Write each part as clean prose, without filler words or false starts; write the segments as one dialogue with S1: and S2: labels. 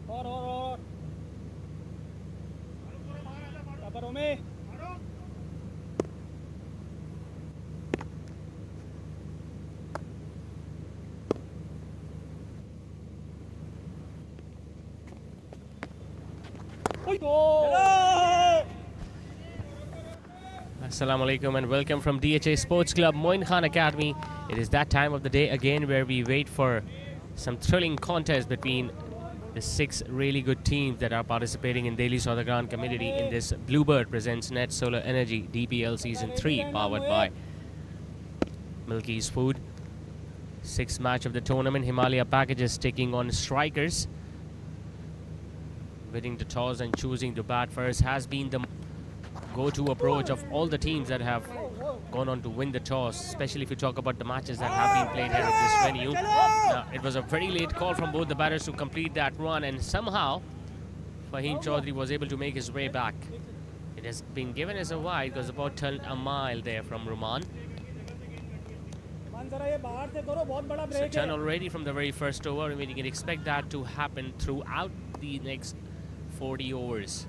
S1: और करो में
S2: Assalamu alaikum and welcome from DHA Sports Club Moin Khan Academy. It is that time of the day again where we wait for some thrilling contest between the 6 really good teams that are participating in Daily Sodagram community in this Bluebird presents Net Solar Energy DPL Season 3 powered by Milky's Food. 6th match of the tournament, Himaliya packages taking on Strickers. Winning the toss and choosing to bat first has been the go-to approach of all the teams that have gone on to win the toss, especially if you talk about the matches that have been played here at this venue. Now, it was a very late call from both the batters to complete that run, and somehow Fahim Chaudhary was able to make his way back. It has been given as a wide because about turned a mile there from Ruman. So turn already from the very first over, and we can expect that to happen throughout the next 40 overs.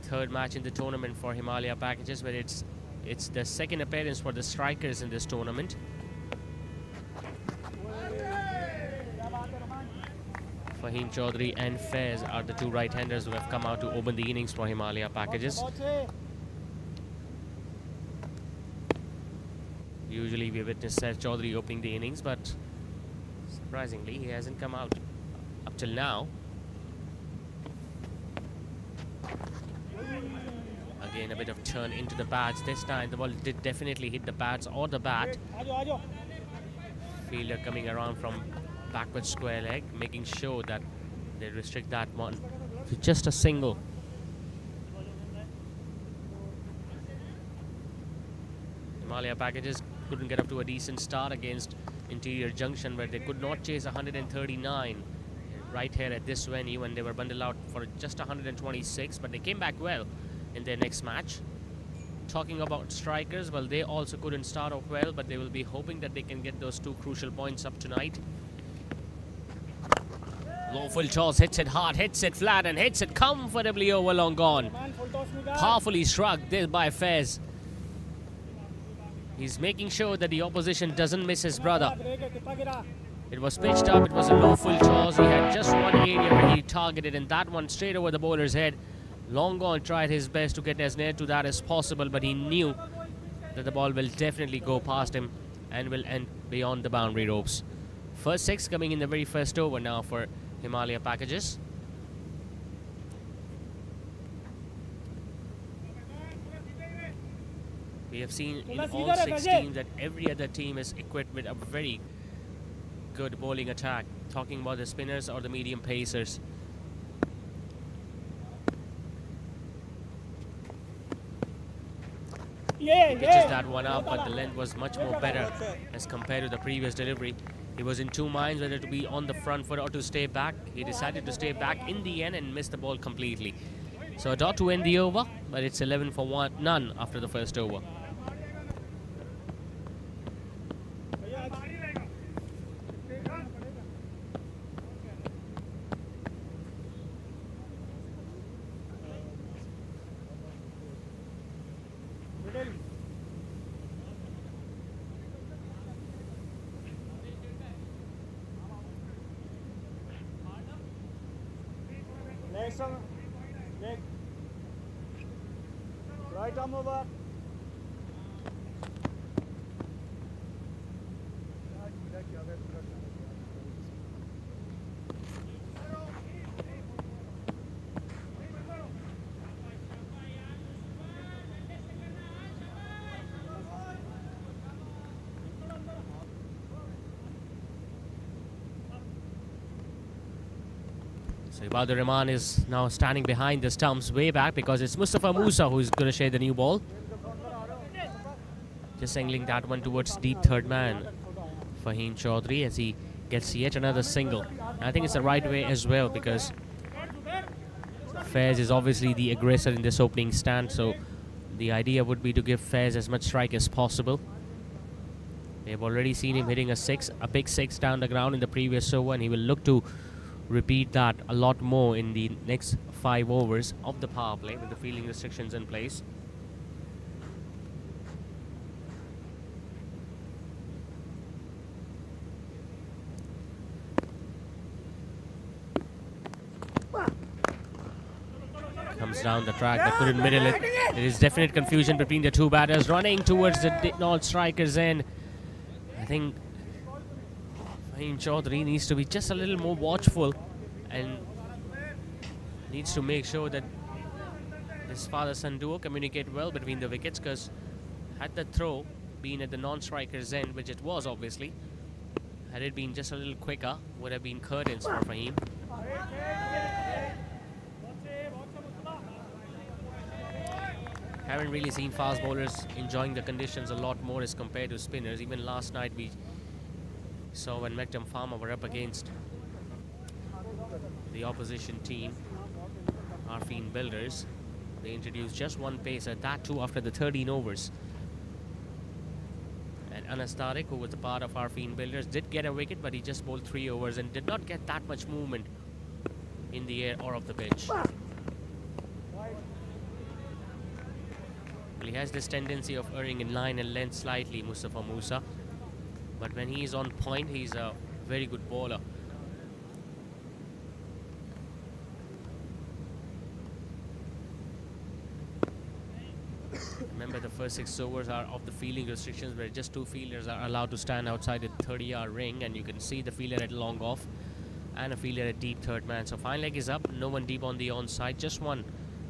S2: Third match in the tournament for Himaliya packages, but it's the second appearance for the Strickers in this tournament. Fahim Chaudhary and Faiz are the two right-handers who have come out to open the innings for Himaliya packages. Usually we witness Saif Chaudhary opening the innings, but surprisingly he hasn't come out up till now. Again, a bit of turn into the bats. This time the ball did definitely hit the bats or the bat. Fielder coming around from backward square leg, making sure that they restrict that one to just a single. Himaliya packages couldn't get up to a decent start against Interior Junction, where they could not chase 139 right here at this venue, and they were bundled out for just 126, but they came back well in their next match. Talking about Strickers, well, they also couldn't start off well, but they will be hoping that they can get those 2 crucial points up tonight. Low full toss, hits it hard, hits it flat, and hits it comfortably over long gone. Powerfully shrugged there by Faiz. He's making sure that the opposition doesn't miss his brother. It was pitched up, it was a low full toss. He had just one area where he targeted, and that one straight over the bowler's head. Long gone tried his best to get as near to that as possible, but he knew that the ball will definitely go past him and will end beyond the boundary ropes. First 6 coming in the very first over now for Himaliya packages. We have seen in all 6 teams that every other team is equipped with a very good bowling attack. Talking about the spinners or the medium pacers. Pitches that one up, but the length was much more better as compared to the previous delivery. He was in 2 minds whether to be on the front foot or to stay back. He decided to stay back in the end and missed the ball completely. So a dot to end the over, but it's 11 for none after the first over.
S1: Right arm over.
S2: So Ibadur Rahman is now standing behind the stumps way back because it's Mustafa Musa who's going to share the new ball. Just angling that one towards deep third man. Fahim Chaudhary as he gets yet another single. And I think it's the right way as well because Faiz is obviously the aggressor in this opening stand. So The idea would be to give Fairs as much strike as possible. They've already seen him hitting a big six down the ground in the previous over, and he will look to repeat that a lot more in the next 5 overs of the power play with the fielding restrictions in place. Comes down the track, but couldn't middle it. There is definite confusion between the two batters running towards the non-strikers end. I think Fahim Chaudhary needs to be just a little more watchful and needs to make sure that this father-son duo communicate well between the wickets, because had the throw been at the non-strikers end, which it was obviously, had it been just a little quicker, would have been curtains for Fahim. Haven't really seen fast bowlers enjoying the conditions a lot more as compared to spinners. Even last night we saw when Mekdam Farmer were up against the opposition team, Arfeen Builders, they introduced just one pacer, that too after the 13 overs. And Anas Tariq, who was a part of Arfeen Builders, did get a wicket, but he just bowled 3 overs and did not get that much movement in the air or off the pitch. He has this tendency of erring in line and length slightly, Mustafa Musa, but when he is on point, he's a very good bowler. Remember, the first 6 overs are of the fielding restrictions, where just 2 fielders are allowed to stand outside the 30-yard ring, and you can see the fielder at long off and a fielder at deep third man. So fine leg is up, no one deep on the onside, just one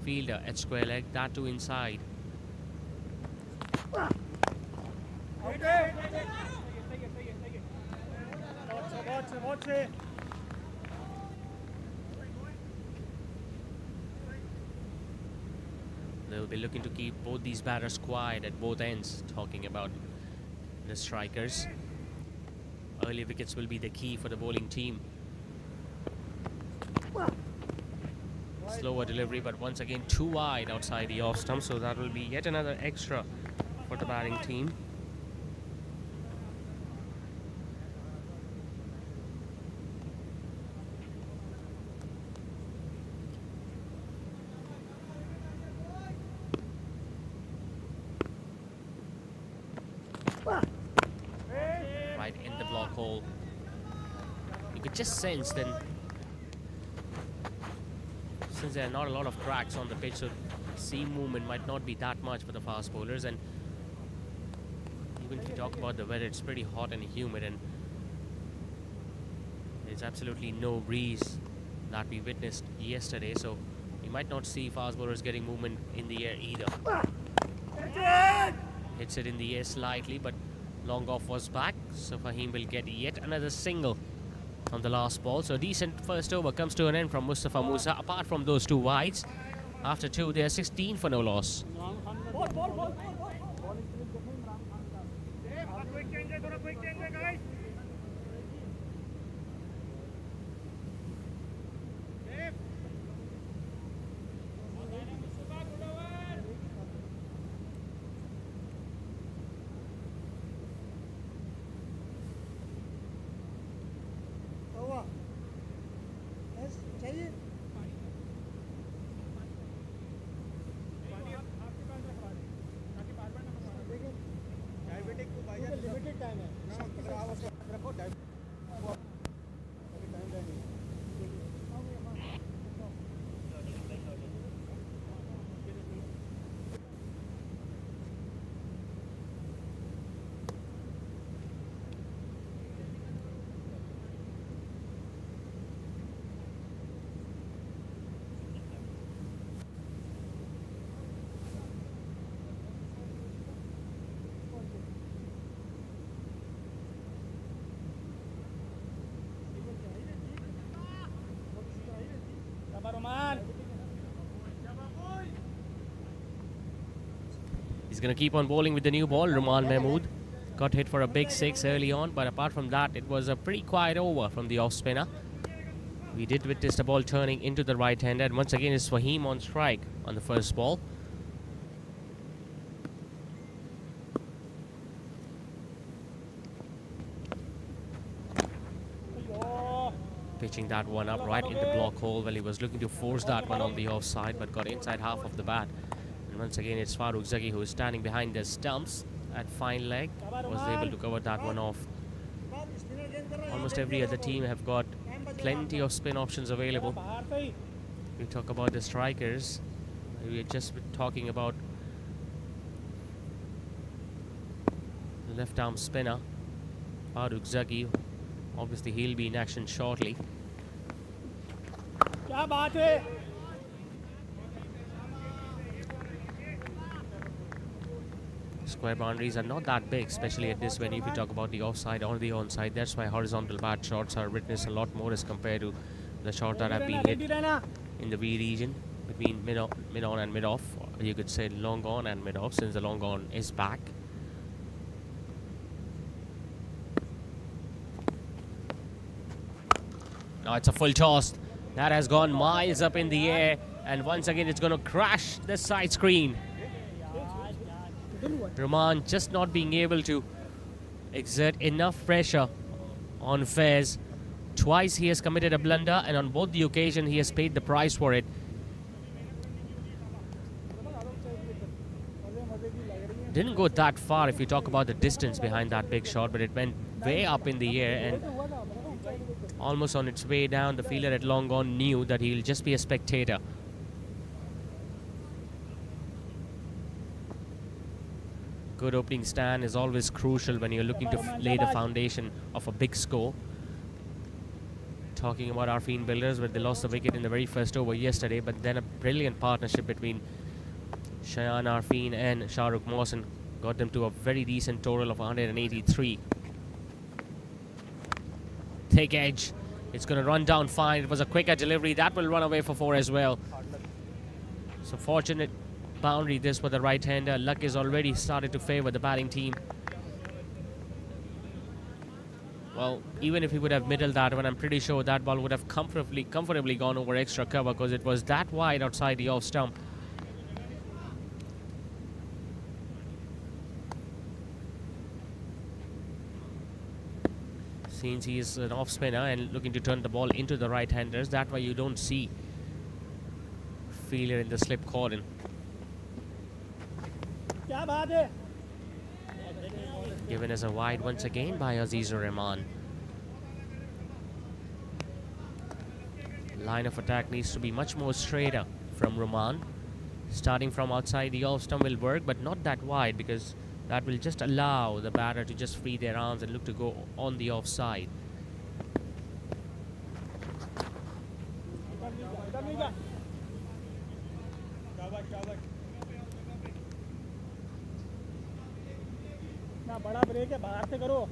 S2: fielder at square leg, that too inside. They'll be looking to keep both these batters quiet at both ends, talking about the strikers. Early wickets will be the key for the bowling team. Slower delivery, but once again too wide outside the off stump, so that will be yet another extra for the batting team. Right in the block hole. You could just sense then, since there are not a lot of cracks on the pitch, so seam movement might not be that much for the fast bowlers. And even if you talk about the weather, it's pretty hot and humid, and there's absolutely no breeze that we witnessed yesterday, so you might not see fast bowlers getting movement in the air either. Hits it in the air slightly, but long off was back, so Fahim will get yet another single on the last ball. So decent first over comes to an end from Mustafa Musa. Apart from those 2 wides, after 2 they are 16 for no loss. He's going to keep on bowling with the new ball. Ruman Mahmood got hit for a big 6 early on, but apart from that, it was a pretty quiet over from the off spinner. We did witness the ball turning into the right hander, and once again it's Fahim on strike on the first ball. Pitching that one up right in the block hole. Well, he was looking to force that one on the offside, but got inside half of the bat. And once again, it's Farooq Zaki who is standing behind the stumps at fine leg. Was able to cover that one off. Almost every other team have got plenty of spin options available. We talk about the strikers. We are just talking about the left arm spinner, Farooq Zaki. Obviously, he'll be in action shortly. Square boundaries are not that big, especially at this venue. If you talk about the offside or the onside, that's why horizontal bat shots are witnessed a lot more as compared to the shots that have been hit in the V region between mid on and mid off. Or you could say long on and mid off, since the long on is back. Now it's a full toss. That has gone miles up in the air, and once again it's going to crash the side screen. Rahman just not being able to exert enough pressure on Faiz. Twice he has committed a blunder, and on both the occasion he has paid the price for it. Didn't go that far if you talk about the distance behind that big shot, but it went way up in the air, and almost on its way down, the fielder at long on knew that he'll just be a spectator. Good opening stand is always crucial when you're looking to lay the foundation of a big score. Talking about Arfeen Builders, where they lost the wicket in the very first over yesterday, but then a brilliant partnership between Shayan Arfeen and Shahrukh Mohsin got them to a very decent total of 183. Thick edge. It's going to run down fine. It was a quicker delivery. That will run away for 4 as well. So fortunate boundary this for the right-hander. Luck is already started to favor the batting team. Well, even if he would have middled that one, I'm pretty sure that ball would have comfortably gone over extra cover, because it was that wide outside the off stump. Since he is an off spinner and looking to turn the ball into the right-handers, that way you don't see failure in the slip cordon. Given as a wide once again by Azizur Rahman. Line of attack needs to be much more straighter from Rahman. Starting from outside the off stump will work, but not that wide, because that will just allow the batter to just free their arms and look to go on the offside.
S1: बड़ा break है, बाहर से करो.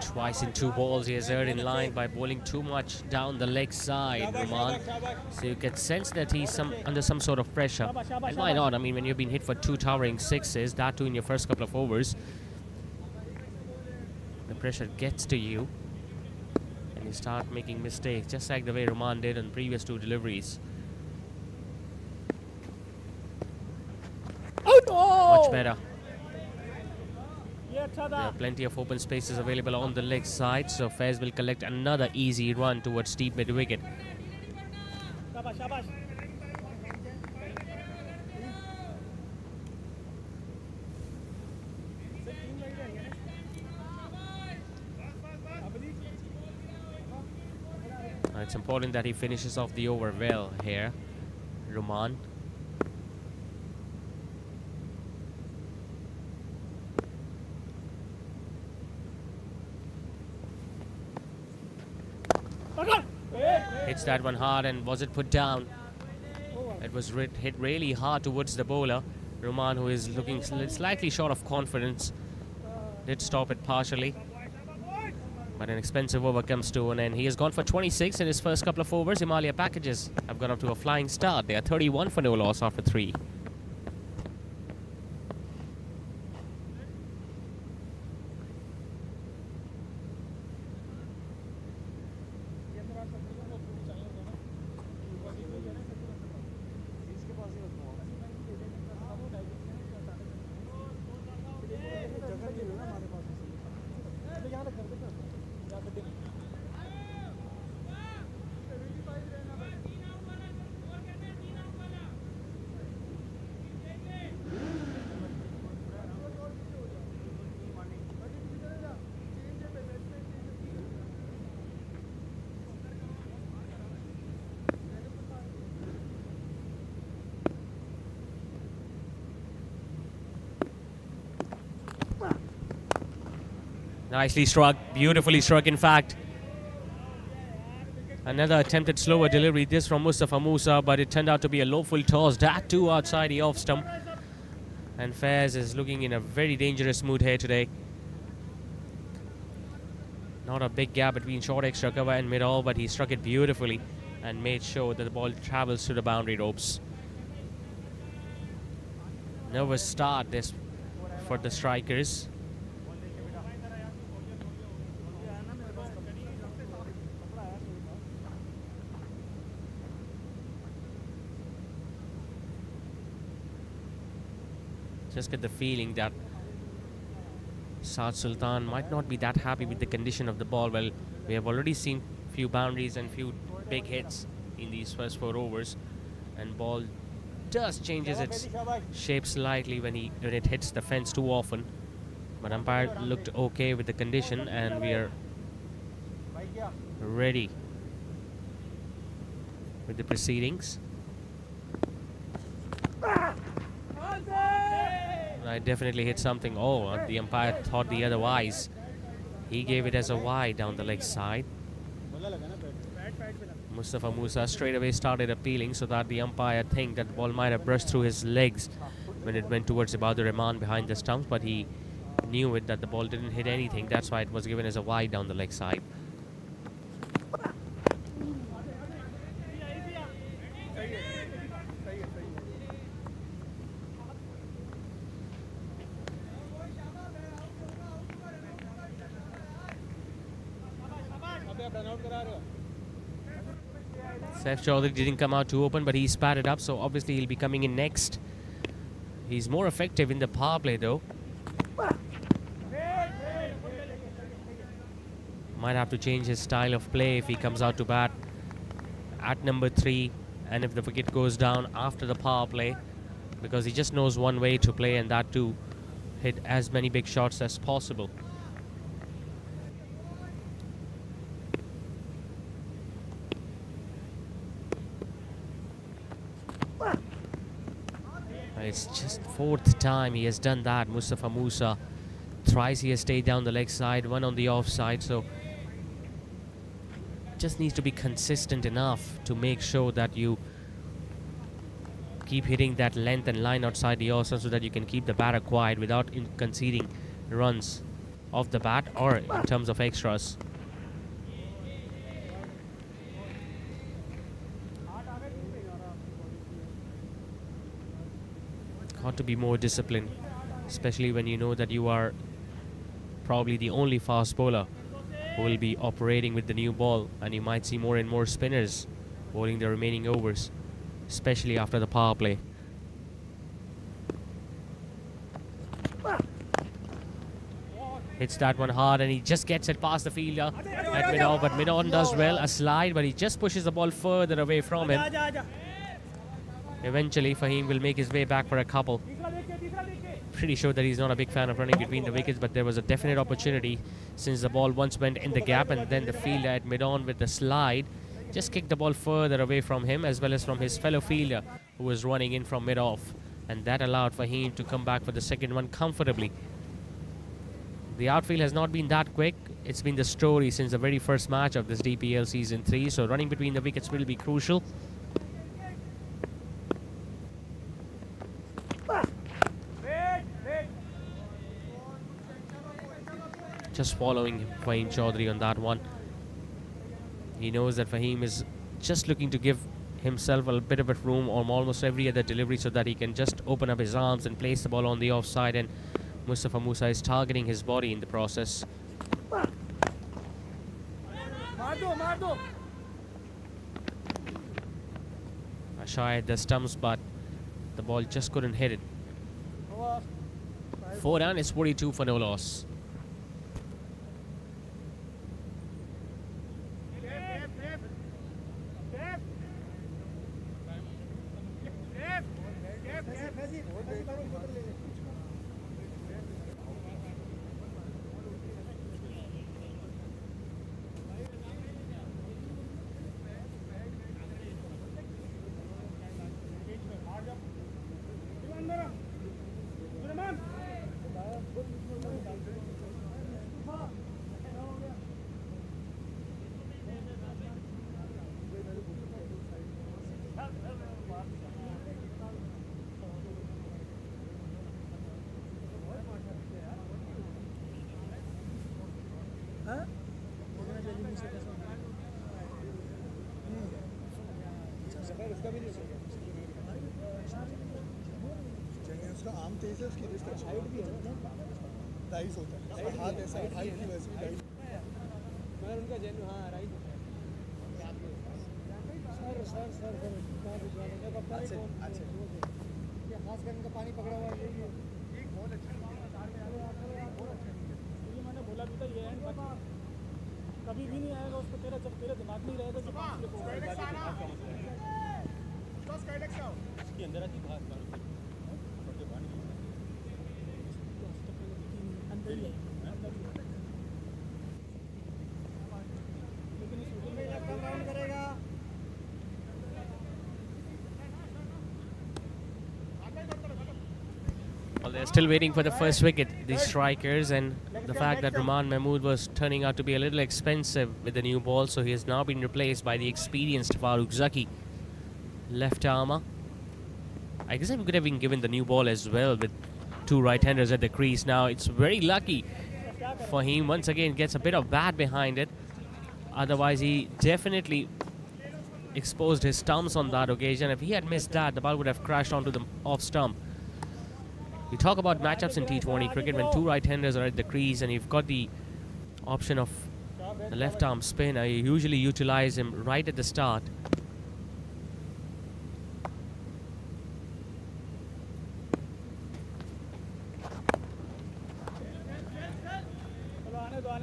S2: Twice in 2 balls, he has erred in line by bowling too much down the leg side, Rahman. So you can sense that he's under some sort of pressure. And why not? I mean, when you've been hit for 2 towering sixes, that too in your first couple of overs, the pressure gets to you and you start making mistakes, just like the way Rahman did on previous 2 deliveries. Much better. There are plenty of open spaces available on the leg side, so Faiz will collect another easy run towards deep mid-wicket. It's important that he finishes off the over well here, Rahman. Hits that one hard, and was it put down? It was hit really hard towards the bowler. Rahman, who is looking slightly short of confidence, did stop it partially. But an expensive over comes to an end. He has gone for 26 in his first couple of overs. Himaliya packages have got up to a flying start. They are 31 for no loss after 3. Nicely struck, beautifully struck in fact. Another attempted slower delivery, this from Mustafa Musa, but it turned out to be a low full toss, that too outside the off stump. And Fairs is looking in a very dangerous mood here today. Not a big gap between short extra cover and mid-all, but he struck it beautifully and made sure that the ball travels to the boundary ropes. Nervous start this for the Strikers. Just get the feeling that Saad Sultan might not be that happy with the condition of the ball. Well, we have already seen few boundaries and few big hits in these first 4 overs, and ball does changes its shape slightly when it hits the fence too often. But umpire looked okay with the condition, and we are ready with the proceedings. I definitely hit something. Oh, the umpire thought the otherwise. He gave it as a wide down the leg side. Mustafa Musa straight away started appealing so that the umpire think that the ball might have brushed through his legs when it went towards Ibadur Rahman behind the stumps, but he knew it that the ball didn't hit anything. That's why it was given as a wide down the leg side. Saif Chaudhary didn't come out too open, but he spatted up, so obviously he'll be coming in next. He's more effective in the power play though. Might have to change his style of play if he comes out to bat at number 3 and if the wicket goes down after the power play, because he just knows one way to play, and that to hit as many big shots as possible. It's just 4th time he has done that. Mustafa Musa, thrice he has stayed down the leg side, 1 on the off side, so just needs to be consistent enough to make sure that you keep hitting that length and line outside the off so that you can keep the batter quiet without conceding runs off the bat or in terms of extras. Got to be more disciplined, especially when you know that you are probably the only fast bowler who will be operating with the new ball, and you might see more and more spinners bowling the remaining overs, especially after the power play. Hits that one hard, and he just gets it past the fielder at mid-on, but mid-on does well, a slide, but he just pushes the ball further away from him. Eventually, Fahim will make his way back for a couple. Pretty sure that he's not a big fan of running between the wickets, but there was a definite opportunity since the ball once went in the gap, and then the fielder at mid-on with the slide just kicked the ball further away from him as well as from his fellow fielder who was running in from mid-off, and that allowed Fahim to come back for the second one comfortably. The outfield has not been that quick. It's been the story since the very first match of this DPL Season 3, so running between the wickets will be crucial. Just following Fahim Chaudhary on that one. He knows that Fahim is just looking to give himself a bit of a room on almost every other delivery so that he can just open up his arms and place the ball on the offside, and Mustafa Musa is targeting his body in the process. A shy at the stumps, but the ball just couldn't hit it. 4 down, it's 42 for no loss.
S3: उसका आम तेज है, उसकी wrist अच्छी height भी है ना, rice होता है, उसका हाथ ऐसा हाइट की वैसे भी राइस
S1: मगर उनका जेन हाँ राइट सर
S3: अच्छा अच्छा
S1: ये खास कर इनका पानी पकड़ा हुआ है ये बहुत अच्छा ये मैंने बोला भी था ये एंड कभी भी नहीं आएगा उसको तेरा जब तेरे दिमाग में ही रहेगा जब इसके अंदर आती भाग अंदर ही लेकिन इस वीडियो में कम राउंड करेगा
S2: Well, they're still waiting for the first wicket, the Strikers, and the fact that Rahman Mahmood was turning out to be a little expensive with the new ball, so he has now been replaced by the experienced Farooq Zaki, left armer. I guess I could have been given the new ball as well with two right-handers at the crease. Now it's very lucky for him. Once again, gets a bit of bat behind it. Otherwise, he definitely exposed his stumps on that occasion. If he had missed that, the ball would have crashed onto the off stump. We talk about matchups in T20 cricket when two right-handers are at the crease and you've got the option of the left-arm spinner. You usually utilize him right at the start.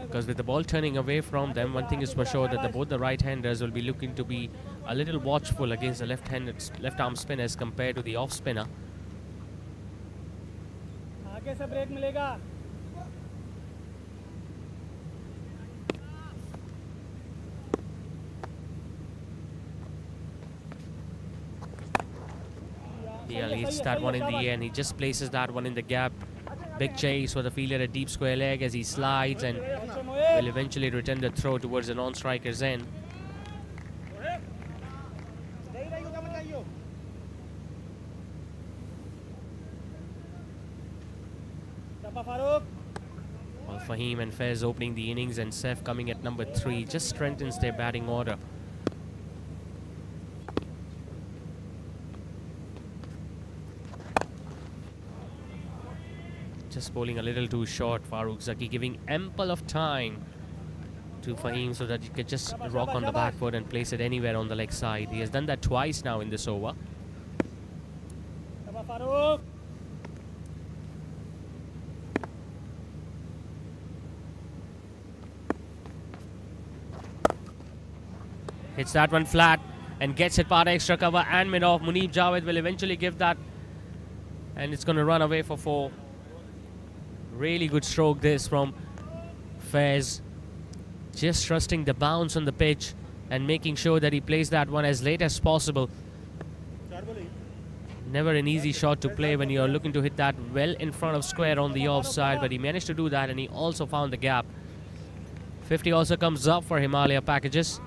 S2: Because with the ball turning away from them, one thing is for sure that both the right-handers will be looking to be a little watchful against the left-arm spinners compared to the off-spinner.
S1: आगे से break मिलेगा
S2: Yeah, leads that one in the end. He just places that one in the gap. Big chase for the fielder at deep square leg as he slides and will eventually return the throw towards the non-striker's end. Well, Fahim and Fez opening the innings and Saif coming at number 3 just strengthens their batting order. Just bowling a little too short. Farooq Zaki giving ample of time to Fahim so that he could just rock on the back foot and place it anywhere on the leg side. He has done that twice now in this over. Hits that one flat and gets it past extra cover and mid-off. Muneeb Javed will eventually give that and it's going to run away for 4. Really good stroke this from Fez. Just trusting the bounce on the pitch and making sure that he plays that one as late as possible. Never an easy shot to play when you're looking to hit that well in front of square on the offside, but he managed to do that and he also found the gap. 50 also comes up for Himaliya packages.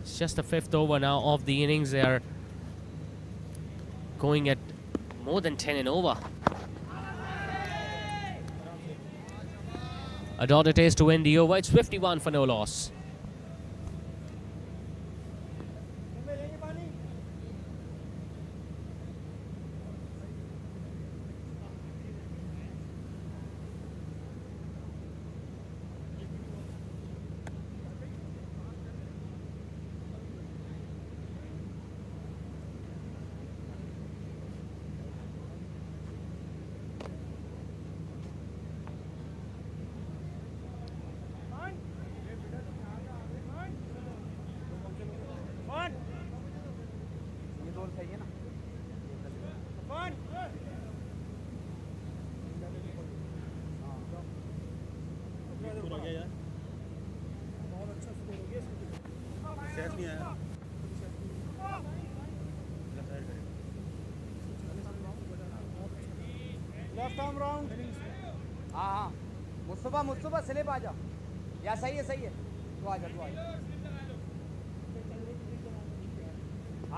S2: It's just the 5th over now of the innings. They are going at more than 10 and over. A dot it is to end the over. It's 51 for no loss.
S4: हाँ Mustafa slip आ जा या सही है तू आ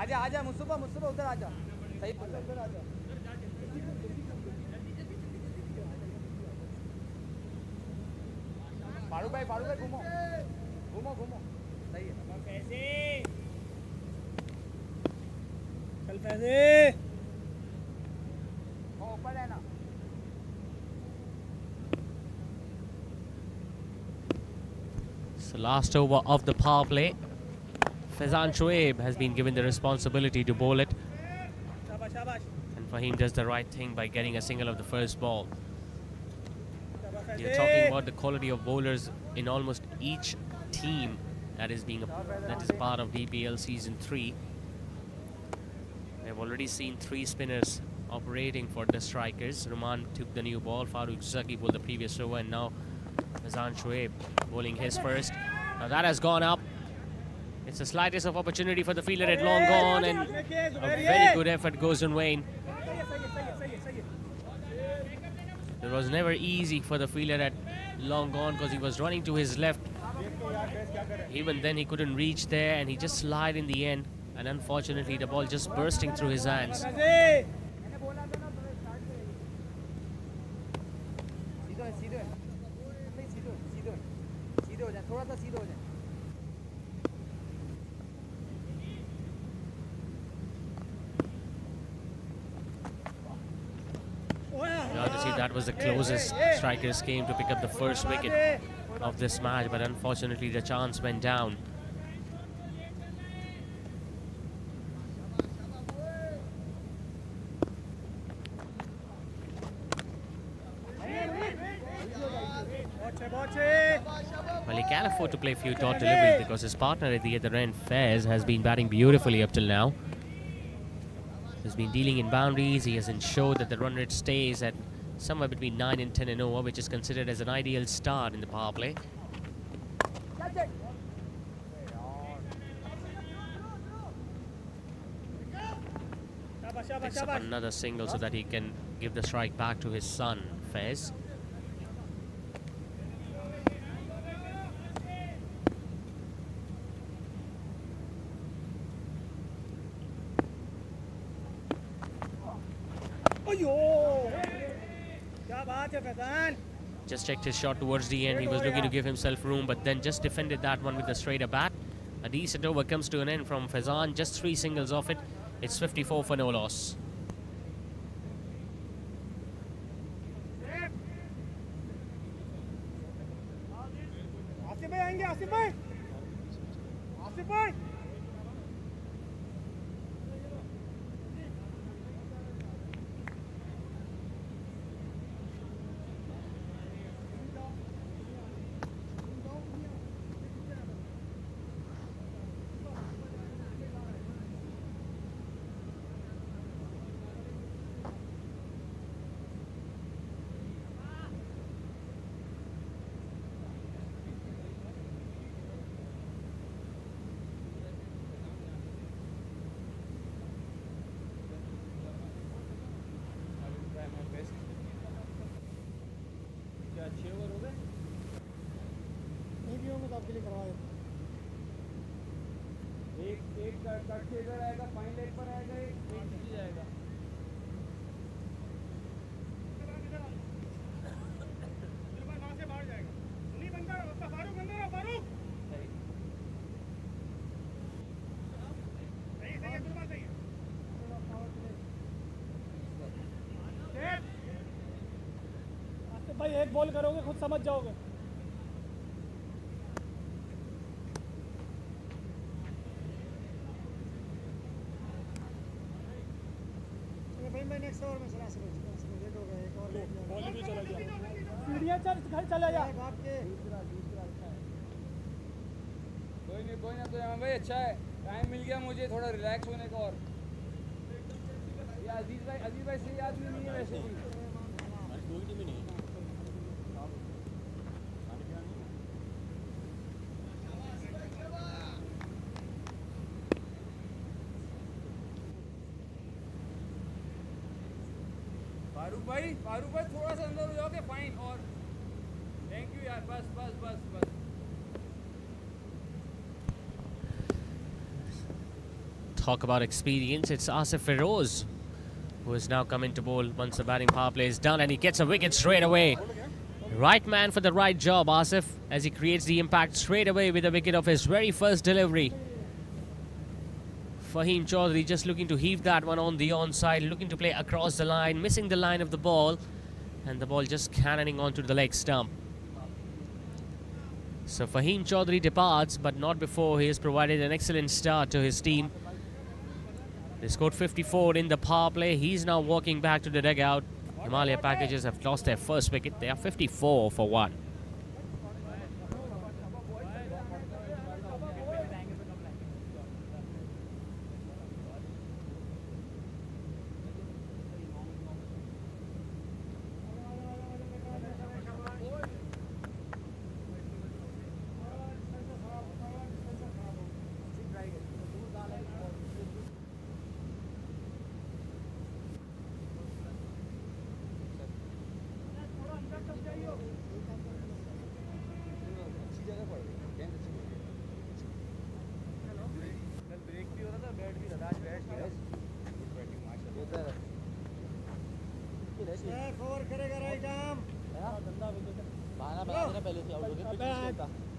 S4: जा आजा मुस्तफा उधर आ जा सही उधर आ जा फारूक भाई घूमो सही है
S1: फैज़े
S4: ऊपर है ना
S2: So last over of the power play. Faizan Shoaib has been given the responsibility to bowl it.
S1: शाबाश शाबाश
S2: And Fahim does the right thing by getting a single of the first ball.
S1: शाबाश
S2: You're talking about the quality of bowlers in almost each team that is part of DPL Season 3. We've already seen 3 spinners operating for the Strikers. Rahman took the new ball, Farooq Zaki bowled the previous over, and now Faizan Shoaib bowling his first. Now that has gone up. It's the slightest of opportunity for the fielder at long gone, and a very good effort goes on Wayne. It was never easy for the fielder at long gone because he was running to his left. Even then he couldn't reach there, and he just slid in the end, and unfortunately the ball just bursting through his hands.
S4: सीधो है सीधो है नहीं सीधो सीधो सीधे हो जाए थोड़ा सा सीधे हो जाए
S2: You have to see that was the closest Strikers came to pick up the first wicket of this match, but unfortunately the chance went down. Well, he can afford to play a few dot deliveries because his partner at the other end, Faiz, has been batting beautifully up till now. He's been dealing in boundaries. He has ensured that the run rate stays at somewhere between 9 and 10 and over, which is considered as an ideal start in the power play. Picks up another single so that he can give the strike back to his son, Faiz. Just checked his shot towards the end. He was looking to give himself room, but then just defended that one with a straighter bat. A decent over comes to an end from Faizan. Just 3 singles off it. It's 54 for no loss.
S4: एक cut से इधर आएगा fine leg पर आएगा एक नीचे जाएगा
S1: वहां से बाहर जाएगा नहीं बंदा फारूक अंदर आओ फारूक सही सही सही है बिल्कुल सही है आसिफ भाई एक बॉल करोगे खुद समझ जाओगे नेक्स्ट ओवर में चला सकते लेट हो गया एक और बॉल भी चला गया सीढ़ियां चल घर चला जा भाग के दूसरा अच्छा है
S4: कोई ना तो यहाँ भाई अच्छा है टाइम मिल गया मुझे थोड़ा रिलैक्स होने का और ये अजीज भाई सही आदमी नहीं है वैसे भी कोई टीम नहीं फारूक भाई थोड़ा सा अंदर हो जाओगे फाइन और थैंक यू यार बस
S2: Talk about experience. It's Asif Feroz who is now coming to bowl once the batting power play is done, and he gets a wicket straight away. Right man for the right job, Asif, as he creates the impact straight away with a wicket of his very first delivery. Fahim Chaudhary just looking to heave that one on the onside, looking to play across the line, missing the line of the ball, and the ball just cannoning onto the leg stump. So Fahim Chaudhary departs, but not before he has provided an excellent start to his team. They scored 54 in the power play. He's now walking back to the dugout. Himaliya Packages have lost their first wicket. They are 54 for 1.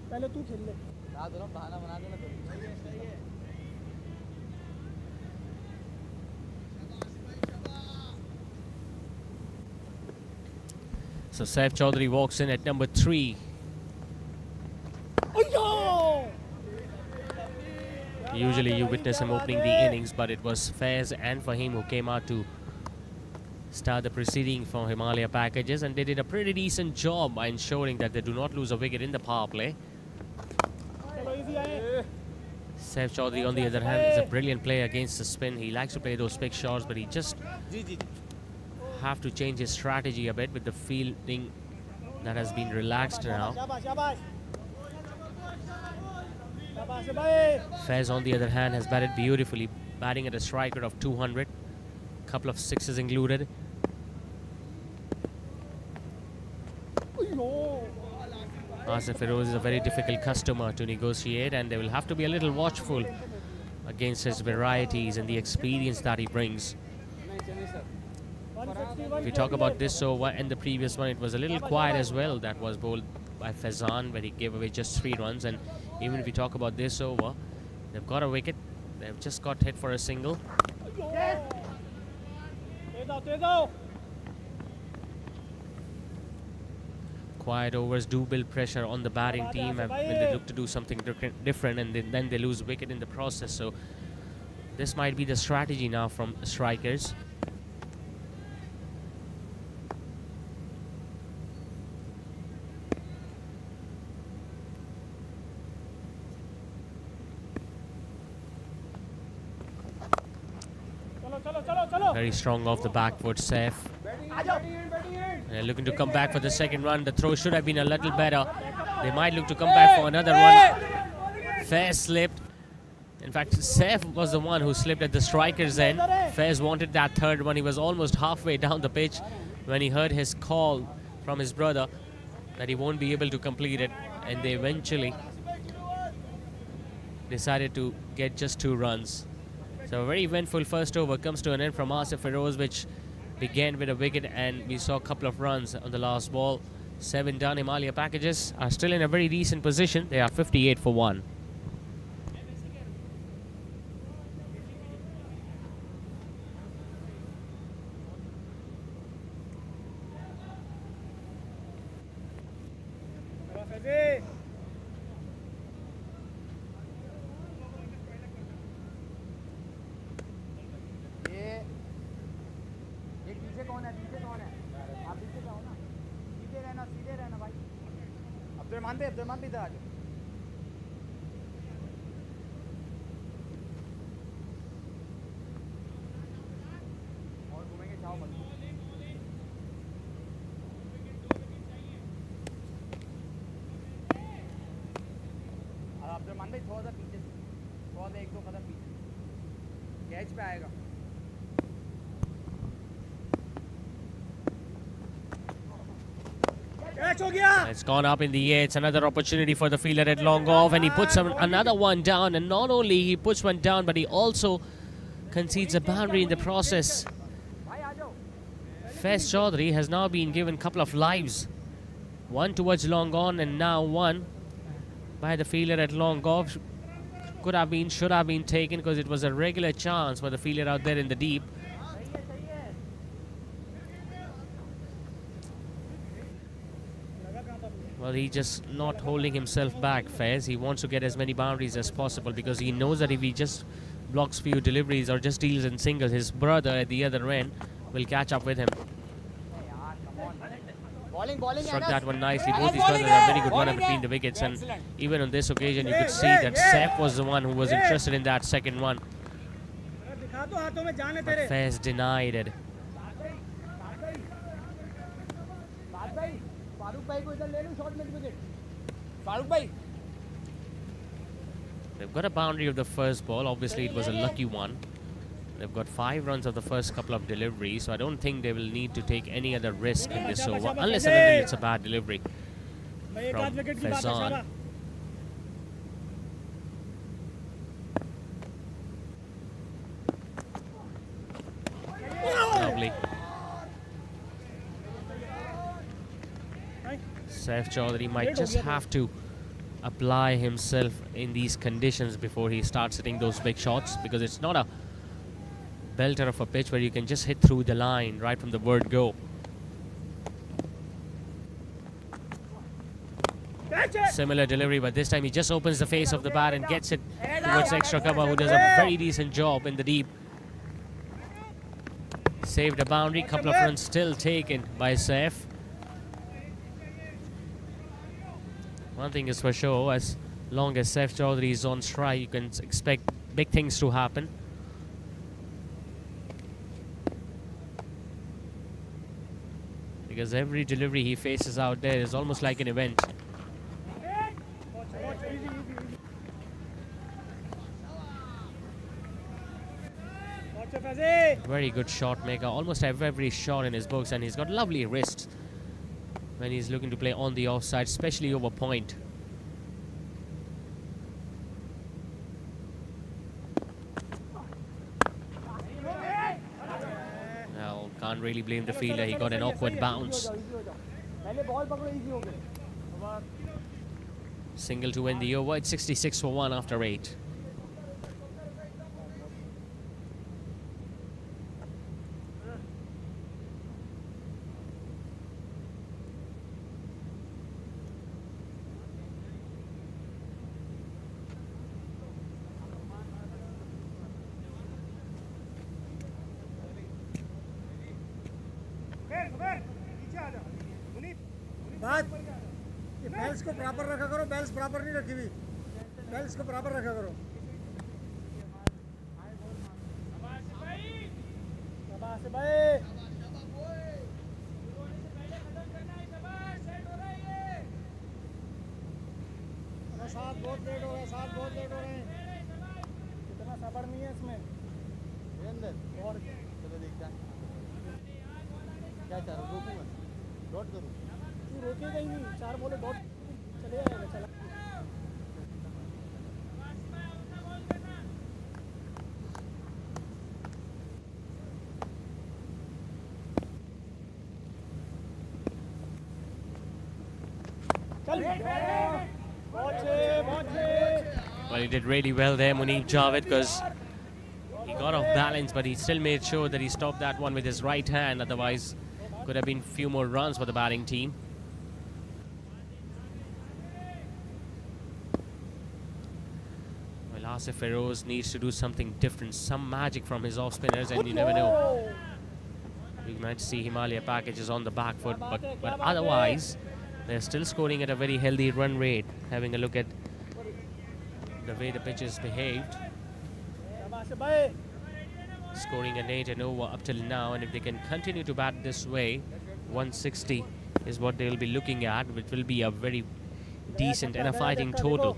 S1: पहले तू खेल ले
S4: बहाना बना देना
S2: So Saif Chaudhary walks in at number 3. Usually you witness him opening the innings, but it was Faiz and Fahim who came out to start the proceeding for Himaliya Packages, and they did a pretty decent job by ensuring that they do not lose a wicket in the power play. Saif Chaudhary, on the other hand, is a brilliant player against the spin. He likes to play those big shots, but he just have to change his strategy a bit with the fielding that has been relaxed now. Faiz, on the other hand, has batted beautifully, batting at a strike rate of 200. Couple of sixes included. Asif Feroz is a very difficult customer to negotiate, and they will have to be a little watchful against his varieties and the experience that he brings. If we talk about this over and the previous one, it was a little quiet as well. That was bowled by Faizan, where he gave away just 3 runs. And even if we talk about this over, they've got a wicket. They've just got hit for a single. Quiet overs do build pressure on the batting team when they look to do something different, and then they lose wicket in the process. So this might be the strategy now from Strickers. Very strong off the back foot, Saif. Looking to come back for the second run. The throw should have been a little better. They might look to come back for another one. Faiz slipped. In fact, Saif was the one who slipped at the striker's end. Faiz wanted that third one. He was almost halfway down the pitch when he heard his call from his brother that he won't be able to complete it. And they eventually decided to get just 2 runs. So a very eventful first over comes to an end from Asif Feroz, which began with a wicket, and we saw a couple of runs on the last ball. 7 done. Himaliya Packages are still in a very decent position. They are 58 for 1.
S4: Abdul Rahman भी इधर आ जाओ। और घूमेंगे, जाओ मत। अब अब्दुलरहमान भाई थोड़ा सा पीछे, थोड़ा सा 1-2 कदम पीछे, कैच पे आएगा।
S2: It's gone up in the air. It's another opportunity for the fielder at long off, and he puts another one down. And not only he puts one down, but he also concedes a boundary in the process. Faiz Chaudhary has now been given a couple of lives. One towards long on, and now one by the fielder at long off. could have been, should have been taken, because it was a regular chance for the fielder out there in the deep. Well, he's just not holding himself back, Faiz. He wants to get as many boundaries as possible, because he knows that if he just blocks few deliveries or just deals in singles, his brother at the other end will catch up with him. Struck that one nicely. Both these brothers have very good runner between the wickets, and even on this occasion you could see that Saif was the one who was interested in that second one. But Faiz denied it. They've got a boundary of the first ball. Obviously, it was a lucky one. They've got 5 runs of the first couple of deliveries, so I don't think they will need to take any other risk in this over, unless and until it's a bad delivery from Faizan. Lovely. Saif Chaudhary might just have to apply himself in these conditions before he starts hitting those big shots, because it's not a belter of a pitch where you can just hit through the line right from the word go. Similar delivery, but this time he just opens the face of the bat and gets it towards extra cover, who does a very decent job in the deep. Saved a boundary, couple of runs still taken by Saif. One thing is for sure, as long as Saif Chaudhary is on strike, you can expect big things to happen. Because every delivery he faces out there is almost like an event. Very good shot maker, almost have every shot in his books, and he's got lovely wrists when he's looking to play on the offside, especially over point. Now, can't really blame the fielder, he got an awkward bounce. Single to win the over, it's 66 for 1 after 8.
S1: बात ये bells को proper रखा करो, bells proper नहीं रखी हुई, bells को proper रखा करो। शाबाश भाई, साथ बहुत लेट हो रहा है, साथ बहुत लेट हो रहे हैं, इतना सब्र नहीं है इसमें। और चलो देखते हैं क्या चाह रहा हूँ, रोकूंगा डॉट करूँ, तू रोकेगा ही नहीं, 4 बोले डॉट चले जाएगा। चला
S2: Well, he did really well there, Munib Javed, because he got off balance, but he still made sure that he stopped that one with his right hand. Otherwise, could have been a few more runs for the batting team. Well, Asif Feroz needs to do something different, some magic from his off spinners, and you never know. We might see Himaliya packages on the back foot, but otherwise, they're still scoring at a very healthy run rate. Having a look at the way the pitch has behaved. Scoring an 8 and over up till now, and if they can continue to bat this way, 160 is what they'll be looking at, which will be a very decent and a fighting total.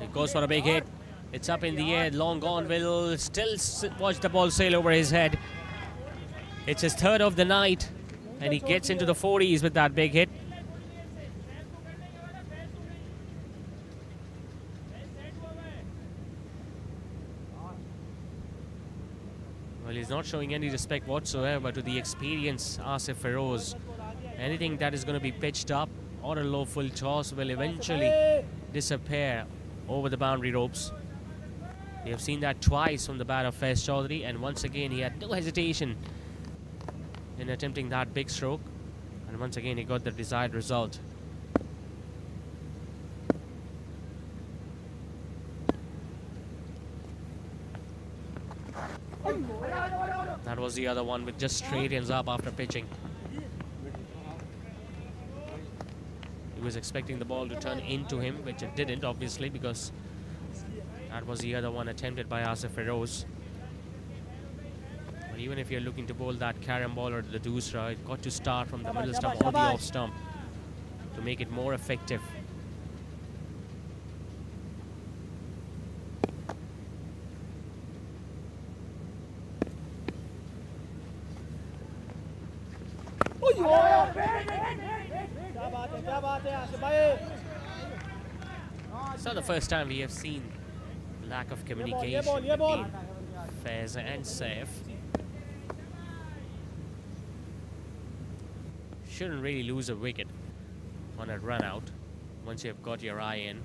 S2: It goes for a big hit. It's up in the air, long gone. Will still watch the ball sail over his head. It's his third of the night, and he gets into the 40s with that big hit. Well, he's not showing any respect whatsoever to the experienced Asif Feroz. Anything that is going to be pitched up or a low full toss will eventually disappear over the boundary ropes. We have seen that twice from the bat of Faiz Chaudhary, and once again he had no hesitation in attempting that big stroke, and once again he got the desired result. That was the other one with just straight hands up after pitching. He was expecting the ball to turn into him, which it didn't, obviously, because that was the other one attempted by Asif Feroz. But even if you're looking to bowl that carom ball or the doosra, it got to start from the middle stump or the off stump to make it more effective. It's not the first time we have seen lack of communication between Faiz and Saif. Shouldn't really lose a wicket on a run out once you have got your eye in.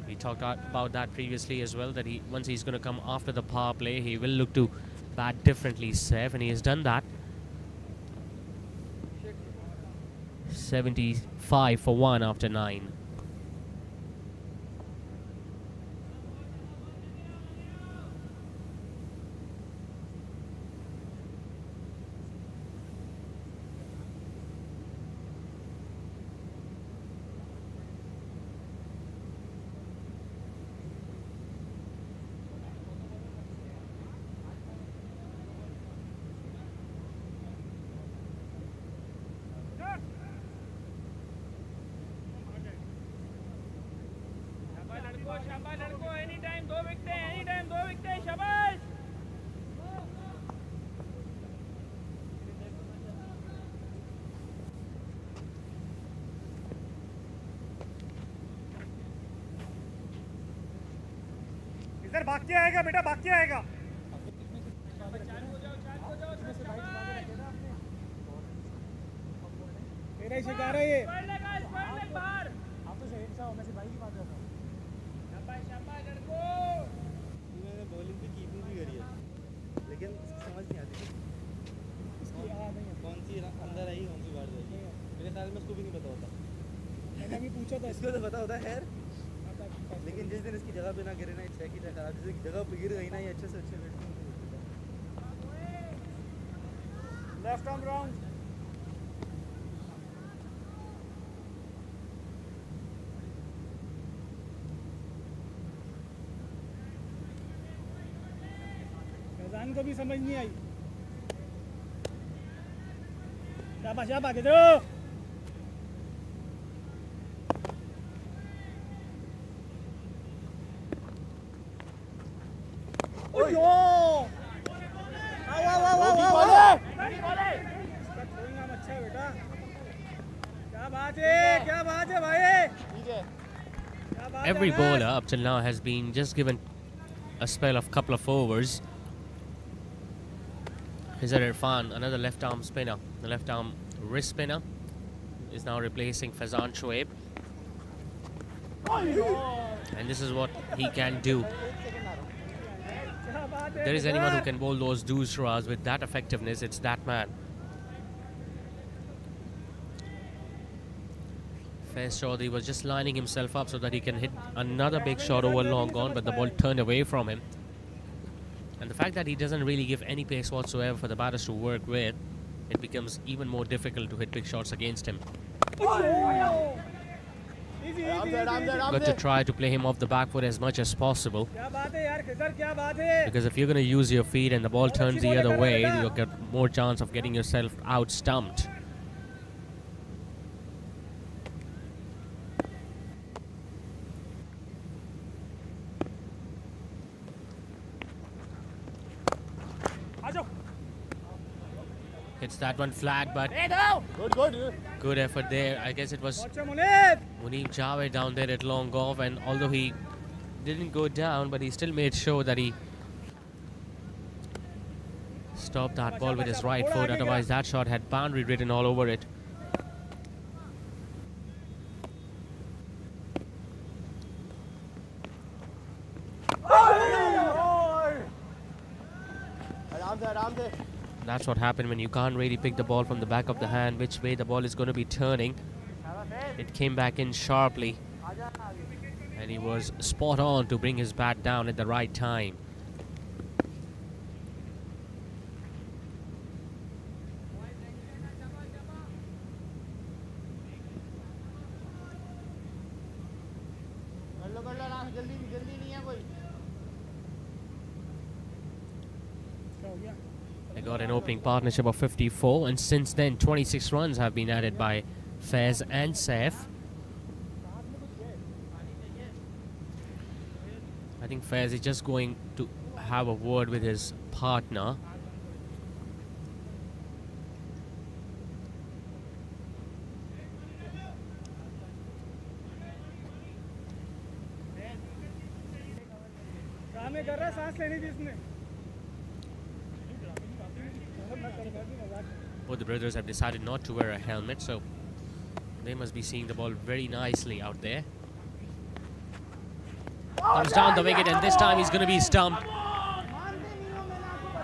S2: We talked about that previously as well, that once he's going to come after the power play, he will look to bat differently, Saif, and he has done that. 75 for 1 after 9.
S1: इधर भाग के आएगा बेटा, भाग के आएगा। मेरा ही शिकार है ये। आप तो शहीद साहब में से भाई की बात कर रहा हूँ। शाबाश लड़को।
S3: मैंने बॉलिंग भी कीपिंग भी करी है, लेकिन समझ नहीं आती कौन सी अंदर आई कौन सी बाहर जाएगी। मेरे ख्याल में उसको भी नहीं पता होता।
S1: मैंने भी पूछा था,
S3: इसको तो पता होता है खैर, लेकिन जिस दिन इसकी जगह पे ना गिरे ना, छह की जगह जिस जगह पे गिर गई ना, ये अच्छे से अच्छे batsman
S1: left arm round. Faizan को भी समझ नहीं आई। शाबाश शाबाश इधर।
S2: Every bowler up till now has been just given a spell of couple of overs. Hizar Irfan, another left arm spinner, the left arm wrist spinner, is now replacing Faizan Shoaib. And this is what he can do. If there is anyone who can bowl those doosras with that effectiveness, it's that man. Faiz Chaudhary was just lining himself up so that he can hit another big shot over long on, but the ball turned away from him. And the fact that he doesn't really give any pace whatsoever for the batters to work with, it becomes even more difficult to hit big shots against him. Got to try to play him off the back foot as much as possible, because if you're going to use your feet and the ball turns the other way, you'll get more chance of getting yourself out stumped. Hits that one flat, but good effort there. I guess it was Munib Javed down there at long off, and although he didn't go down, but he still made sure that he stopped that ball with his right foot. Otherwise, that shot had boundary written all over it. That's what happened when you can't really pick the ball from the back of the hand, which way the ball is going to be turning. It came back in sharply, and he was spot on to bring his bat down at the right time. They got an opening partnership of 54, and since then 26 runs have been added by Faiz and Saif. I think Faiz is just going to have a word with his partner. Both the brothers have decided not to wear a helmet, so they must be seeing the ball very nicely out there. Comes down the wicket, and this time he's going to be stumped.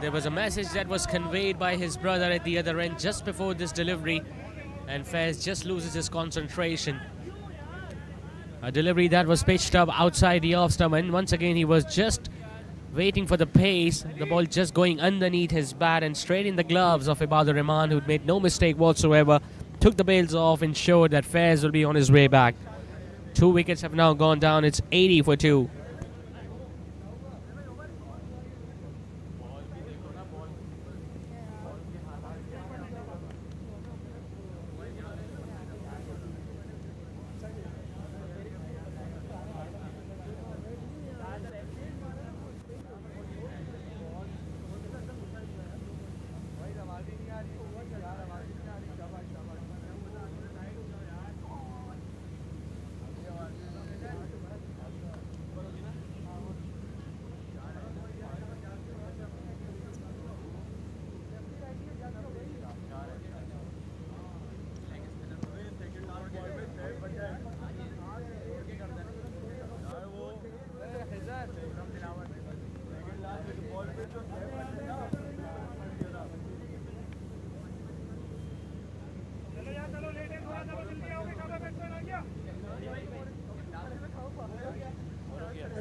S2: There was a message that was conveyed by his brother at the other end just before this delivery, and Faiz just loses his concentration. A delivery that was pitched up outside the off stump, and once again he was just waiting for the pace. The ball just going underneath his bat and straight in the gloves of Ibadur Rahman, who made no mistake whatsoever. Took the bails off, ensured that Faiz will be on his way back. 2 wickets have now gone down. It's 80 for 2.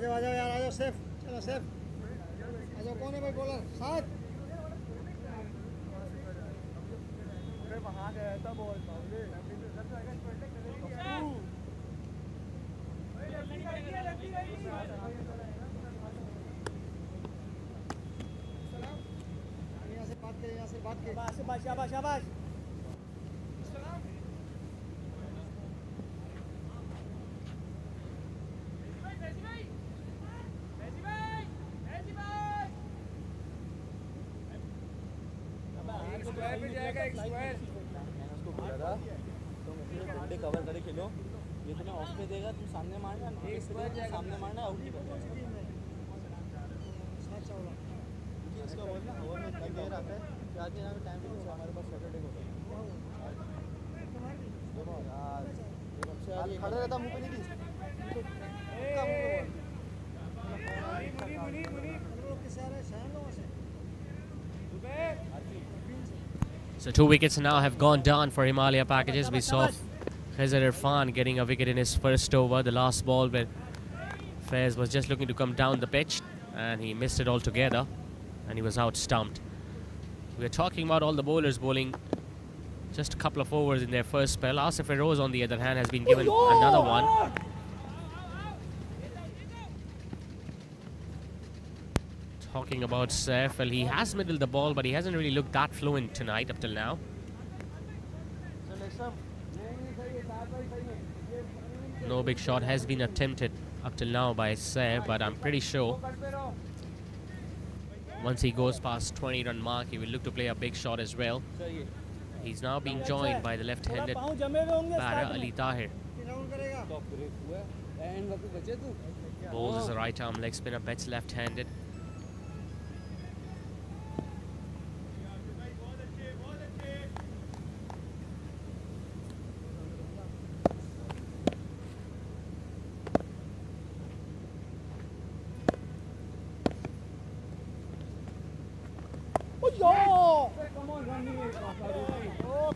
S1: आ जाओ यार, आ जाओ safe, चलो safe आ जाओ। कौन है भाई bowler? साथ वहाँ गया था बॉल यहाँ से बात के, यहाँ से बात के, शाबाश शाबाश शाबाश।
S5: मैंने उसको बोला था तुम घंटे कवर करे खेलो, ये तुम्हें ऑफ पे देगा, तुम सामने मारना, सामने मारना, आउट नहीं करना। इसका बोलना हवा में लग गया रहता है कि आज यहाँ पे टाइम भी हमारे पास सैटरडे को दोनों खड़ा रहता मुँह पे नहीं दी।
S2: So 2 wickets now have gone down for Himaliya packages. We saw Khizr Irfan getting a wicket in his first over, the last ball, where Faiz was just looking to come down the pitch and he missed it altogether and he was out stumped. We're talking about all the bowlers bowling just a couple of overs in their first spell. Asif Feroz, on the other hand, has been given another one. Talking about Saif, well, he has middled the ball, but he hasn't really looked that fluent tonight up till now. No big shot has been attempted up till now by Saif, but I'm pretty sure once he goes past 20-run mark, he will look to play a big shot as well. He's now being joined by the left-handed batter Ali Tahir. Bowles is a right arm leg spinner, bets left-handed.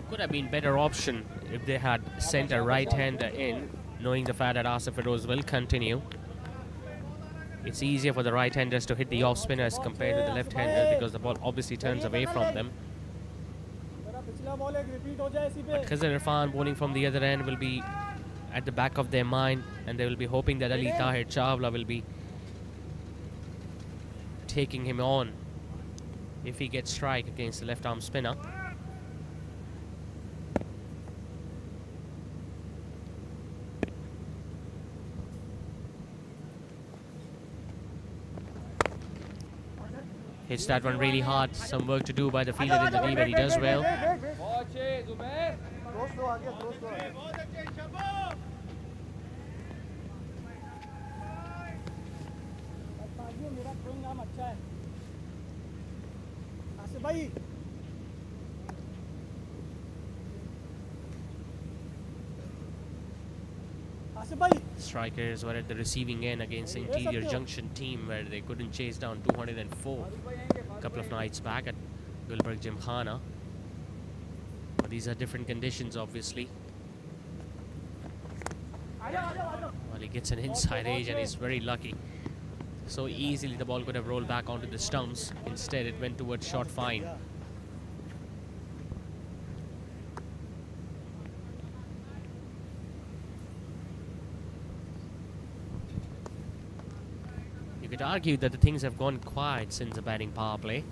S2: Could have been better option if they had sent a right-hander in, knowing the fact that Asif Feroz will continue. It's easier for the right-handers to hit the off-spinners compared to the left-handers because the ball obviously turns away from them. But Khizr Irfan bowling from the other end will be at the back of their mind, and they will be hoping that Ali Tahir Chawla will be taking him on if he gets strike against the left-arm spinner. Hits that one really hard. Some work to do by the fielder in the D, but he does well. Strikers were at the receiving end against Interior Junction team, where they couldn't chase down 204 a couple of nights back at Gulberg Gymkhana. But these are different conditions, obviously. Well, he gets an inside edge and he's very lucky. So easily the ball could have rolled back onto the stumps. Instead, it went towards short fine. You could argue that the things have gone quiet since the batting power play.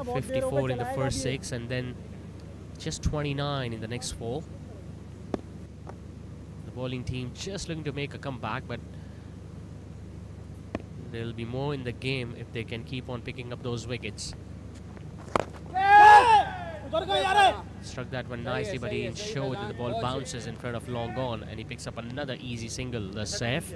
S2: 54 in the first 6 and then just 29 in the next 4. The bowling team just looking to make a comeback, but there'll be more in the game if they can keep on picking up those wickets. Struck that one nicely, but he ensured that the ball bounces in front of long on, and he picks up another easy single, the safe.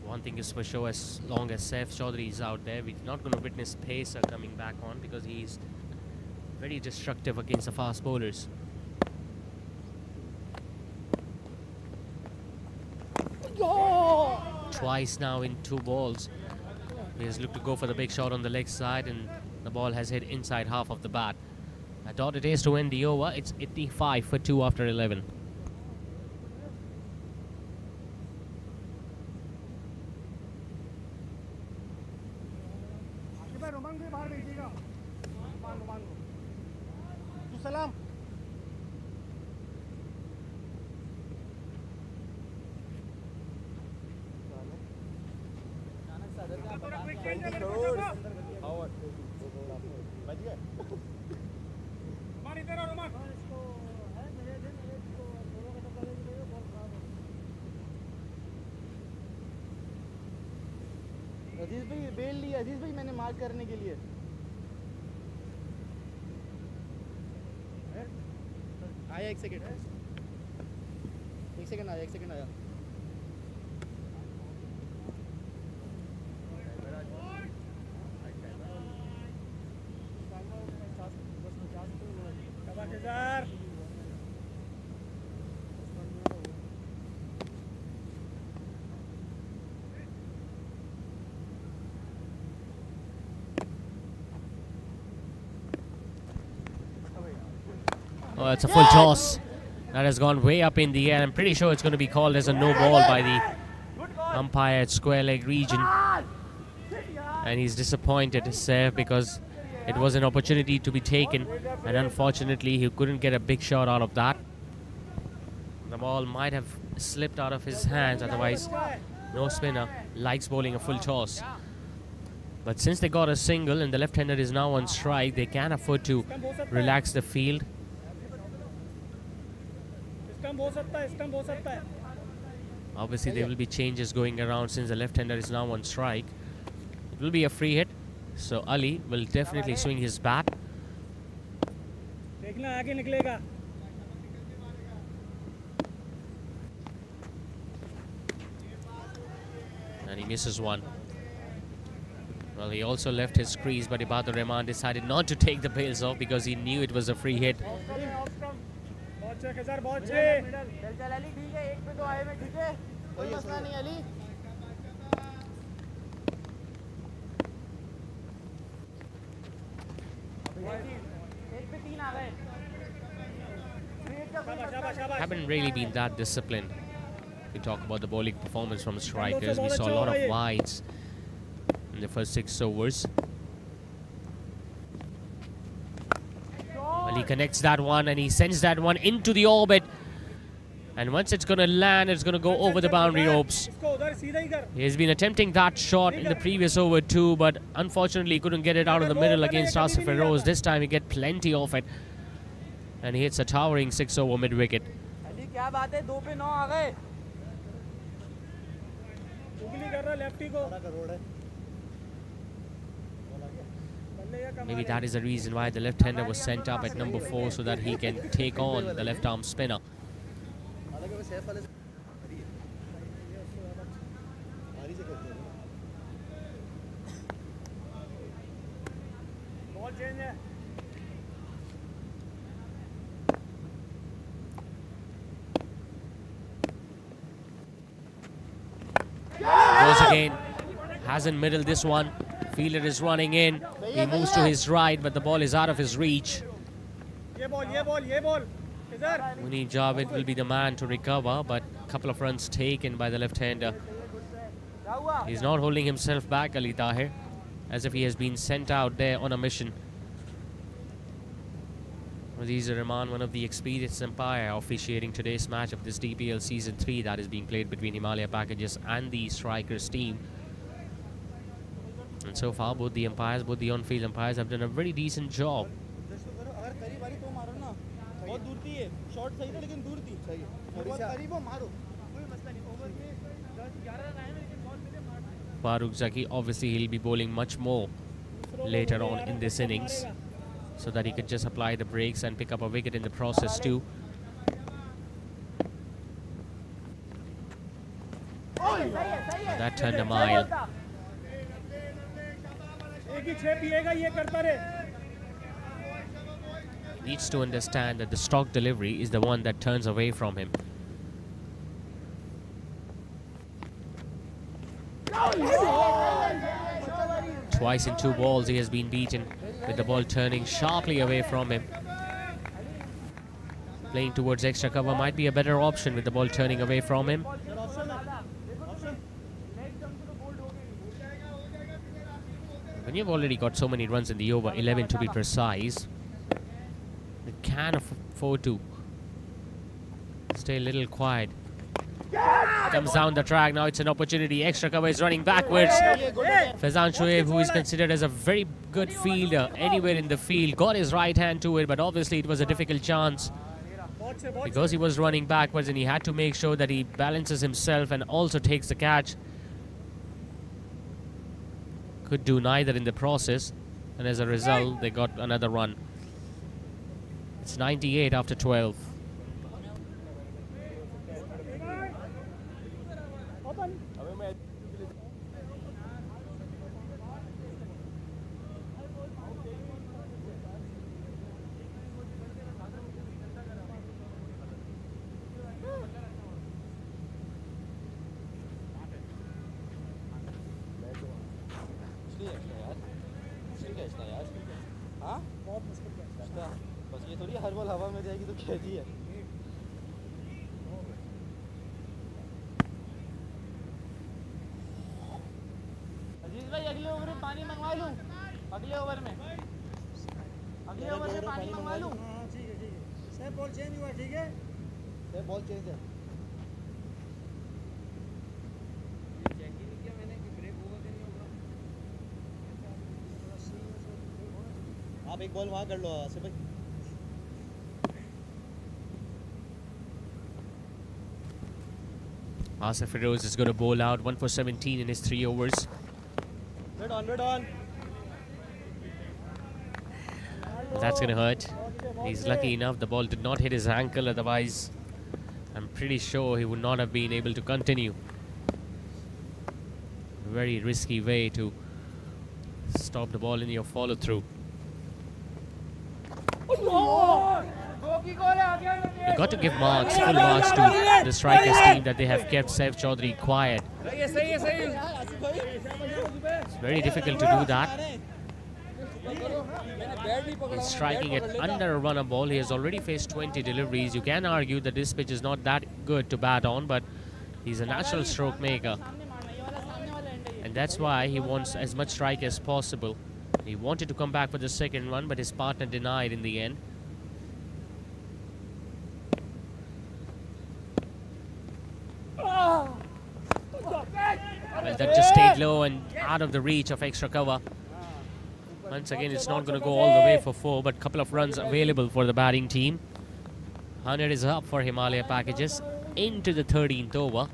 S2: One thing is for sure, as long as Saif Chaudhary is out there, we're not going to witness Pacer coming back on, because he's very destructive against the fast bowlers. Twice now in 2 balls. He has looked to go for the big shot on the leg side, and the ball has hit inside half of the bat. A dot it is to end the over. It's 85 for 2 after 11.
S1: Salam.
S5: अजीज भाई bell ली अजीज भाई मैंने mark करने के लिए आया 1 second आया 1 second आया
S2: Oh, it's a full toss. That has gone way up in the air. I'm pretty sure it's going to be called as a no ball by the umpire at square leg region. And he's disappointed, Saif, because it was an opportunity to be taken. And unfortunately, he couldn't get a big shot out of that. The ball might have slipped out of his hands. Otherwise, no spinner likes bowling a full toss. But since they got a single and the left-hander is now on strike, they can afford to relax the field. Obviously, there will be changes going around since the left-hander is now on strike. It will be a free hit, so Ali will definitely swing his bat.
S1: देखना आगे निकलेगा.
S2: And he misses one. Well, he also left his crease, but Ibadur Rahman decided not to take the bails off because he knew it was a free hit.
S1: बहुत छे खजार बहुत छे.
S5: चल चल अली ठीक है, एक पे तो आए में ठीक है, कोई मसला नहीं अली. एक पे 3 आ गए.
S2: Haven't really been that disciplined. We talk about the bowling performance from strikers. We saw a lot of wides in the first 6 overs. Well, he connects that one and he sends that one into the orbit. And once it's going to land, it's going to go over the boundary ropes. He has been attempting that shot in the previous over too, but unfortunately he couldn't get it out of the middle against Asif Feroz. This time he get plenty of it. And he hits a towering 6 over mid-wicket.
S5: Ali क्या बात है, 2 पे 9 आ गए.
S1: उंगली कर रहा lefty को.
S2: Maybe that is the reason why the left-hander was sent up at number 4 so that he can take on the left-arm spinner.
S1: Ball change है.
S2: Goes again. Hasn't middled this one. Fielder is running in. He moves to his right, but the ball is out of his reach.
S1: ये ball. इधर.
S2: Munib Javed will be the man to recover, but a couple of runs taken by the left-hander. He's not holding himself back, Ali Tahir, as if he has been sent out there on a mission. Aziz Rahman, one of the experienced umpire, officiating today's match of this DPL Season 3 that is being played between Himaliya Packages and the Strickers team. And so far, both the umpires, both the on-field umpires have done a very decent job.
S5: अगर करीब वाली तो मारो ना, बहुत दूर थी ये, शॉट सही था लेकिन दूर थी. सही है. बहुत करीब हो मारो, कोई मसला नहीं. ओवर में 10-11 रन आए ना, लेकिन बॉल मिले मार.
S2: Farooq Zaki, obviously he'll be bowling much more later on in this innings, so that he could just apply the brakes and pick up a wicket in the process too. That turned a mile.
S1: एक ही 6 पिएगा ये करता रहे.
S2: He needs to understand that the stock delivery is the one that turns away from him. Twice in 2 balls he has been beaten, with the ball turning sharply away from him. Playing towards extra cover might be a better option with the ball turning away from him. When you've already got so many runs in the over, 11 to be precise, you can afford to stay a little quiet. Comes down the track, now it's an opportunity. Extra cover is running backwards. Faizan Shoaib, who is considered as a very good fielder anywhere in the field, got his right hand to it, but obviously it was a difficult chance because he was running backwards and he had to make sure that he balances himself and also takes the catch. Could do neither in the process, and as a result they got another run. It's 98 after 12.
S5: हाँ बहुत मुश्किल है. बस ये थोड़ी हर ball हवा में जाएगी तो खेच ही है. अजीज भाई अगले ओवर में पानी मंगवा लूँ. अगले ओवर में पानी मंगवा लूँ.
S1: हाँ ठीक है. सही बॉल चेंज हुआ. ठीक है,
S5: सही बॉल चेंज है. आप एक बॉल वहाँ कर लो आसिफ भाई.
S2: Asif Feroz is going to bowl out 1 for 17 in his 3 overs.
S5: Wait on.
S2: That's going to hurt. He's lucky enough the ball did not hit his ankle, otherwise I'm pretty sure he would not have been able to continue. Very risky way to stop the ball in your follow through. You got to give marks, full marks to the Strikers team that they have kept Saif Chaudhary quiet. It's very difficult to do that. He's striking at under a runner ball. He has already faced 20 deliveries. You can argue that this pitch is not that good to bat on, but he's a natural stroke maker. And that's why he wants as much strike as possible. He wanted to come back for the second one, but his partner denied in the end. Well, that just stayed low and out of the reach of extra cover. Once again, it's not going to go all the way for 4, but a couple of runs available for the batting team. 100 is up for Himaliya packages into the 13th over.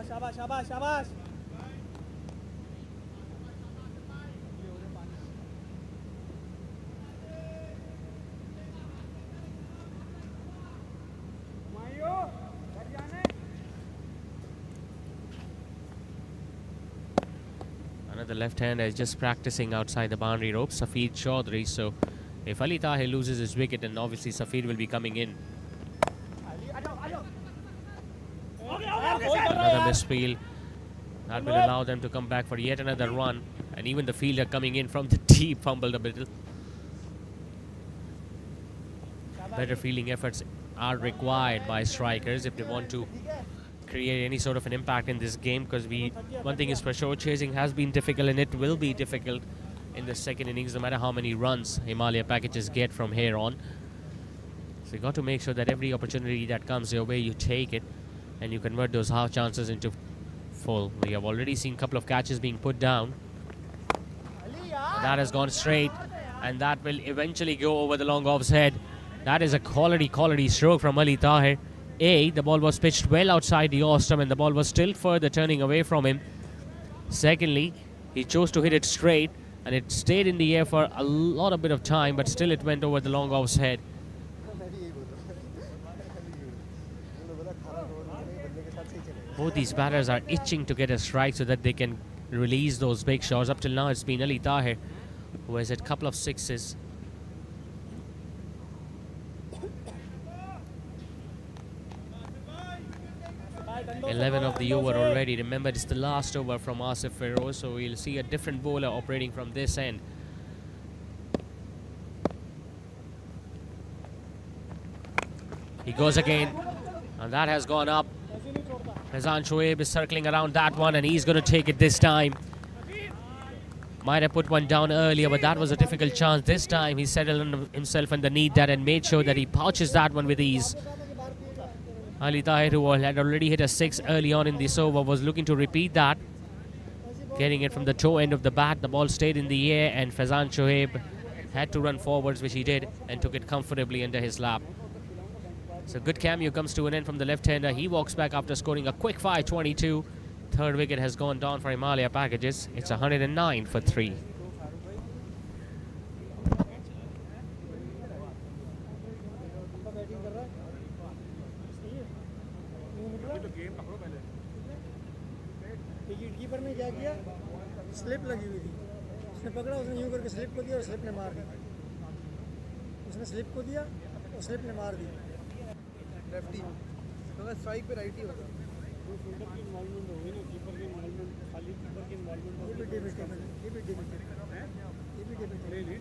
S5: शाबाश
S2: Another left-hander is just practicing outside the boundary rope, Safid Chaudhary. So if Ali Tahir loses his wicket, then obviously Safid will be coming in. Another misfield. That will allow them to come back for yet another run. And even the fielder coming in from the deep fumbled a bit. Better fielding efforts are required by strikers if they want to create any sort of an impact in this game, because one thing is for sure, chasing has been difficult and it will be difficult in the second innings, no matter how many runs Himaliya packages get from here on. So you got to make sure that every opportunity that comes your way, you take it and you convert those half chances into full. We have already seen a couple of catches being put down. That has gone straight, and that will eventually go over the long off's head. That is a quality stroke from Ali Tahir. The ball was pitched well outside the off-stump and the ball was still further turning away from him. Secondly, he chose to hit it straight and it stayed in the air for a lot of bit of time, but still it went over the long off's head. Both these batters are itching to get a strike so that they can release those big shots. Up till now, it's been Ali Tahir who has hit a couple of sixes. 11 of the over already. Remember, it's the last over from Asif Feroz, so we'll see a different bowler operating from this end. He goes again, and that has gone up. Faizan Shoaib is circling around that one, and he's going to take it this time. Might have put one down earlier, but that was a difficult chance. This time he settled himself underneath that and made sure that he pouches that one with ease. Ali Tahir, who had already hit a 6 early on in this over, was looking to repeat that. Getting it from the toe end of the bat, the ball stayed in the air and Faizan Shoaib had to run forwards, which he did, and took it comfortably under his lap. So good cameo comes to an end from the left-hander. He walks back after scoring a quick 5-22. Third wicket has gone down for Himaliya packages. It's 109 for 3.
S1: Keeper ने क्या किया, slip लगी हुई थी, उसने पकड़ा, उसने यूं करके स्लिप को दिया और स्लिप ने मार दी, उसने स्लिप को दिया और स्लिप ने मार दी।
S3: लेफ्टी तो स्ट्राइक पे राइट ही होगा।
S1: वो फील्डर की इन्वॉल्वमेंट हो गई ना, कीपर की इन्वॉल्वमेंट, खाली कीपर की इन्वॉल्वमेंट हो गई। ये भी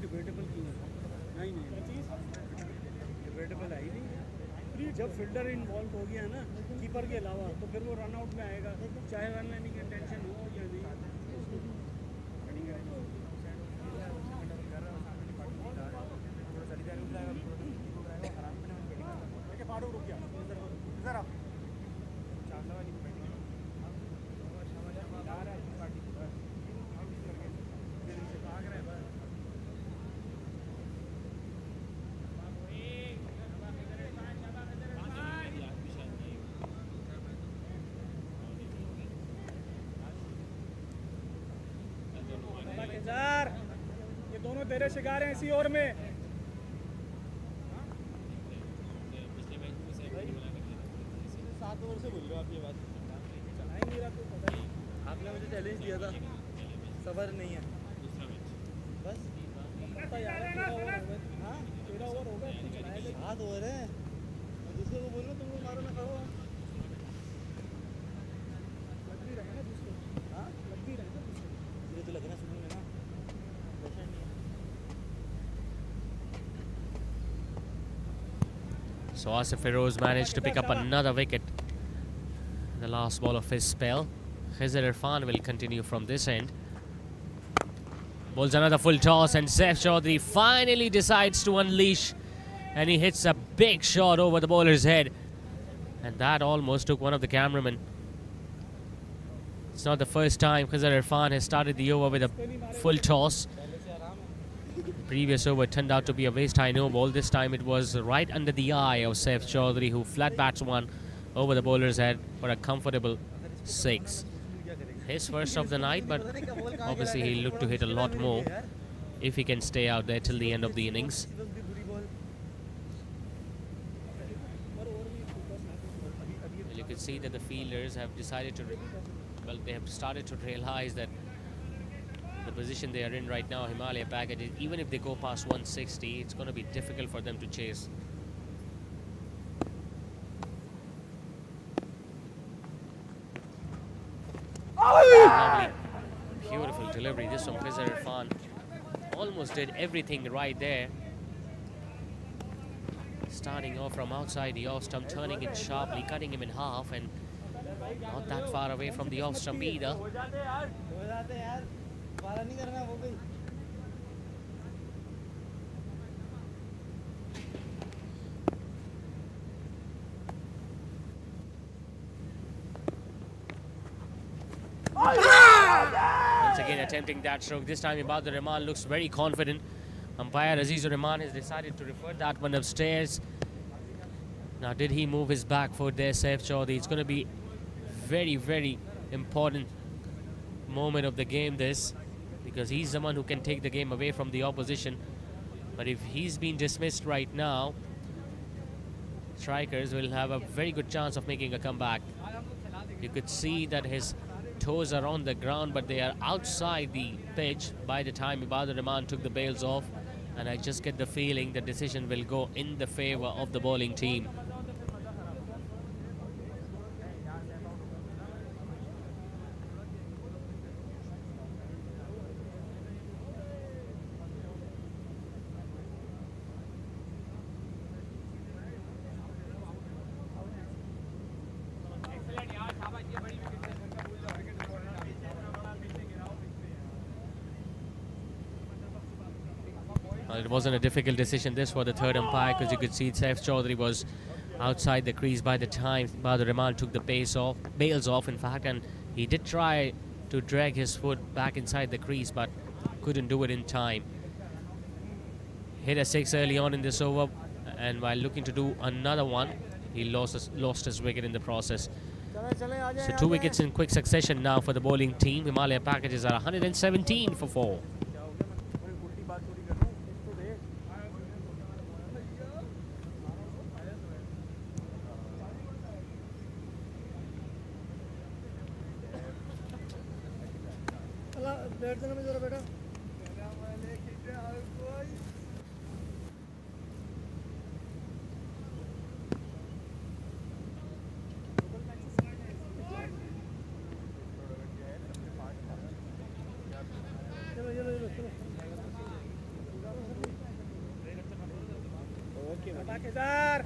S1: डिबेटेबल क्यों है? नहीं डिबेटेबल है ही नहीं। जब फील्डर इन्वॉल्व हो गया ना कीपर के अलावा, तो फिर वो रन आउट में आएगा, चाहे रन लेने की इंटेंशन हो या नहीं। तेरे शिकार हैं इसी ओवर में।
S5: 7 ओवर से बोल रहे हो आप ये बात?
S1: चला ही नहीं रहा तू, पता नहीं।
S5: आपने मुझे चैलेंज दिया था, सबर नहीं है बस।
S1: पता यार है, तेरा ओवर हो गया।
S5: हाँ
S1: 13 ओवर हो गए, तू चलाएगा।
S5: 7 ओवर है, मैं दूसरे को बोल रहा हूँ तुम लोग मारो ना खाओ।
S1: लग भी रहे हैं ना दूसरे,
S5: हाँ
S1: लग भी रहे हैं ना दूसरे।
S5: ये तो लगना शुरू में ना, प्रेशर नहीं है।
S2: So Asif Feroz managed to pick up another wicket. The last ball of his spell. Khizr Irfan will continue from this end. Bowls another full toss and Saif Chaudhary finally decides to unleash, and he hits a big shot over the bowler's head, and that almost took one of the cameramen. It's not the first time Khizr Irfan has started the over with a full toss. The previous over turned out to be a waist high no ball. This time it was right under the eye of Saif Chaudhary, who flat bats one over the bowler's head for a comfortable 6. His first of the night, but obviously he'll look to hit a lot more if he can stay out there till the end of the innings. Well, you can see that the fielders have decided to, they have started to realize that the position they are in right now, Himaliya package, even if they go past 160, it's going to be difficult for them to chase. Lovely, beautiful delivery. This from Khizr Irfan. Almost did everything right there. Starting off from outside the off stump, turning it sharply, cutting him in half, and not that far away from the off stump either. Once again attempting that stroke. This time Ibadur Rahman looks very confident. Umpire Azizur Rahman has decided to refer that one upstairs. Now did he move his back foot there, Saif Chaudhary? It's going to be very, very important moment of the game this, because he's the one who can take the game away from the opposition. But if he's been dismissed right now, Strickers will have a very good chance of making a comeback. You could see that his toes are on the ground, but they are outside the pitch by the time Ibadur Rahman took the bails off, and I just get the feeling the decision will go in the favor of the bowling team. It wasn't a difficult decision this for the third umpire, because you could see Saif Chaudhary was outside the crease by the time Ibadur Rahman took the bails off in fact, and he did try to drag his foot back inside the crease but couldn't do it in time. Hit a 6 early on in this over, and while looking to do another one, he lost his wicket in the process. So 2 wickets in quick succession now for the bowling team. Himaliya packages are 117 for 4.
S3: बैठ जाना जरा बेटा।
S1: Okay बेटा Kedar.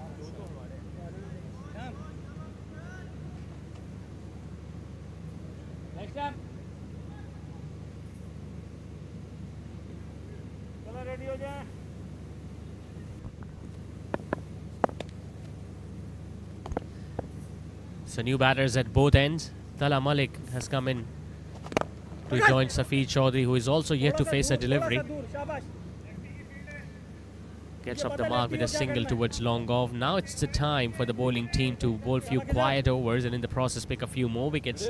S1: Next time चलो ready हो जाए।
S2: So new batters at both ends. Tala Malik has come in to join Safi Chaudhary, who is also yet to face a delivery. Gets off the mark with a single towards long off. Now it's the time for the bowling team to bowl few quiet overs and in the process pick a few more wickets.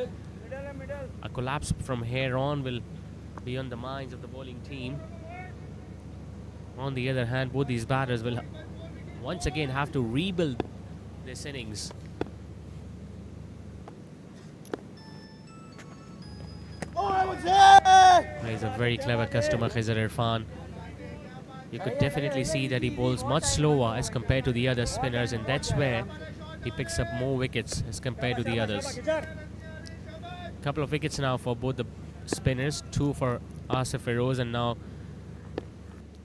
S2: A collapse from here on will be on the minds of the bowling team. On the other hand, both these batters will once again have to rebuild this innings. He's a very clever customer, Khizr Irfan. You could definitely see that he bowls much slower as compared to the other spinners, and that's where he picks up more wickets as compared to the others. Couple of wickets now for both the spinners, 2 for Asif Feroz and now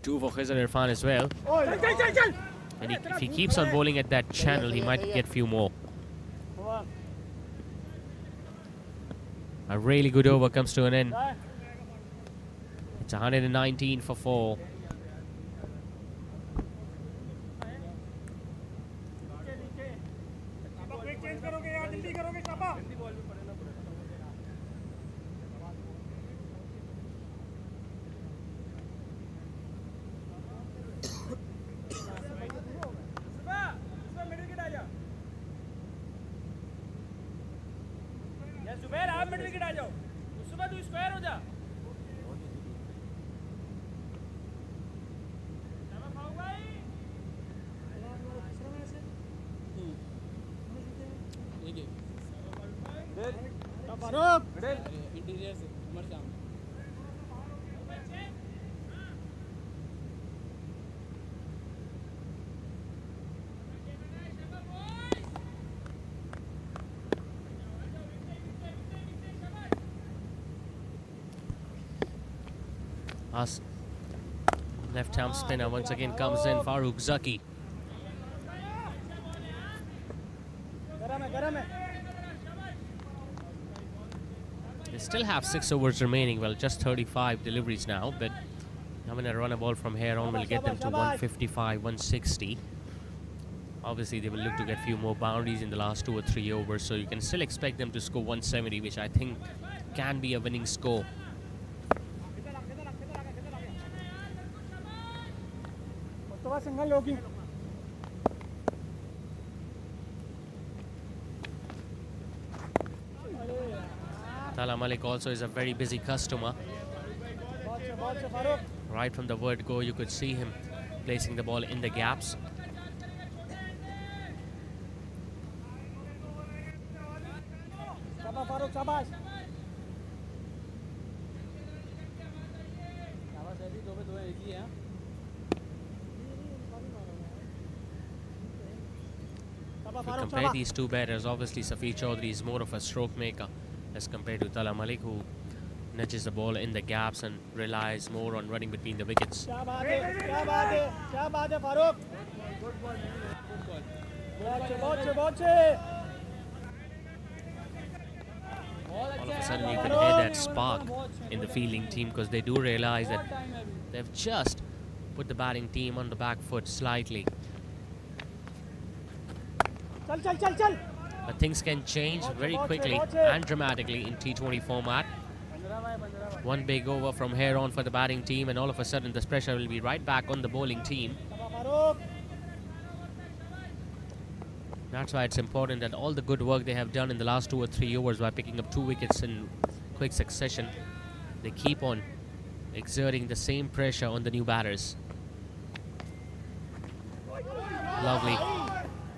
S2: 2 for Khizr Irfan as well. And if he keeps on bowling at that channel, he might get few more. A really good over comes to an end. It's 119 for 4.
S4: सुबह आप mid wicket आ जाओ सुबह तू square हो जा interior से उमर सामने
S2: Us left arm spinner once again comes in, Farooq Zaki. They still have 6 overs remaining, well just 35 deliveries now, but having a run a ball from here on will get them to 155, 160. Obviously they will look to get few more boundaries in the last 2 or 3 overs, so you can still expect them to score 170, which I think can be a winning score. Tala Malik also is a very busy customer. Right from the word go, you could see him placing the ball in the gaps. If you compare these two batters, obviously Safi Chaudhary is more of a stroke maker as compared to Tala Malik, who nudges the ball in the gaps and relies more on running between the wickets. All of a sudden you can hear that spark in the fielding team, because they do realize that they've just put the batting team on the back foot slightly. But things can change very quickly and dramatically in T20 format. One big over from here on for the batting team, and all of a sudden this pressure will be right back on the bowling team. That's why it's important that all the good work they have done in the last 2 or 3 overs by picking up 2 wickets in quick succession, they keep on exerting the same pressure on the new batters. Lovely.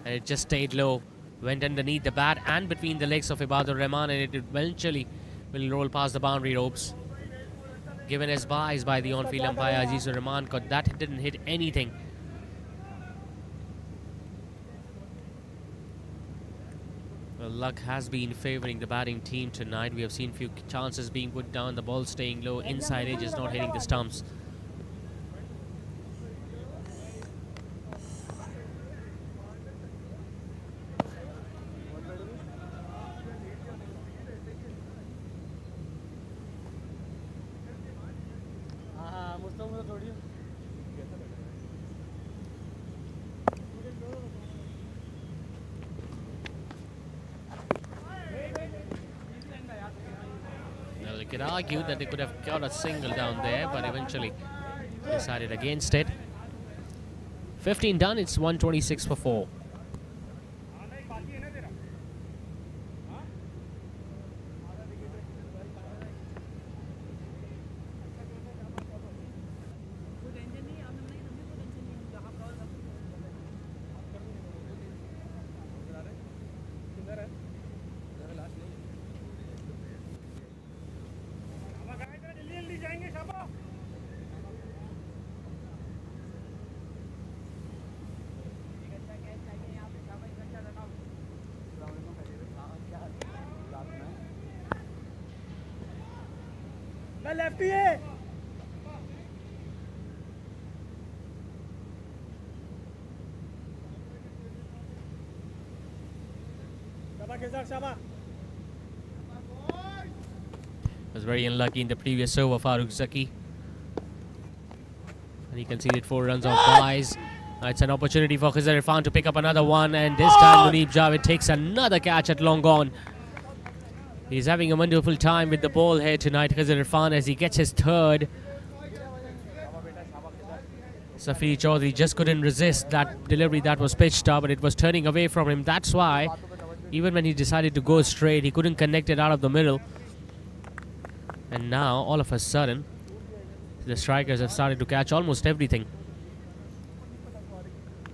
S2: And it just stayed low, went underneath the bat and between the legs of Ibadur Rahman, and it eventually will roll past the boundary ropes. Given as buys by the on-field umpire Azizur Rahman, because that didn't hit anything. Well, luck has been favouring the batting team tonight. We have seen few chances being put down, the ball staying low, inside edges not hitting the stumps. Well, you could argue that they could have got a single down there, but eventually decided against it. 15 done, it's 126 for 4.
S1: मैं lefty है शाबाश केसर शाबाश
S2: Was very unlucky in the previous over, Farooq Zaki. And he conceded 4 runs off buys. It's an opportunity for Khizr Irfan to pick up another one, and this time Muneeb Javed takes another catch at long on. He's having a wonderful time with the ball here tonight, Khizr Irfan, as he gets his third. Safi Chaudhary just couldn't resist that delivery that was pitched up, but it was turning away from him. That's why, even when he decided to go straight, he couldn't connect it out of the middle. And now, all of a sudden, the strikers have started to catch almost everything.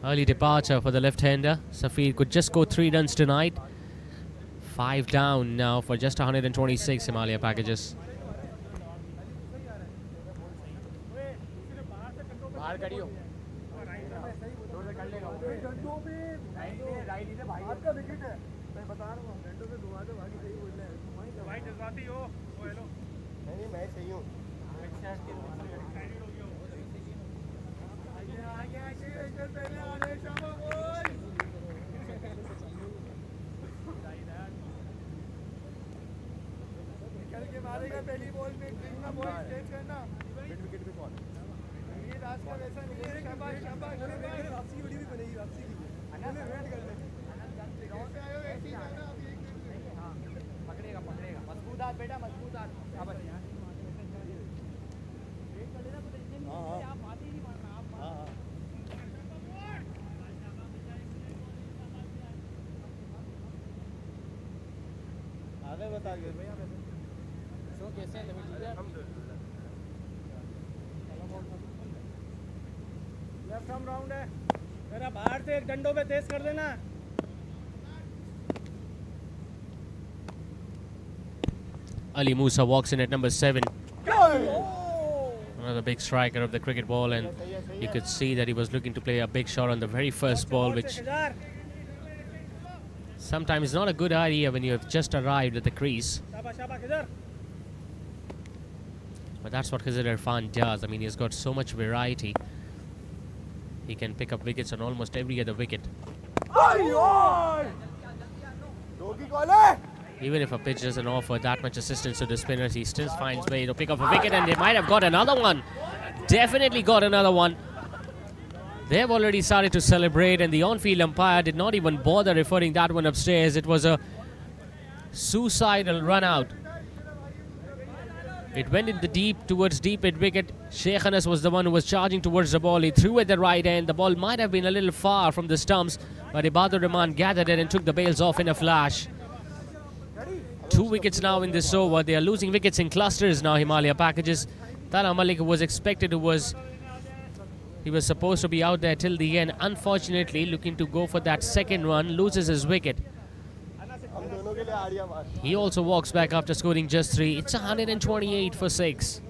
S2: Early departure for the left-hander. Safir could just go 3 runs tonight. 5 down now for just 126 Himaliya packages.
S3: मैं सही हूँ
S5: निकल के मारेगा पहली ball में drink ball stage करना mid wicket पे कौन ये राज का वैसा नहीं है शाबाश शाबाश वापसी की वीडियो भी बनेगी वापसी की अनंत वेट कर ले ग्राउंड पे आयो ऐसे ही जाना अभी 1 मिनट हां पकड़ेगा पकड़ेगा मजबूत हाथ बेटा मजबूत हाथ शाबाश वेट कर लेना तो इतने में आप बात ही नहीं मारना आप हां आगे बता के भैया सो कैसे हैं नवीन जी अल्हम्दुलिल्लाह
S1: लेफ्ट आर्म राउंड है मेरा बाहर से एक डंडों पे तेज कर देना
S2: Ali Musa walks in at number 7. Another big striker of the cricket ball, and you could see that he was looking to play a big shot on the very first ball, which sometimes is not a good idea when you have just arrived at the crease. But that's what Khizr Irfan does. I mean, he's got so much variety. He can pick up wickets on almost every other wicket. Even if a pitch doesn't offer that much assistance to the spinners, he still finds way to pick up a wicket, and they might have got another one. Definitely got another one. They have already started to celebrate, and the on-field umpire did not even bother referring that one upstairs. It was a suicidal run out. It went in the deep, towards deep mid wicket. Sheikh Anas was the one who was charging towards the ball. He threw at the right end. The ball might have been a little far from the stumps, but Ibadur Rahman gathered it and took the bails off in a flash. 2 wickets now in this over. They are losing wickets in clusters now, Himaliya packages. Tala Malik was expected, he was supposed to be out there till the end. Unfortunately, looking to go for that second run, loses his wicket. He also walks back after scoring just 3. It's 128 for 6.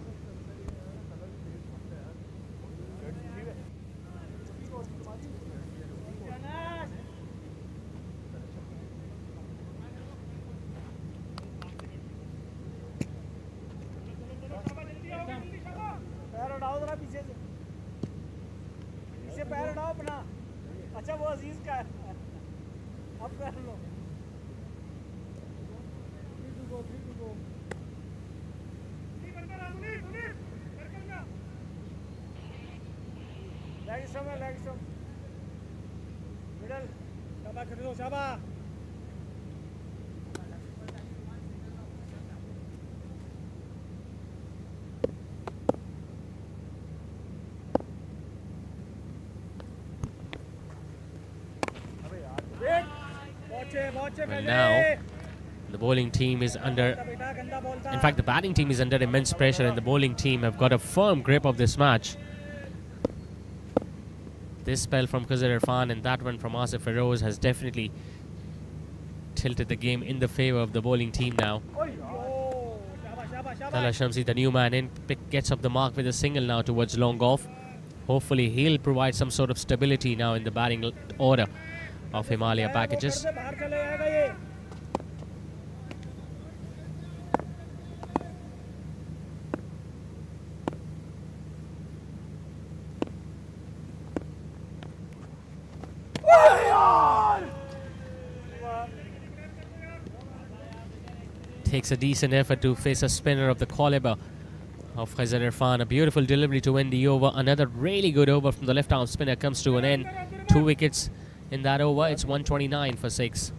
S1: पैर उठाओ अपना अच्छा वो अजीज का है अब कर लो leg stump है लेग स्टंप मिडल शाबाश कर दो शाबाश
S2: Well, now the bowling team is under, in fact the batting team is under immense pressure, and the bowling team have got a firm grip of this match. This spell from Khizr Irfan and that one from Asif Feroz has definitely tilted the game in the favour of the bowling team now. Tala Shamsi, the new man in, gets up the mark with a single now towards long off. Hopefully he'll provide some sort of stability now in the batting order of Himaliya packages. takes a decent effort to face a spinner of the caliber of Faizan Irfan. A beautiful delivery to win the over. Another really good over from the left-arm spinner comes to an end. 2 wickets in that over. It's 129 for 6.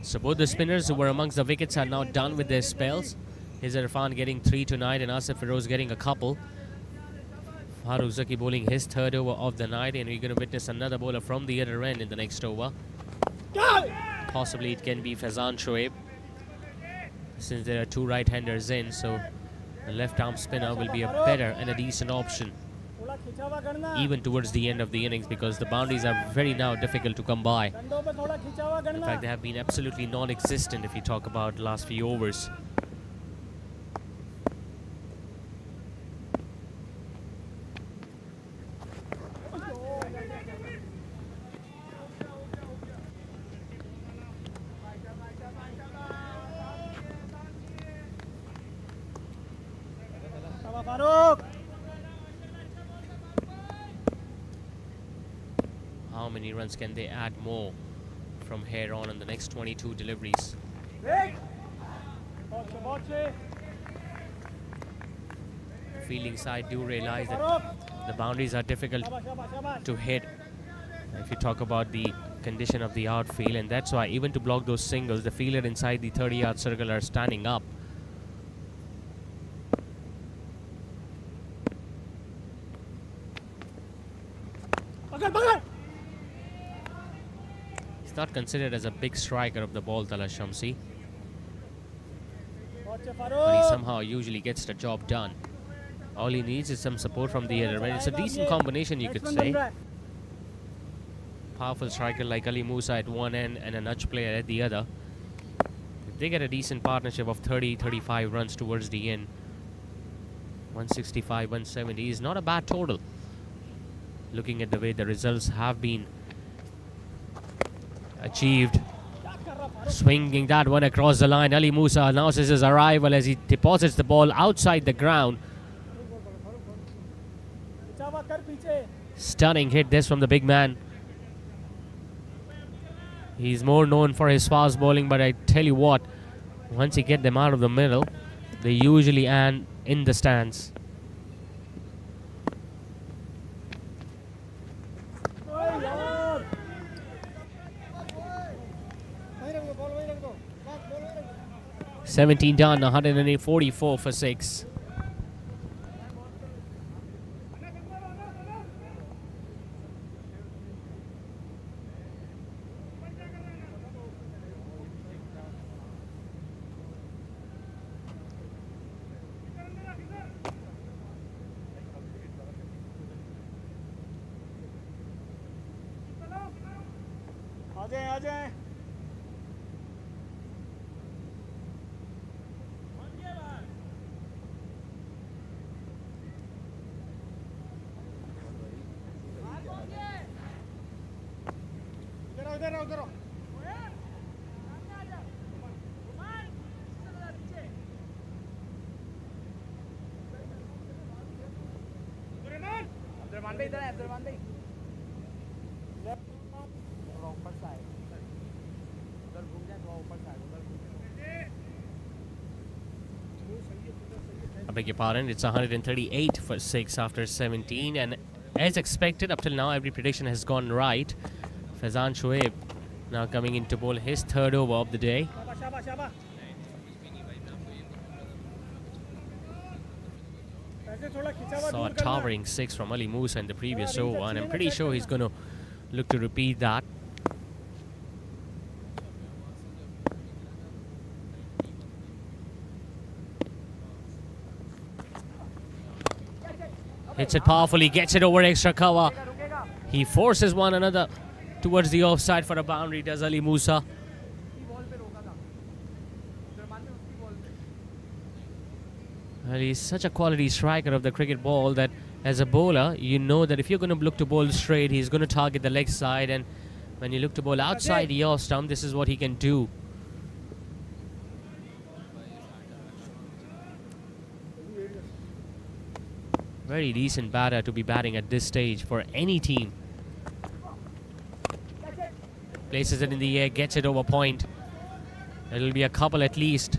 S2: So both the spinners who were amongst the wickets are now done with their spells. Here's Irfan getting 3 tonight and Asif Feroz getting a couple. Farooq Zaki bowling his 3rd over of the night, and we're going to witness another bowler from the other end in the next over. Possibly it can be Faizan Shoaib, since there are 2 right-handers in, so the left-arm spinner will be a better and a decent option even towards the end of the innings, because the boundaries are very now difficult to come by. In fact, they have been absolutely non-existent if you talk about the last few overs. How many runs can they add more from here on in the next 22 deliveries? The fielding side do realize that the boundaries are difficult to hit if you talk about the condition of the outfield, and that's why even to block those singles, the fielder inside the 30-yard circle are standing up. He's not considered as a big striker of the ball, Tala Shamsi, but he somehow usually gets the job done. All he needs is some support from the other end. It's a decent combination, you could say. Powerful striker like Ali Musa at one end and a nudge player at the other. If they get a decent partnership of 30-35 runs towards the end, 165, 170 is not a bad total, looking at the way the results have been achieved. Swinging that one across the line. Ali Musa announces his arrival as he deposits the ball outside the ground. Stunning hit this from the big man. He's more known for his fast bowling, but I tell you what, once you get them out of the middle, they usually end in the stands. "17 done, 144 for 6. I beg your pardon, it's 138 for 6 after 17, and as expected, up till now every prediction has gone right. Faizan Shoaib now coming in to bowl his 3rd over of the day. Saw a towering 6 from Ali Musa in the previous over, and I'm pretty sure he's going to look to repeat that. Hits it powerfully, gets it over extra cover. He forces one another towards the offside for a boundary, does Ali Musa. Well, he's such a quality striker of the cricket ball that as a bowler, you know that if you're going to look to bowl straight, he's going to target the leg side, and when you look to bowl outside your stump, this is what he can do. Very decent batter to be batting at this stage for any team. Places it in the air, gets it over point. It'll be a couple at least.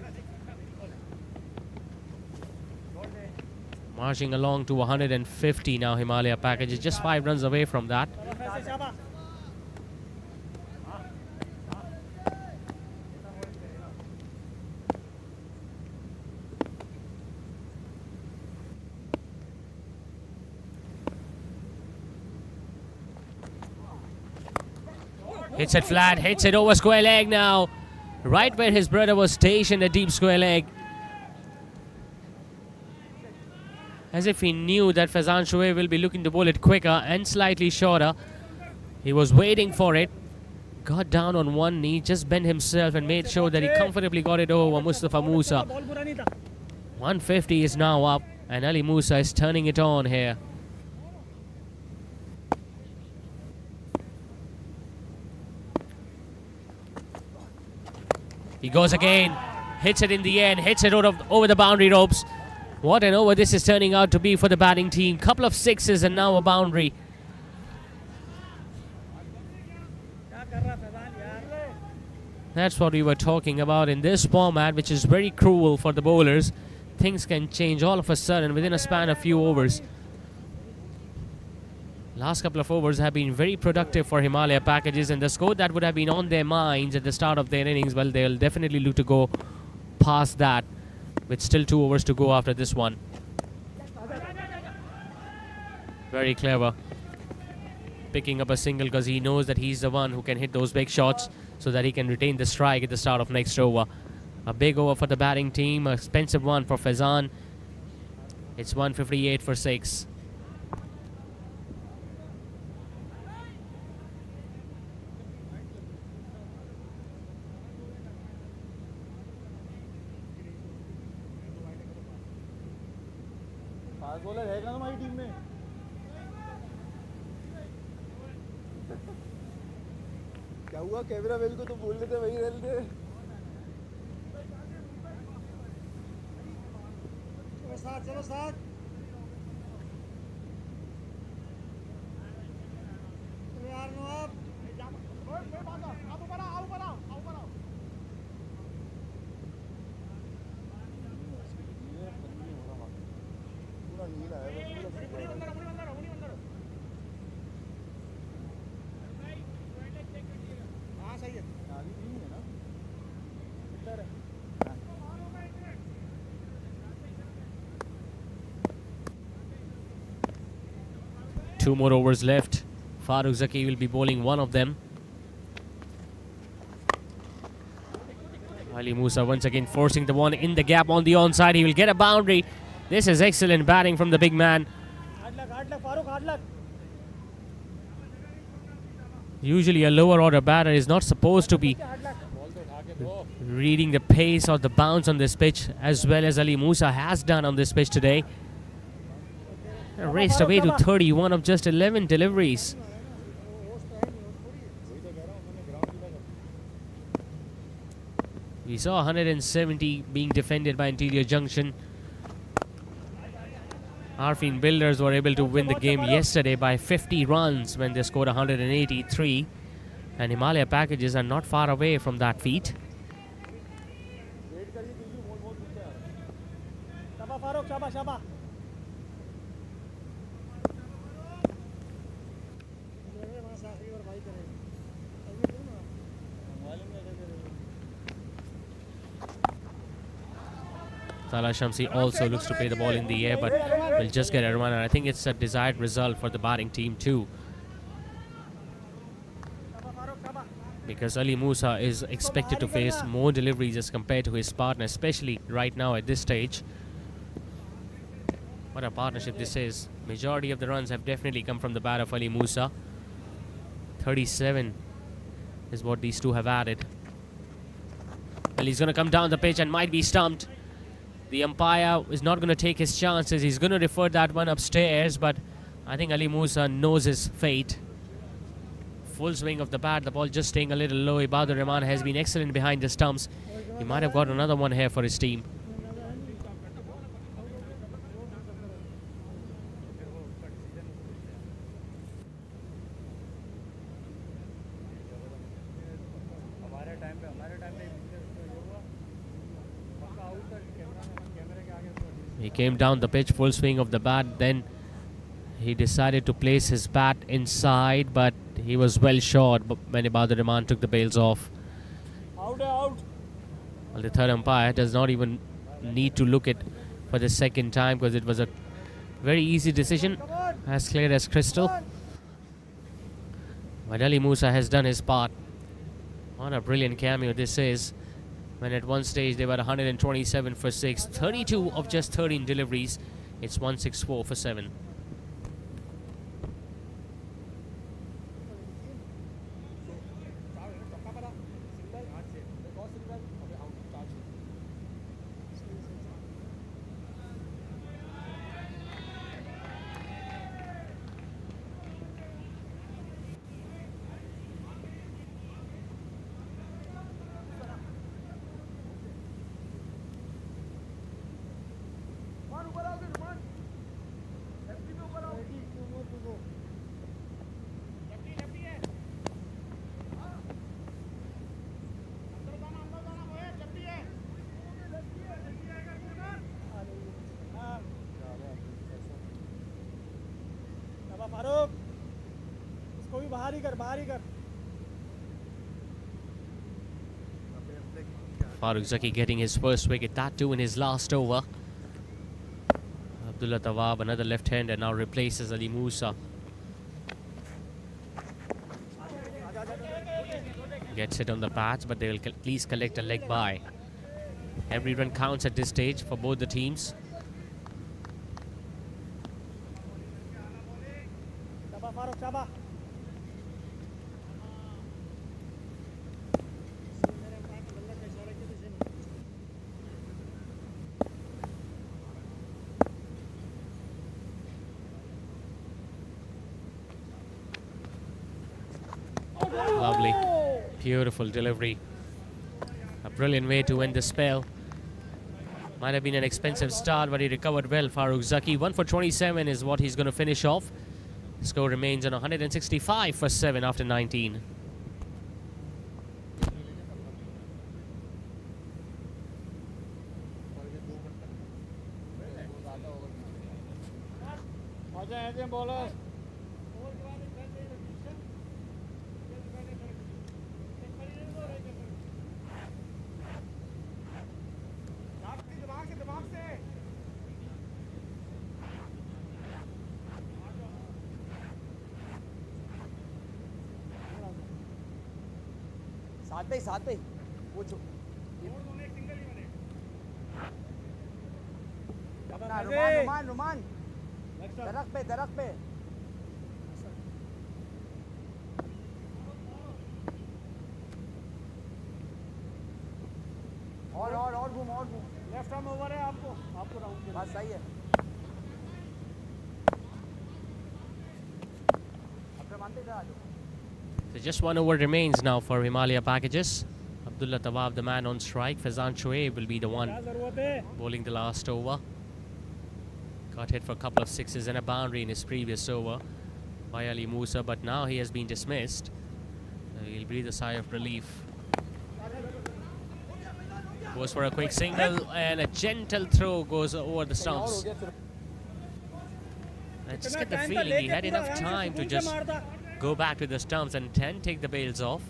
S2: Marching along to 150 now, Himaliya package is just 5 runs away from that. Hits it flat, hits it over square leg now. Right where his brother was stationed, a deep square leg. As if he knew that Faizan Shoaib will be looking to bowl it quicker and slightly shorter. He was waiting for it. Got down on one knee, just bent himself and made sure that he comfortably got it over Mustafa Musa. 150 is now up and Ali Musa is turning it on here. He goes again, hits it in the air and hits it over the boundary ropes. What an over this is turning out to be for the batting team. Couple of sixes and now a boundary. That's what we were talking about in this format, which is very cruel for the bowlers. Things can change all of a sudden within a span of few overs. Last couple of overs have been very productive for Himaliya packages, and the score that would have been on their minds at the start of their innings, well, they'll definitely look to go past that with still 2 overs to go after this one. Very clever. Picking up a single because he knows that he's the one who can hit those big shots so that he can retain the strike at the start of next over. A big over for the batting team, an expensive one for Faizan. It's 158 for 6.
S3: Fast bowler रहेगा ना हमारी team में क्या हुआ camera well को तो बोल लेते वही रहते चलो साथ यार नो आप
S2: Two more overs left. Farooq Zaki will be bowling one of them. Ali Musa once again forcing the one in the gap on the onside. He will get a boundary. This is excellent batting from the big man. Usually a lower order batter is not supposed to be reading the pace or the bounce on this pitch as well as Ali Musa has done on this pitch today. Raced away to 31 of just 11 deliveries. We saw 170 being defended by Interior Junction. Arfin Builders were able to win the game yesterday by 50 runs when they scored 183. And Himaliya packages are not far away from that feat. Tala Shamsi also looks to play the ball in the air, but will just get a run. And I think it's a desired result for the batting team too, because Ali Musa is expected to face more deliveries as compared to his partner, especially right now at this stage. What a partnership this is. Majority of the runs have definitely come from the bat of Ali Musa. 37 is what these two have added. Well, he's going to come down the pitch and might be stumped. The umpire is not going to take his chances. He's going to refer that one upstairs, but I think Ali Musa knows his fate. Full swing of the bat, the ball just staying a little low. Ibadur Rahman has been excellent behind the stumps. He might have got another one here for his team. He came down the pitch, full swing of the bat, then he decided to place his bat inside, but he was well short when Ibadur Rahman took the bails off.
S1: Out.
S2: Well, the third umpire does not even need to look it for the second time because it was a very easy decision, as clear as crystal. But Ali Musa has done his part. What a brilliant cameo this is. When at one stage they were 127 for 6, 32 of just 13 deliveries. It's 164 for 7.
S3: Farooq इसको भी बाहर ही कर
S2: Farooq Zaki getting his first wicket, that too in his last over. Abdullah Tawab, another left-hander, now replaces Ali Musa. Gets it on the pads, but they will at least collect a leg by. Every run counts at this stage for both the teams. Lovely, beautiful delivery. A brilliant way to end the spell. Might have been an expensive start, but he recovered well. Farooq Zaki, 1 for 27 is what he's going to finish off. The score remains on 165 for 7 after 19.
S5: साथ पे वो रुमान दरख्त पे और घूम
S1: left arm over है आपको round के
S5: बस सही है
S2: So just 1 over remains now for Himaliya packages. Abdullah Tawab, the man on strike. Fazan Shoaib will be the one bowling the last over. Got hit for a couple of sixes and a boundary in his previous over by Ali Musa, but now he has been dismissed. He'll breathe a sigh of relief. Goes for a quick single and a gentle throw goes over the stumps. I just get the feeling he had enough time to just go back to the stumps and then take the bails off.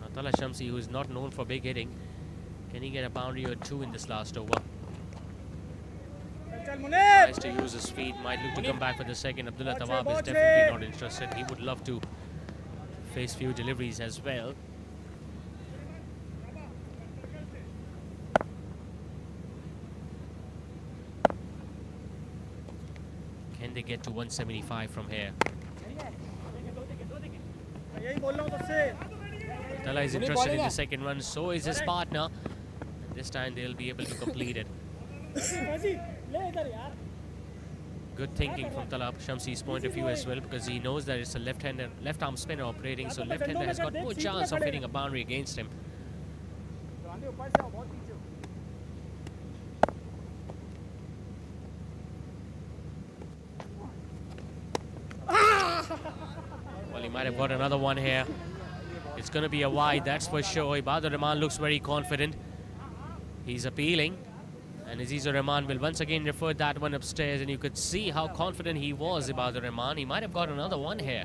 S2: Atala Shamsi, who is not known for big hitting, can he get a boundary or two in this last over? Tries to use his feet, might look to come back for the second. Abdullah Tawab is definitely not interested. He would love to face few deliveries as well. they get to 175 from here?
S1: यही बोल रहा हूँ तुझसे.
S2: Tala is interested in the second run, so is his partner. And this time they'll be able to complete it.
S1: ले इधर यार.
S2: Good thinking from Talab Shamsi's point of view as well, because he knows that it's a left arm spinner operating, so left-hander has got no chance of hitting a boundary against him. Well, he might have got another one here. It's going to be a wide, that's for sure. Ibadur Rahman looks very confident. He's appealing. And Azizur Rahman will once again refer that one upstairs, and you could see how confident he was, Ibadur Rahman. He might have got another one here.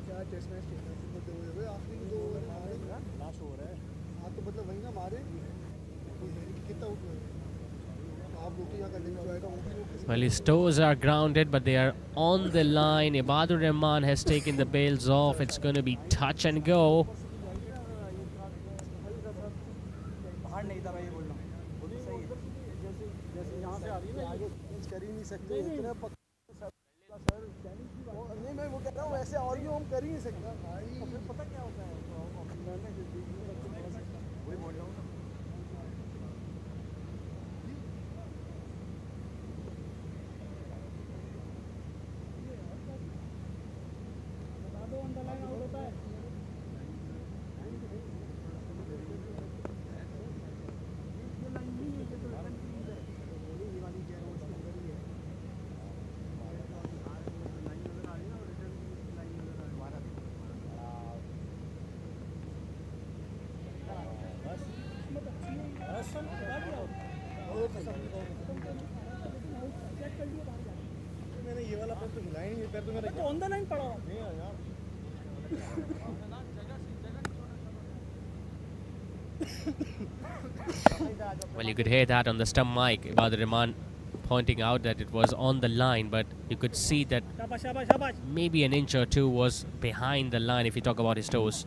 S3: क्या test match खेलना है मुद्दे हुए हुए आखिरी 2 over मारे last over है. हाँ तो मतलब वही ना मारे कितना आउट हुए आप रोटी यहाँ कर लेंगे जो आएगा वो भी.
S2: Well, his toes are grounded, but they are on the line. Ibadur Rahman has taken the bails off. It's going to be touch and go.
S5: बाहर नहीं था मैं ये बोल रहा हूँ. वो भी सही है. जैसे यहाँ से आ रही है ना आगे चेंज कर ही नहीं सकते इतना सर. नहीं मैं वो कह रहा हूँ ऐसे आर्ग्यू हम कर ही नहीं सकते भाई. फिर पता क्या होता है वही बोल रहा हूँ. मैंने ये वाला पैर तो हिलाया ही नहीं. पैर तो मेरा
S1: ऑन द लाइन पड़ा हुआ.
S5: नहीं यार.
S2: Well, you could hear that on the stump mic. Ibadur Rahman pointing out that it was on the line, but you could see that
S1: शाबाश शाबाश शाबाश.
S2: maybe an inch or two was behind the line if you talk about his toes.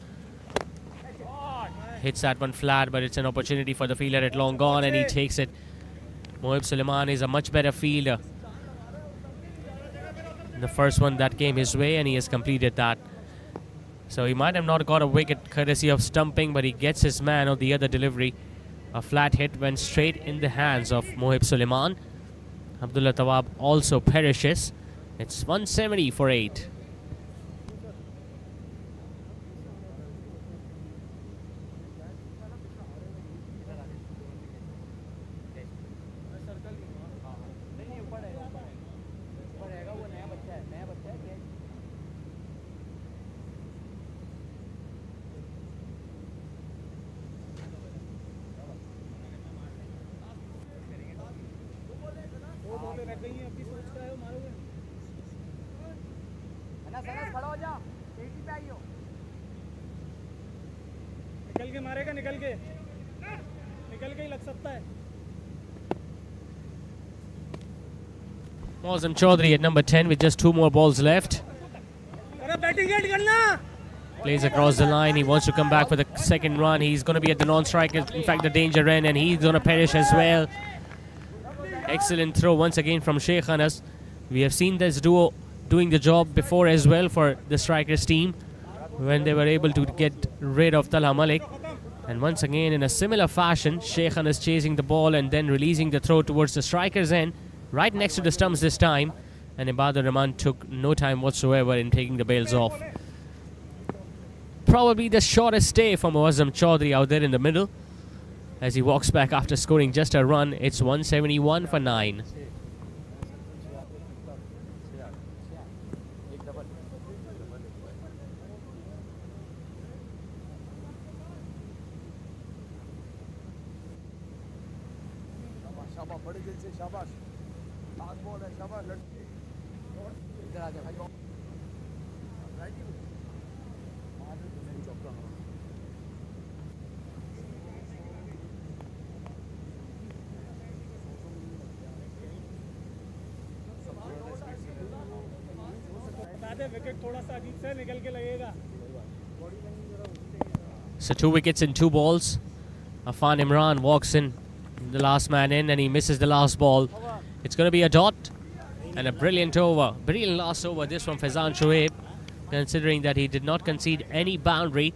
S2: Hits that one flat, but it's an opportunity for the fielder at long gone, and he takes it. Mohib Suleiman is a much better fielder. The first one that came his way, and he has completed that. So he might have not got a wicket courtesy of stumping, but he gets his man on the other delivery. A flat hit went straight in the hands of Mohib Suleiman. Abdullah Tawab also perishes. It's 170 for 8.
S1: निकल के मारेगा. निकल के ही लग सकता है.
S2: Mozam Chaudhary at number 10 with just 2 more balls left.
S1: अरे batting gate करना.
S2: Plays across the line. He wants to come back for the second run. He's going to be at the non-striker. In fact, the danger end, and he's going to perish as well. Excellent throw once again from Sheikh Anas. We have seen this duo doing the job before as well for the Strikers team when they were able to get rid of Talha Malik. And once again, in a similar fashion, Sheikh Anas chasing the ball and then releasing the throw towards the Strikers' end, right next to the stumps this time. And Ibadur Rahman took no time whatsoever in taking the bails off. Probably the shortest stay for Mozam Chaudhary out there in the middle. As he walks back after scoring just a run, it's 171 for 9.
S5: शाबाश बड़े दिल से शाबाश. Fast ball है. शाबाश लड़की. इधर आ जा भाई. राइट ही
S1: बता दे विकेट थोड़ा सा अजीब से निकल के लगेगा.
S2: So 2 wickets in 2 balls. Afan Imran walks in, the last man in, and he misses the last ball. It's going to be a dot and a brilliant over. Brilliant last over this from Faizan Shoaib, considering that he did not concede any boundary,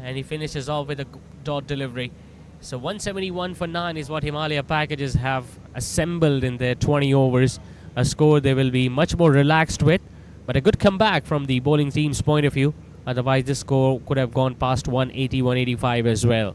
S2: and he finishes off with a dot delivery. So 171 for 9 is what Himaliya packages have assembled in their 20 overs. A score they will be much more relaxed with, but a good comeback from the bowling team's point of view. Otherwise, this score could have gone past 180, 185 as well.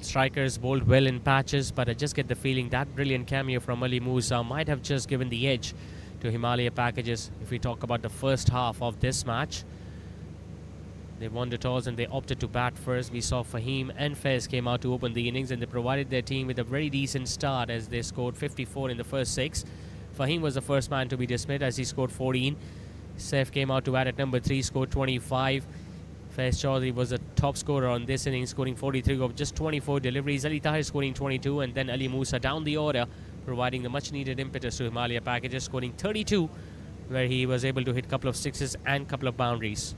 S2: Strikers bowled well in patches, but I just get the feeling that brilliant cameo from Ali Musa might have just given the edge to Himaliya packages. If we talk about the first half of this match, they won the toss and they opted to bat first. We saw Fahim and Fez came out to open the innings, and they provided their team with a very decent start as they scored 54 in the first 6. Fahim was the first man to be dismissed as he scored 14. Saif came out to bat at number 3, scored 25. Faiz Chaudhary was the top scorer on this innings, scoring 43 of just 24 deliveries. Ali Tahir scoring 22, and then Ali Musa down the order, providing the much-needed impetus to Himaliya packages, scoring 32, where he was able to hit a couple of sixes and a couple of boundaries.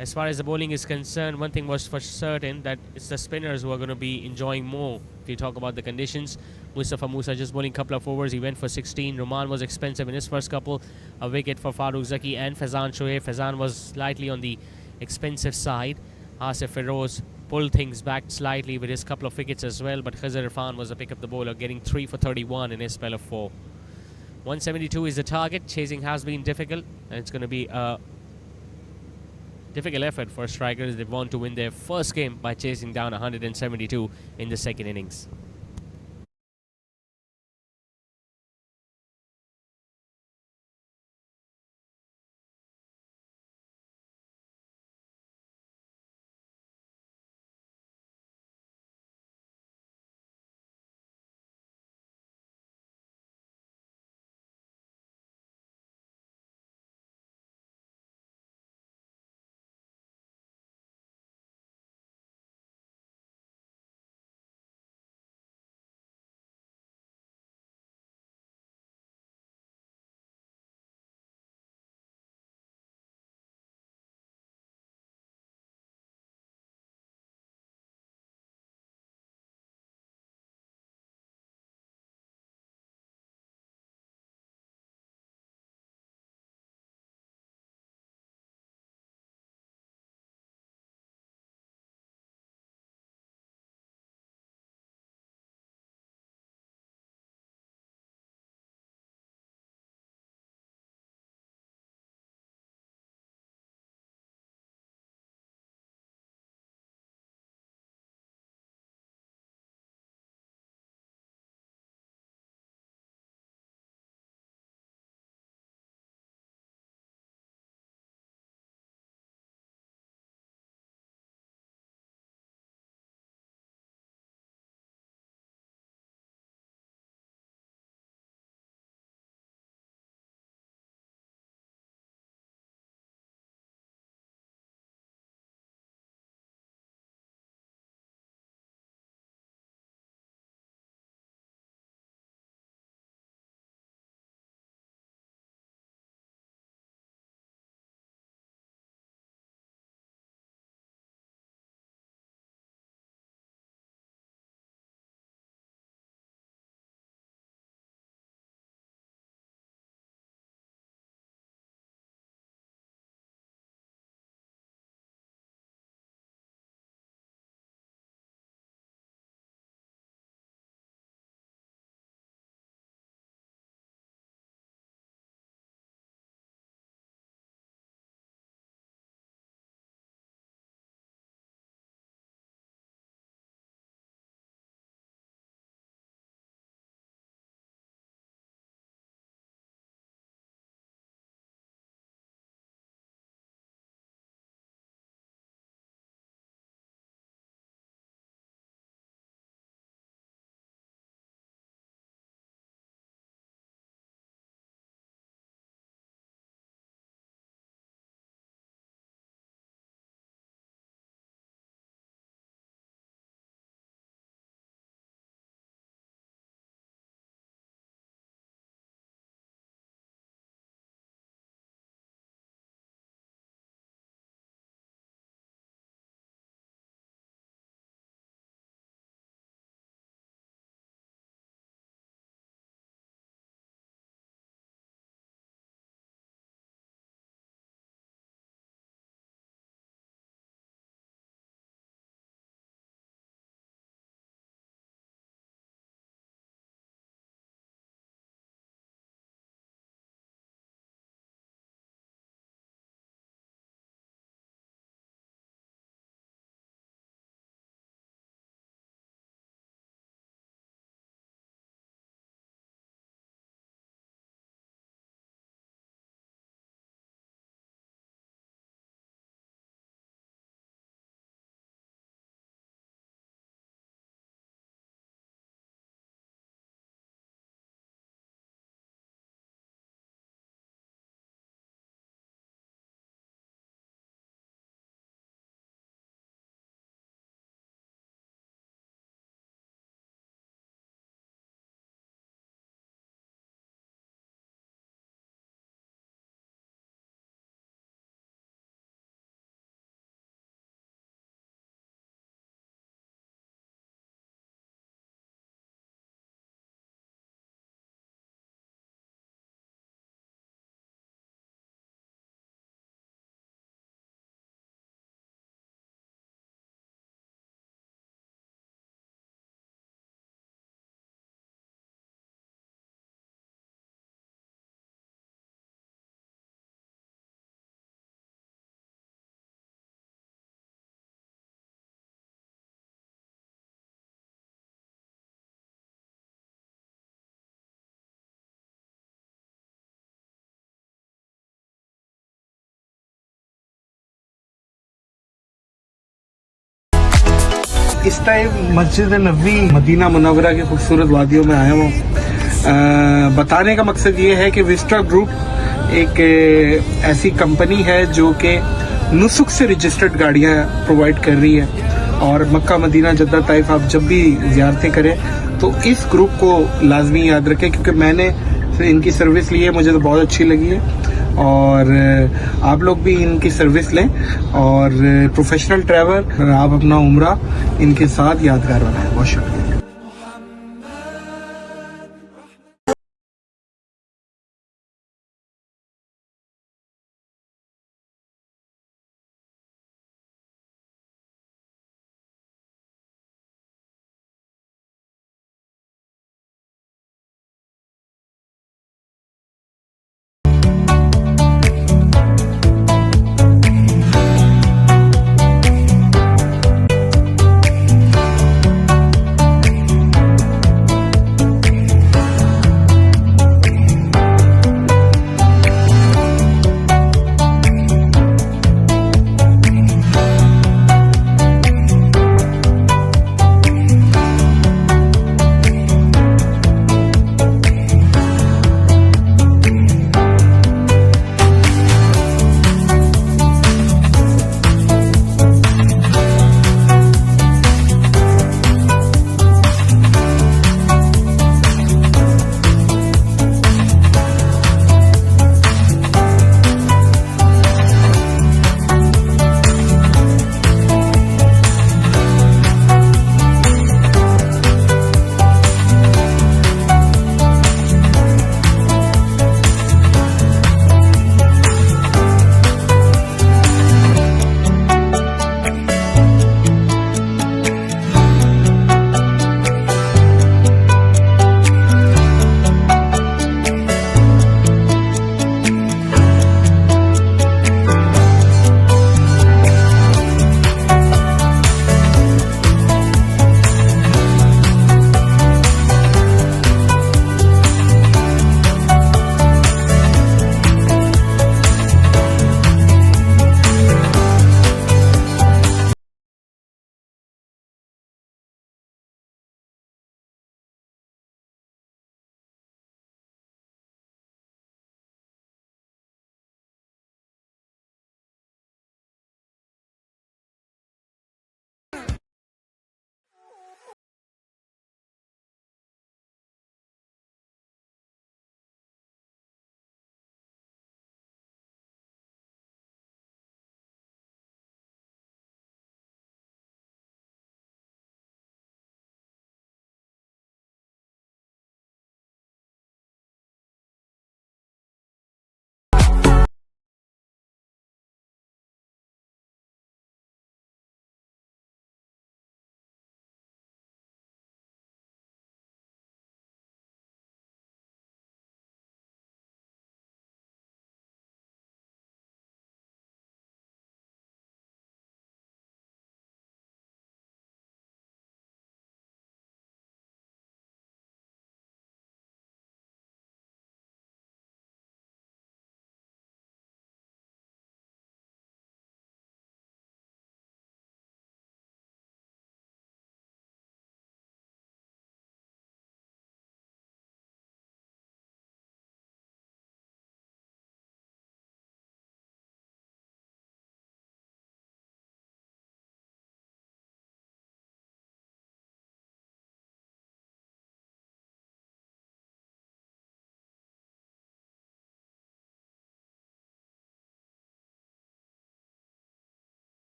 S2: As far as the bowling is concerned, one thing was for certain, that it's the spinners who are going to be enjoying more. If you talk about the conditions, Mustafa Musa just bowling a couple of overs. He went for 16. Roman was expensive in his first couple. A wicket for Farooq Zaki and Faizan Shoaib. Faizan was slightly on the expensive side. Asif Feroz pulled things back slightly with his couple of wickets as well, but Khazar Irfan was a pick up the bowler, getting 3 for 31 in his spell of 4. 172 is the target. Chasing has been difficult, and it's going to be a difficult effort for Strikers. They want to win their first game by chasing down 172 in the second innings.
S6: इस time मस्जिद नबवी Medina Munawwara की खूबसूरत वादियों में आया हूँ। बताने का मकसद ये है कि विस्टा ग्रुप एक ऐसी कंपनी है जो कि नुसुक से रजिस्टर्ड गाड़ियाँ प्रोवाइड कर रही है, और मक्का मदीना जद्दा ताइफ आप जब भी ज़ियारतें करें तो इस ग्रुप को लाजमी याद रखें, क्योंकि मैंने इनकी सर्विस ली है, मुझे तो बहुत अच्छी लगी है। और आप लोग भी इनकी सर्विस लें और प्रोफेशनल ट्रैवल आप अपना उम्रा इनके साथ यादगार बनाएं। बहुत शुक्रिया।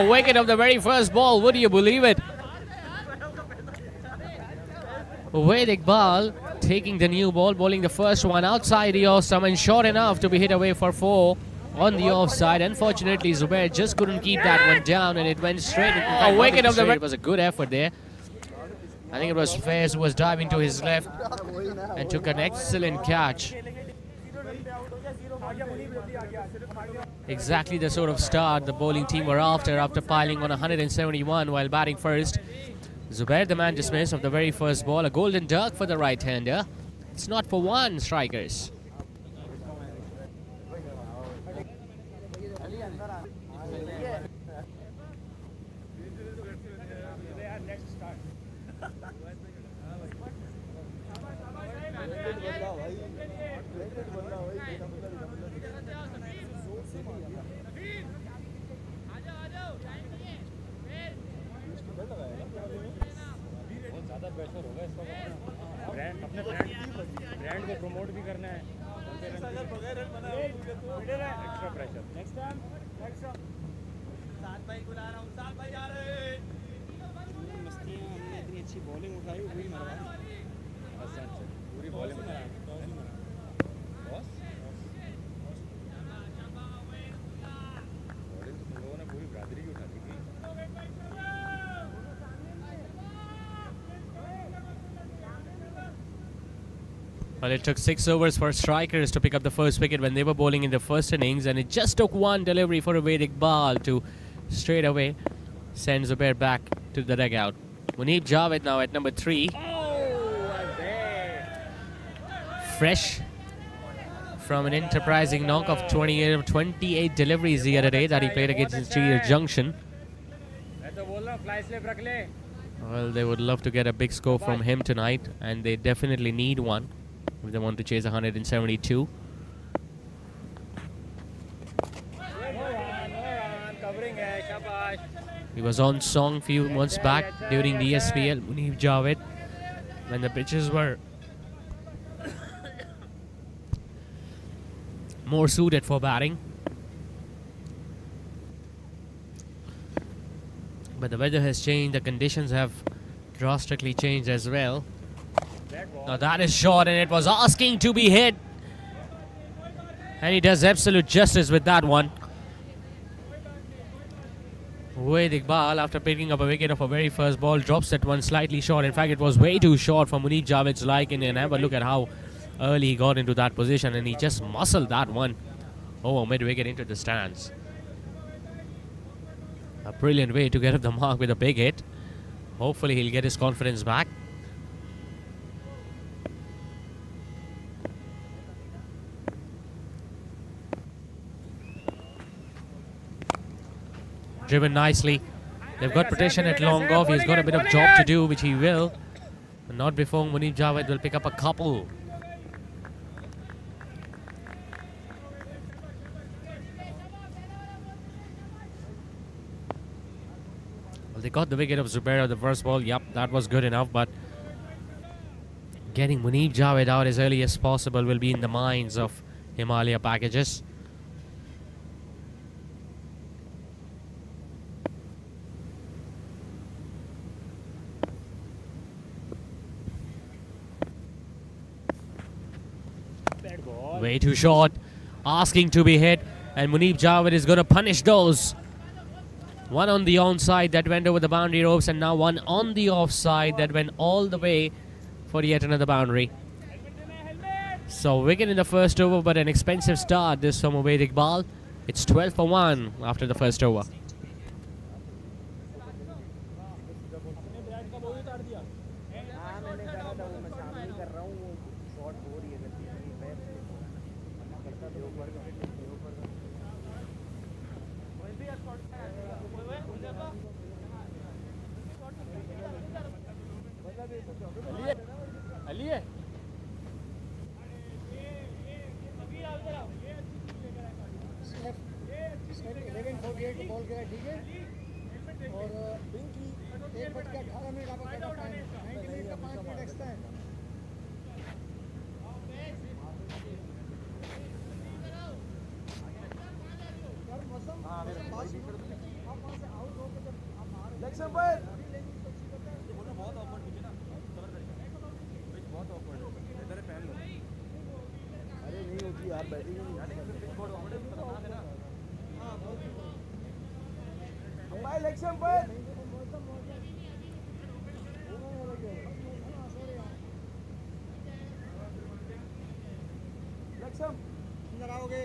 S2: A wicket of the very first ball. Would you believe it? Vedic Ball taking the new ball, bowling the first one outside the off stump and short enough to be hit away for 4 on the offside. Unfortunately, Zubair just couldn't keep that one down and it went straight. A wicket of the. It was a good effort there. I think it was Faiz who was diving to his left and took an excellent catch. Exactly the sort of start the bowling team were after piling on 171 while batting first. Zubair, the man dismissed of the very first ball. A golden duck for the right-hander. It's not for one, Strikers.
S1: अपने brand को promote भी करना है extra pressure next time साथ भाई बुला रहा हूँ साथ भाई आ रहे हैं मस्तियाँ हमने इतनी अच्छी बॉलिंग उठाई वही मरवा पूरी बॉलिंग बॉस बॉलिंग तो लोगों ने पूरी बरादरी की उठा दी थी
S2: Well, it took 6 overs for Strikers to pick up the first wicket when they were bowling in the first innings, and it just took one delivery for a Vedic Ball to straight away send Zubair back to the dugout. Muneeb Javed now at number 3. Fresh from an enterprising knock of 28 deliveries the other day that he played against Cheer Junction. Well, they would love to get a big score from him tonight, and they definitely need one if they want to chase 172. He was on song few months back during the SPL, Muneeb Javed, when the pitches were more suited for batting. But the weather has changed, the conditions have drastically changed as well. Now that is short and it was asking to be hit. And he does absolute justice with that one. Vedic Ball, after picking up a wicket of a very first ball, drops that one slightly short. In fact, it was way too short for Muneeb Javed's liking. And have a look at how early he got into that position. And he just muscled that one over mid-wicket into the stands. A brilliant way to get up the mark with a big hit. Hopefully he'll get his confidence back. Driven nicely. They've got protection at long off. He's got a bit of job to do, which he will. But not before Muneeb Javed will pick up a couple. Well, they got the wicket of Zubair the first ball. Yep, that was good enough. But getting Muneeb Javed out as early as possible will be in the minds of Himaliya packages. Way too short, asking to be hit, and Muneeb Javed is going to punish those. One on the onside that went over the boundary ropes, and now one on the offside that went all the way for yet another boundary. So wicket in the first over, but an expensive start this from Vedic Ball. It's 12 for 1 after the first over.
S3: Ball गया ठीक है और Bing की 1:18 minute आपका time 90 minute का 5 minute extra है यार मौसम
S5: लेक्शन पर अरे नहीं होती यार बैटिंग भाई लेक्शन पर लेक्शन अंदर आओगे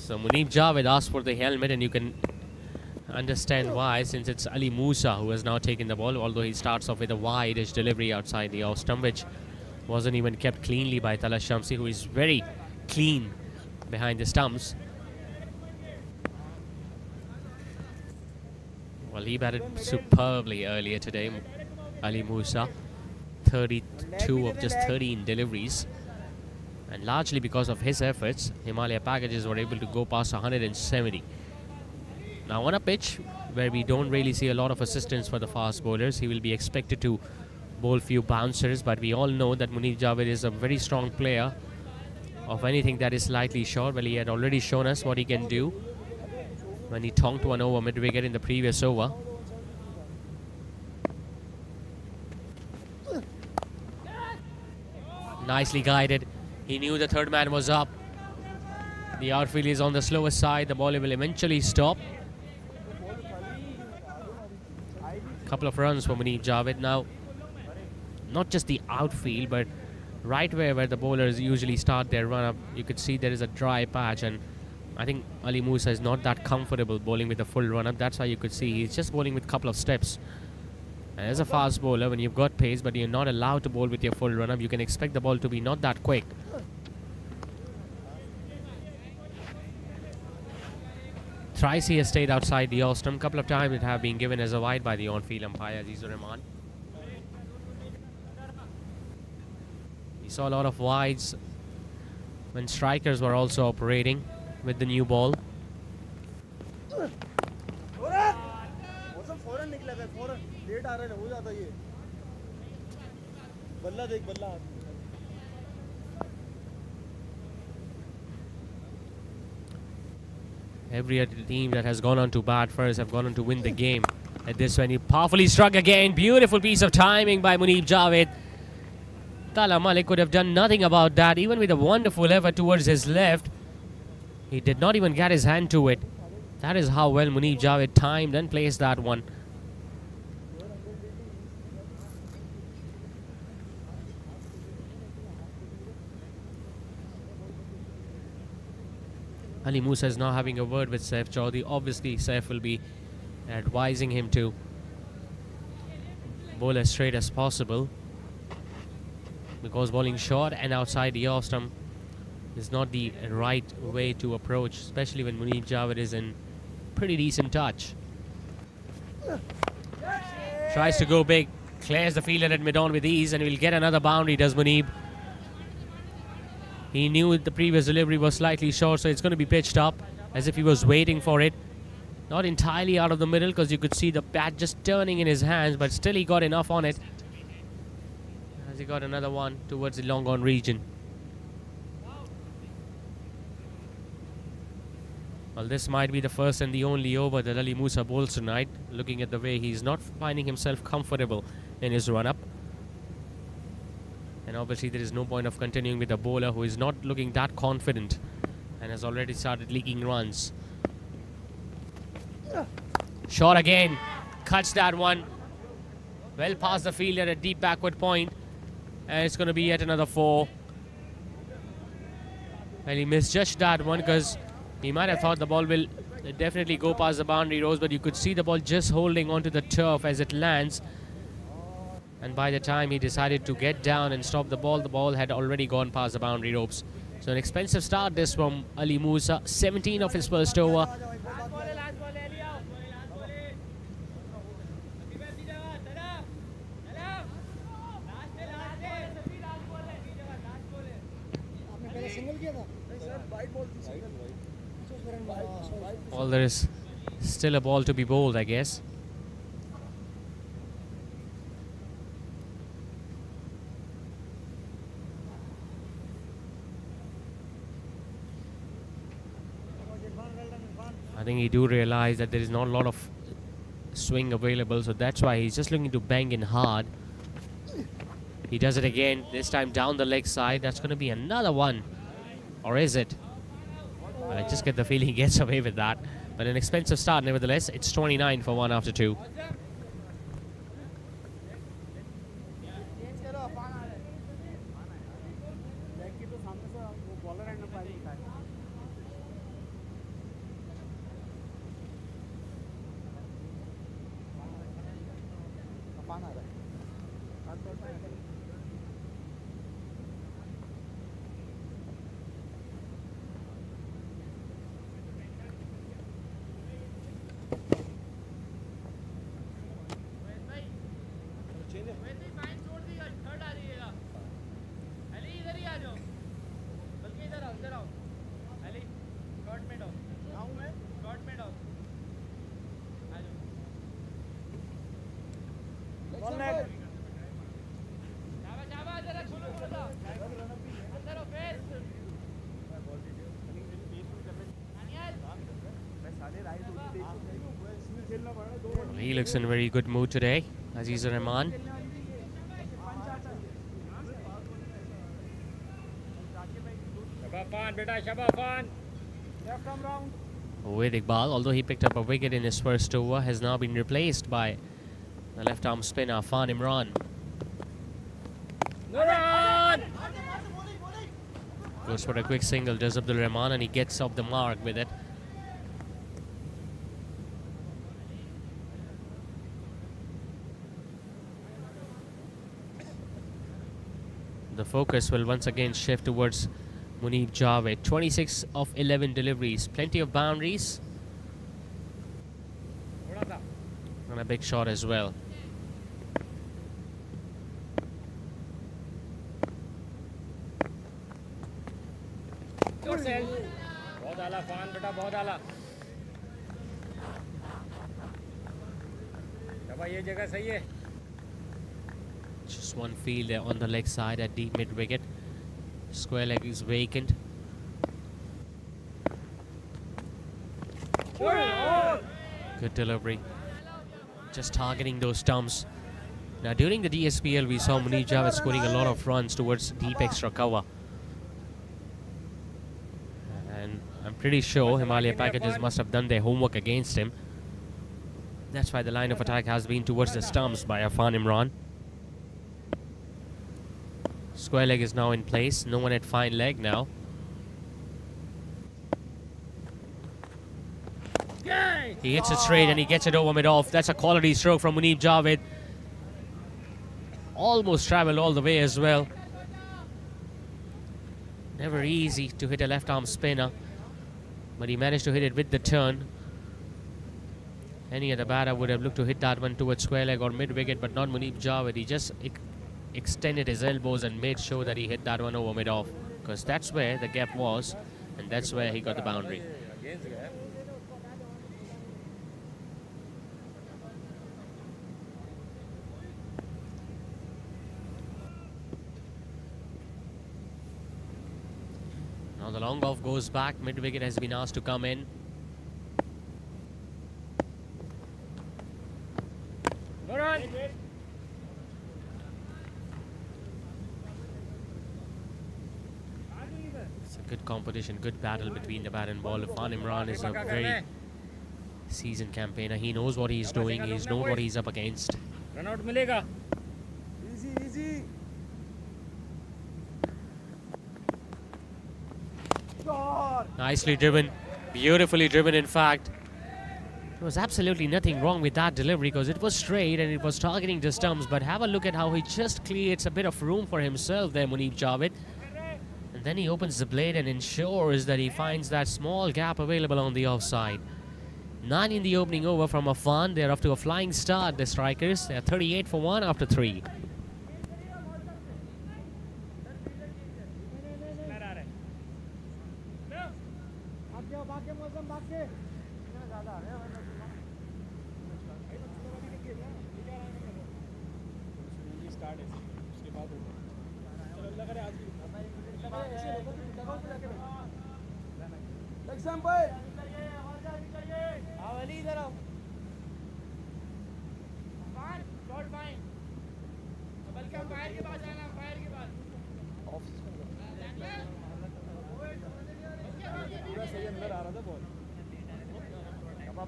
S2: So Muneeb Javed asked for the helmet, and you can understand why, since it's Ali Musa who has now taken the ball, although he starts off with a wide-ish delivery outside the off stump, which wasn't even kept cleanly by Tala Shamsi, who is very clean behind the stumps. Well, he batted superbly earlier today, Ali Musa. 32 of just 13 deliveries. And largely because of his efforts, Himaliya packages were able to go past 170. Now on a pitch where we don't really see a lot of assistance for the fast bowlers, he will be expected to bowl few bouncers, but we all know that Muneeb Javed is a very strong player of anything that is slightly short. Well, he had already shown us what he can do when he tonked one over mid-wicket in the previous over. Nicely guided. He knew the third man was up. The outfield is on the slower side. The ball will eventually stop. Couple of runs for Muneeb Javed. Now, not just the outfield, but right where the bowlers usually start their run-up, you could see there is a dry patch, and I think Ali Musa is not that comfortable bowling with a full run-up. That's why you could see he's just bowling with a couple of steps. And as a fast bowler, when you've got pace but you're not allowed to bowl with your full run-up, you can expect the ball to be not that quick. Thrice he has stayed outside the off stump. Couple of times it have been given as a wide by the on-field umpire, Azizur Rahman. We saw a lot of wides when Strickers were also operating with the new ball.
S5: फौरन निकला है फौरन late आ रहा है हो जाता ये बल्ला देख बल्ला
S2: Every other team that has gone on to bat first have gone on to win the game. At this one, he powerfully struck again. Beautiful piece of timing by Muneeb Javed. Tala Malik could have done nothing about that, even with a wonderful effort towards his left. He did not even get his hand to it. That is how well Muneeb Javed timed and placed that one. Ali Musa is now having a word with Saif Chaudhary. Obviously, Saif will be advising him to bowl as straight as possible, because bowling short and outside the off stump is not the right way to approach, especially when Muneeb Javed is in pretty decent touch. Tries to go big, clears the fielder at mid-on with ease, and will get another boundary, does Muneeb. He knew the previous delivery was slightly short, so it's going to be pitched up as if he was waiting for it. Not entirely out of the middle, because you could see the bat just turning in his hands, but still he got enough on it as he got another one towards the long on region. Well, this might be the first and the only over that Ali Musa bowls tonight, looking at the way he's not finding himself comfortable in his run-up. And obviously there is no point of continuing with a bowler who is not looking that confident and has already started leaking runs. Shot again, cuts that one well past the fielder at deep backward point, and it's going to be yet another 4. And he misjudged that one, because he might have thought the ball will definitely go past the boundary rows, but you could see the ball just holding onto the turf as it lands. And by the time he decided to get down and stop the ball had already gone past the boundary ropes. So an expensive start this from Ali Musa, 17 of his first over. Well, there is still a ball to be bowled, I guess. I think he do realize that there is not a lot of swing available, so that's why he's just looking to bang in hard. He does it again, this time down the leg side. That's going to be another one. Or is it? Well, I just get the feeling he gets away with that. But an expensive start nevertheless. It's 29 for 1 after 2. He looks in a very good mood today, Azizur Rahman. With Iqbal, although he picked up a wicket in his first over, has now been replaced by the left-arm spinner, Afan Imran. Goes for a quick single, does Abdul Rahman, and he gets off the mark with it. The focus will once again shift towards Munib Javed. 26 of 11 deliveries, plenty of boundaries, and a big shot as well. Just one fielder on the leg side at deep mid wicket. Square leg is vacant. Good delivery. Just targeting those stumps. Now during the DSPL we saw Munib Javed scoring a lot of runs towards deep extra cover. And I'm pretty sure Himaliya packages must have done their homework against him. That's why the line of attack has been towards the stumps by Afan Imran. Square leg is now in place. No one at fine leg now. He hits it straight and he gets it over mid-off. That's a quality stroke from Munib Javed. Almost travelled all the way as well. Never easy to hit a left-arm spinner, but he managed to hit it with the turn. Any other batter would have looked to hit that one towards square leg or mid-wicket, but not Munib Javed. He just extended his elbows and made sure that he hit that one over mid-off, because that's where the gap was and that's where he got the boundary. Now the long off goes back. Mid-wicket has been asked to come in. It's a good competition, good battle between the bat and ball. Afan Imran is a very seasoned campaigner. He knows what he's doing. He knows what he's up against.
S1: Run out milega.
S5: Easy, easy.
S2: Nicely driven, beautifully driven in fact. was absolutely nothing wrong with that delivery because it was straight and it was targeting the stumps. But have a look at how he just creates a bit of room for himself there, Munib Javed. And then he opens the blade and ensures that he finds that small gap available on the offside. 9 in the opening over from Afan. They're off to a flying start, the Strikers. They're 38 for 1 after 3.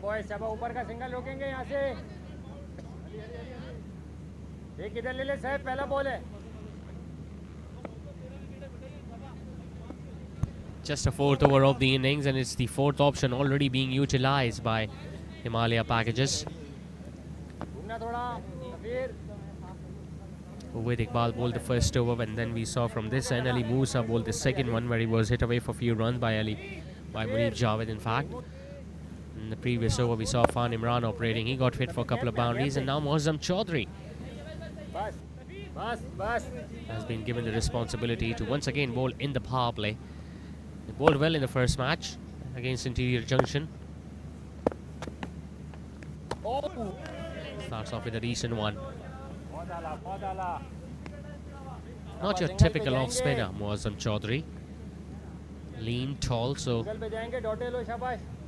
S4: Boys सब ऊपर का single रोकेंगे यहाँ से एक इधर ले ले साहब पहला बॉल है
S2: Just a 4th over of the innings, and it's the 4th option already being utilized by Himaliya packages.
S4: घूमना थोड़ा फिर
S2: With Iqbal bowled the first over, and then we saw from this end Ali Musa bowled the second one where he was hit away for a few runs by Munib Javed in fact. In the previous over we saw Fan Imran operating. He got hit for a couple of boundaries, and now Moazzam Chaudhary has been given the responsibility to once again bowl in the power play. He bowled well in the first match against Interior Junction. Starts off with a decent one. Not your typical off spinner, Moazzam Chaudhary. Lean, tall, so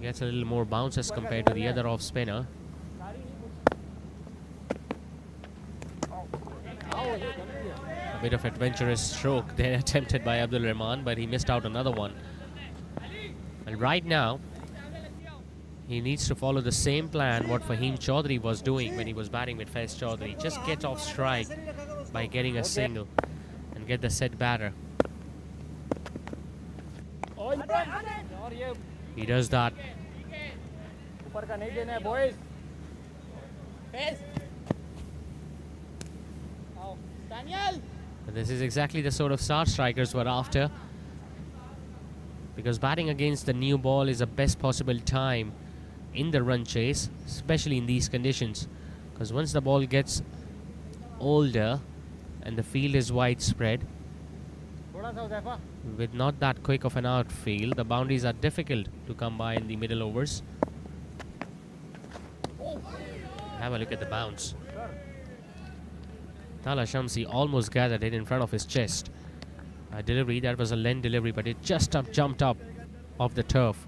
S2: gets a little more bounce as compared to the other off spinner. A bit of adventurous stroke there attempted by Abdul Rahman, but he missed out another one. And right now, he needs to follow the same plan what Fahim Chaudhary was doing when he was batting with Faiz Chaudhary. Just get off strike by getting a single and get the set batter. He does that.
S4: ऊपर का नहीं देना है boys
S2: But this is exactly the sort of start Strikers were after, because batting against the new ball is the best possible time in the run chase, especially in these conditions, because once the ball gets older and the field is widespread, with not that quick of an outfield, the boundaries are difficult to come by in the middle overs. Have a look at the bounce. Tala Shamsi almost gathered it in front of his chest. A delivery, that was a length delivery, but it just jumped up off the turf.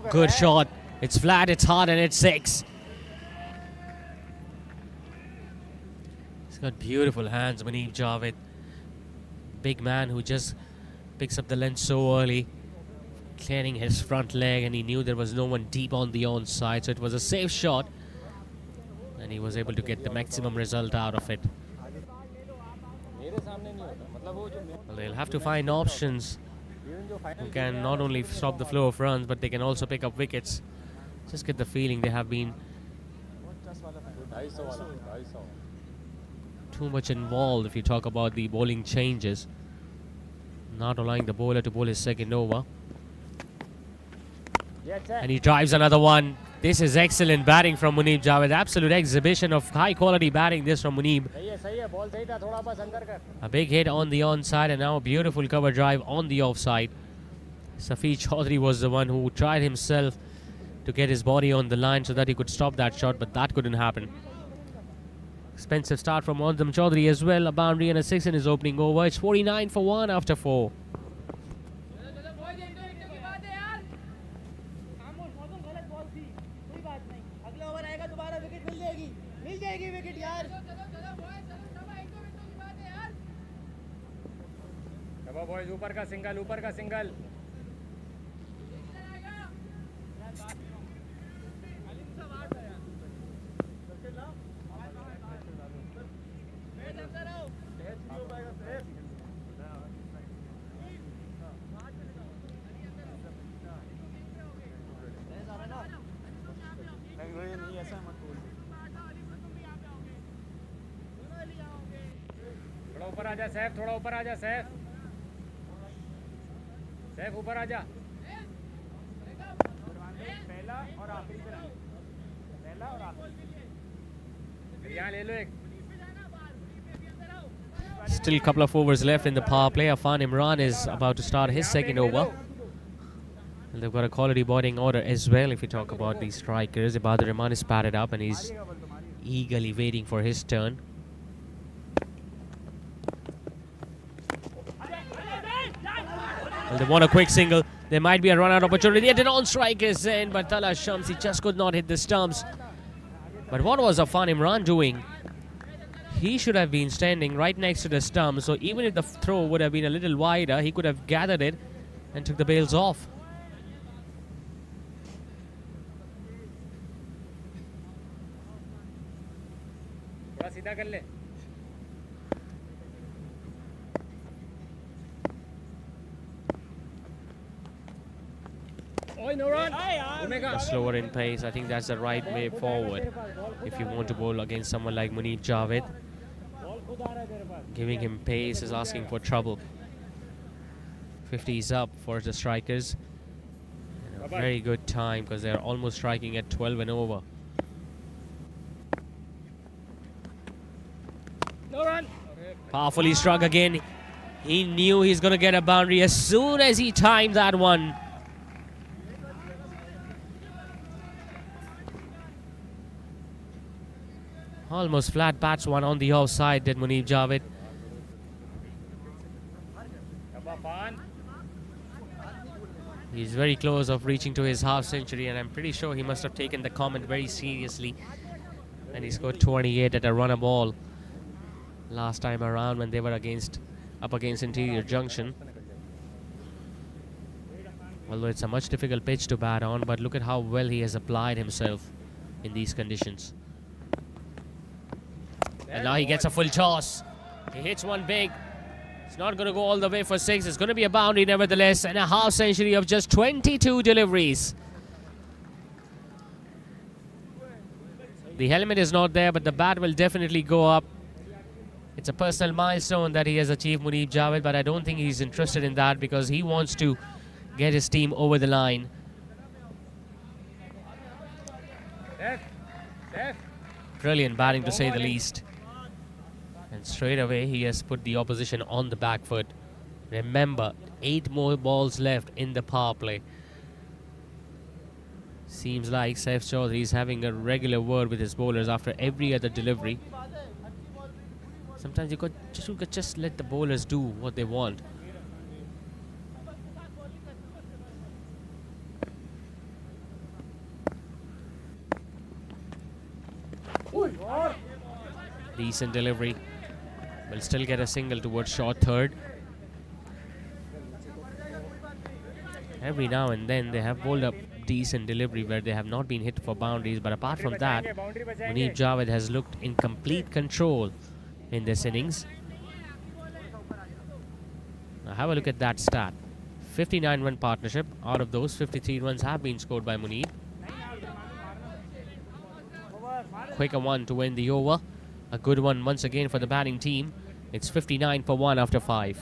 S2: Good shot. It's flat, it's hard, and it's 6. He's got beautiful hands, Munib Javed. Big man who just picks up the length so early, clearing his front leg, and he knew there was no one deep on the onside, so it was a safe shot, and he was able to get the maximum result out of it. Well, they'll have to find options who can not only stop the flow of runs, but they can also pick up wickets. Just get the feeling they have been too much involved if you talk about the bowling changes, not allowing the bowler to bowl his second over. And he drives another one. This is excellent batting from Munib Javed. Absolute exhibition of high quality batting this from Munib. A big hit on the onside, and now a beautiful cover drive on the offside. Safi Chaudhary was the one who tried himself to get his body on the line so that he could stop that shot, but that couldn't happen. Expensive start from Moazzam Chaudhary as well. A boundary and a 6 in his opening over. It's 49 for 1 after 4.
S4: Boys ऊपर का single ऊपर का single
S1: ऊपर आजा सैफ, थोड़ा ऊपर आजा सैफ, सैफ ऊपर आजा। पहला और आखिरी पे रहना, पहला और आखिरी। यहाँ ले लो एक।
S2: Still a couple of overs left in the power play. Afan Imran is about to start his second over. And they've got a quality bowling order as well. If you talk about these strikers, Ibadur Rahman is padded up and he's eagerly waiting for his turn. Well, they want a quick single. There might be a run-out opportunity. And the non-striker is in, but Tala Shamsi just could not hit the stumps. But what was Afan Imran doing? He should have been standing right next to the stump, so even if the throw would have been a little wider, he could have gathered it and took the bails off.
S1: थोड़ा सीधा कर ले।
S2: Slower in pace, I think that's the right way forward if you want to bowl against someone like Munib Javed. Giving him pace is asking for trouble. 50 is up for the strikers. And a very good time because they're almost striking at 12 and over. Powerfully struck again. He knew he's going to get a boundary as soon as he timed that one. Almost flat bats one on the offside, did Munib Javed. He's very close of reaching to his half century, and I'm pretty sure he must have taken the comment very seriously. And he scored 28 at a runner ball last time around when they were up against Interior Junction. Although it's a much difficult pitch to bat on, but look at how well he has applied himself in these conditions. And now he gets a full toss. He hits one big. It's not going to go all the way for 6. It's going to be a boundary nevertheless, and a half century of just 22 deliveries. The helmet is not there, but the bat will definitely go up. It's a personal milestone that he has achieved, Munib Javed, but I don't think he's interested in that because he wants to get his team over the line. Brilliant batting to say the least. And straight away he has put the opposition on the back foot. Remember, 8 more balls left in the power play. Seems like Saif Chaudhary is having a regular word with his bowlers after every other delivery. Sometimes you could just let the bowlers do what they want. Decent delivery. Will still get a single towards short third. Every now and then they have bowled up decent delivery where they have not been hit for boundaries, but apart from that, Munib Javed has looked in complete control in this innings. Now have a look at that stat. 59 run partnership. Out of those, 53 runs have been scored by Munib. Quicker one to win the over. A good one once again for the batting team. It's 59 for 1 after 5.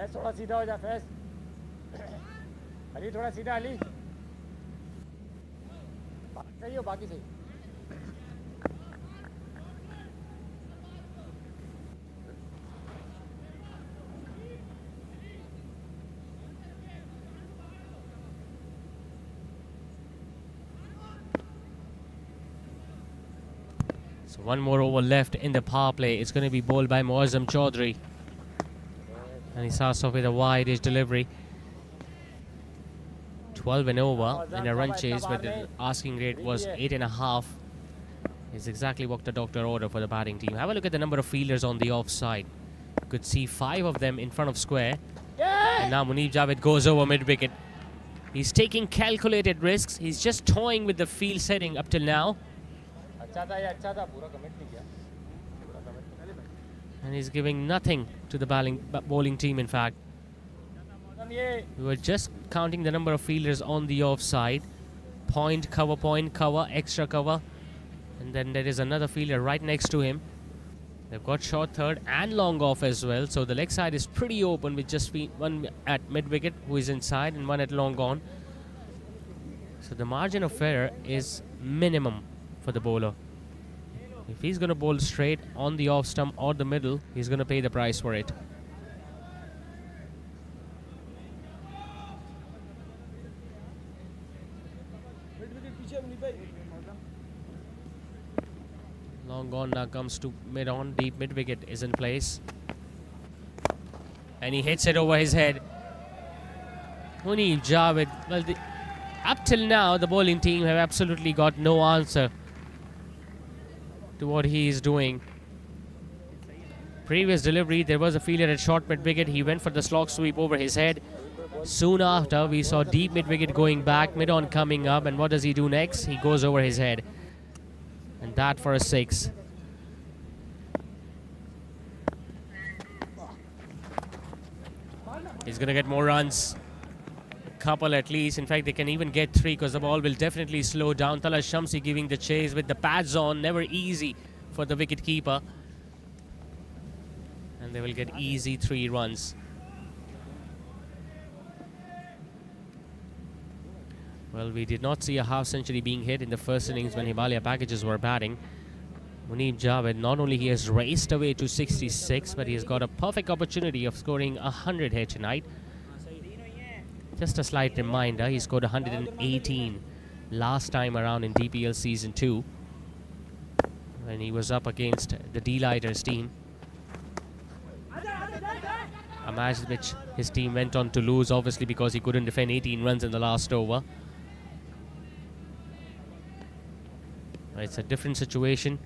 S1: Faiz थोड़ा सीधा हो जा फैज। अली थोड़ा सीधा अली। सही हो बाकी सही।
S2: So one more over left in the power play. It's going to be bowled by Moazzam Chaudhry. And he starts off with a wide-ish delivery. 12 and over in a run chase, but the asking rate was 8.5. Is exactly what the doctor ordered for the batting team. Have a look at the number of fielders on the offside. You could see 5 of them in front of square. And now Munib Javed goes over mid-wicket. He's taking calculated risks. He's just toying with the field setting up till now. And he's giving nothing to the bowling team, in fact. We were just counting the number of fielders on the offside. Point cover, extra cover. And then there is another fielder right next to him. They've got short third and long off as well. So the leg side is pretty open with just one at mid-wicket who is inside and one at long on. So the margin of error is minimum for the bowler. If he's going to bowl straight on the off stump or the middle, he's going to pay the price for it. Long gone now comes to mid-on. Deep mid-wicket is in place. And he hits it over his head. Munib Javed. Well, up till now, the bowling team have absolutely got no answer to what he is doing. Previous delivery, there was a fielder at short mid-wicket. He went for the slog sweep over his head. Soon after, we saw deep mid-wicket going back, mid-on coming up. And what does he do next? He goes over his head. And that for a 6. He's going to get more runs. A couple at least. In fact, they can even get 3 because the ball will definitely slow down. Talal Shamsi giving the chase with the pads on. Never easy for the wicket keeper. And they will get easy 3 runs. Well, we did not see a half century being hit in the first innings when Himaliya packages were batting. Munib Javed, not only he has raced away to 66, but he has got a perfect opportunity of scoring 100 here tonight. Just a slight reminder, he scored 118 last time around in DPL Season 2 when he was up against the D-Lighters team. A match which his team went on to lose, obviously, because he couldn't defend 18 runs in the last over. It's a different situation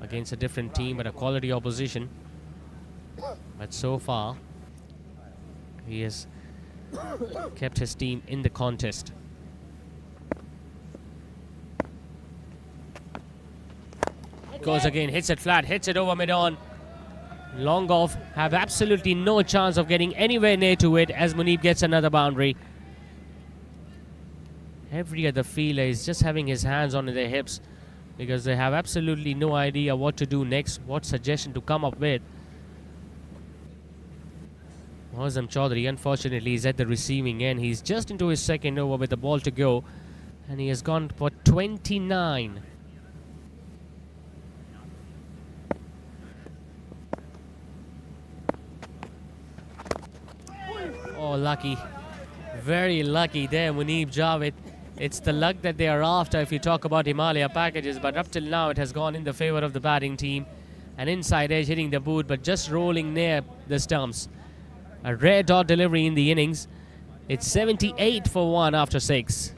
S2: against a different team, but a quality opposition. But so far, he has kept his team in the contest. Goes again, hits it flat, hits it over mid-on. Long off, have absolutely no chance of getting anywhere near to it as Munib gets another boundary. Every other fielder is just having his hands on their hips because they have absolutely no idea what to do next, what suggestion to come up with. Moazzam Chaudhry, unfortunately, is at the receiving end. He's just into his second over with the ball to go, and he has gone for 29. Oh, lucky. Very lucky there, Munib Javed. It's the luck that they are after if you talk about Himaliya packages, but up till now it has gone in the favor of the batting team. An inside edge hitting the boot, but just rolling near the stumps. A rare dot delivery in the innings. It's 78 for 1 after 6.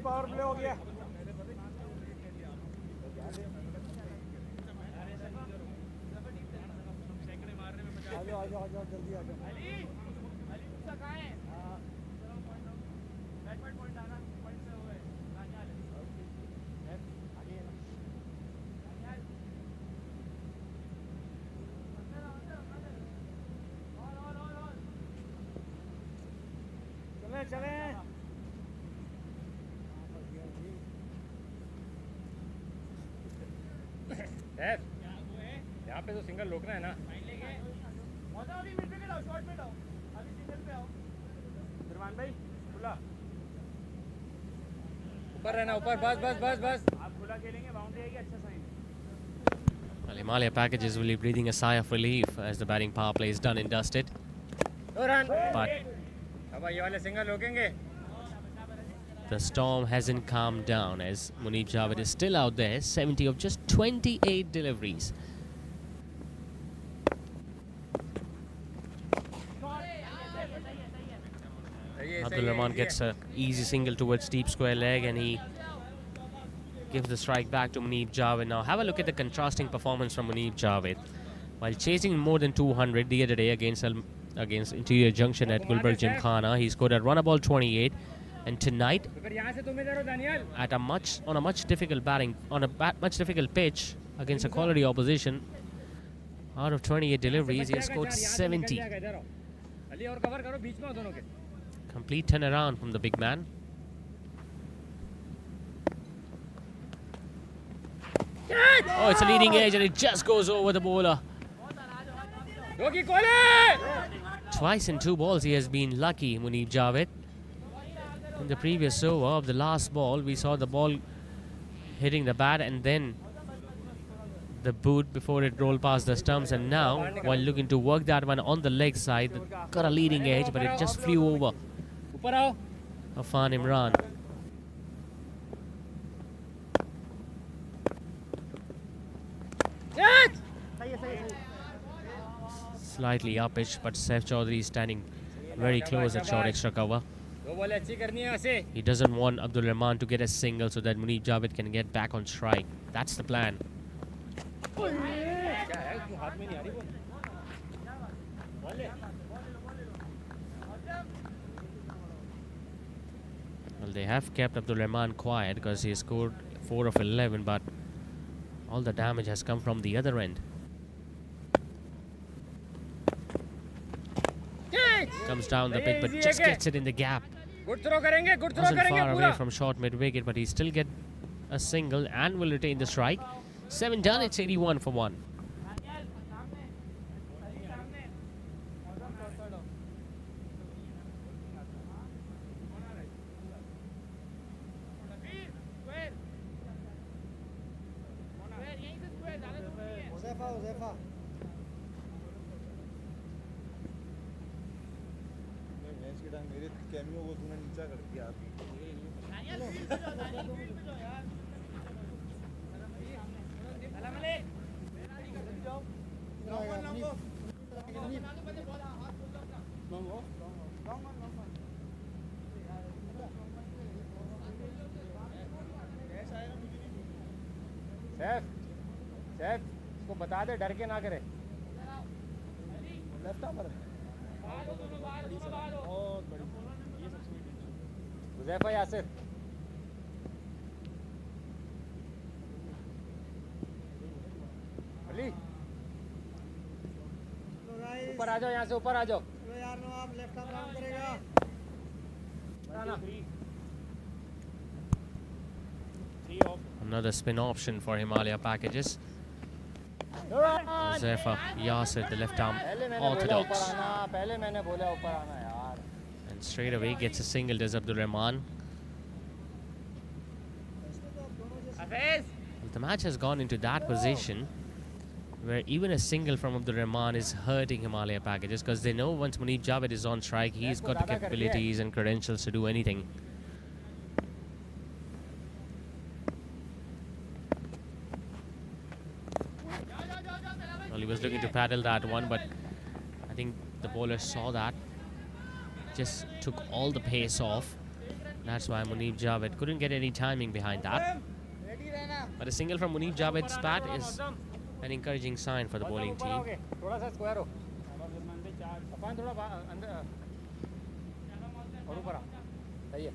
S1: Power play हो गया आ जाओ जल्दी आ जाओ चले
S4: यहाँ पे तो single रोकना है ना
S1: भाई खुला
S4: ऊपर रहना ऊपर बस
S1: आप खुला खेलेंगे बाउंड्री आएगी अच्छा sign
S2: Well, Himaliya Packages will be breathing a sigh of relief as the batting power play is done and dusted. But
S4: अब ये वाले सिंगल रोकेंगे
S2: the storm hasn't calmed down as Munib Javed is still out there, 70 of just 28 deliveries. Abdul Rahman gets an easy single towards deep square leg and he gives the strike back to Munib Javed. Now have a look at the contrasting performance from Munib Javed. While chasing more than 200 the other day against Interior Junction at Gulberg Gymkhana, he scored a run ball 28. And tonight, at on a much difficult much difficult pitch against a quality opposition, out of 28 deliveries, he has scored 70. Complete turnaround from the big man. Oh, it's a leading edge and it just goes over the bowler. Twice in 2 balls he has been lucky, Munib Javed. In the previous over of the last ball, we saw the ball hitting the bat and then the boot before it rolled past the stumps, and now while looking to work that one on the leg side, got a leading edge but it just flew over Afan Imran. Slightly up pitch, but Saif Chaudhary is standing very close at short extra cover. He doesn't want Abdul Rahman to get a single so that Munib Javed can get back on strike. That's the plan. Well, they have kept Abdul Rahman quiet because he scored 4 of 11, but all the damage has come from the other end. Comes down the pitch, but just gets it in the gap.
S4: Good throw करेंगे, good throw
S2: Wasn't
S4: करेंगे
S2: far
S4: पूरा.
S2: away from short mid wicket, but he still get a single and will retain the strike. 7 done, it's 81 for 1.
S3: मेरे cameo को तूने नीचा कर दिया
S4: सैफ सैफ इसको बता दे डर के ना करे
S3: लेफ्ट आर्मर बहुत बड़ी ये सबसे बड़ी
S4: हुज़ैफा यासिर अली ऊपर आ जाओ यहाँ से ऊपर आ जाओ
S5: यार नो आप लेफ्ट आर्म राउंड करेगा
S2: Another spin option for Himaliya Packages. Zephyr Yasir, the left arm orthodox.
S4: पहले मैंने बोला ऊपर आना यार.
S2: And straight away gets a single, does Abdul Rahman. Well, the match has gone into that position where even a single from Abdul Rahman is hurting Himaliya Packages because they know once Munib Javed is on strike, he's got the capabilities and credentials to do anything. Well, he was looking to paddle that one, but I think the bowler saw that, just took all the pace off That's why Munib Javed couldn't get any timing behind that. But a single from Munib Javed's bat is an encouraging sign for the bowling team.
S4: थोड़ा सा square हो अपन थोड़ा अंदर और ऊपर आ सही है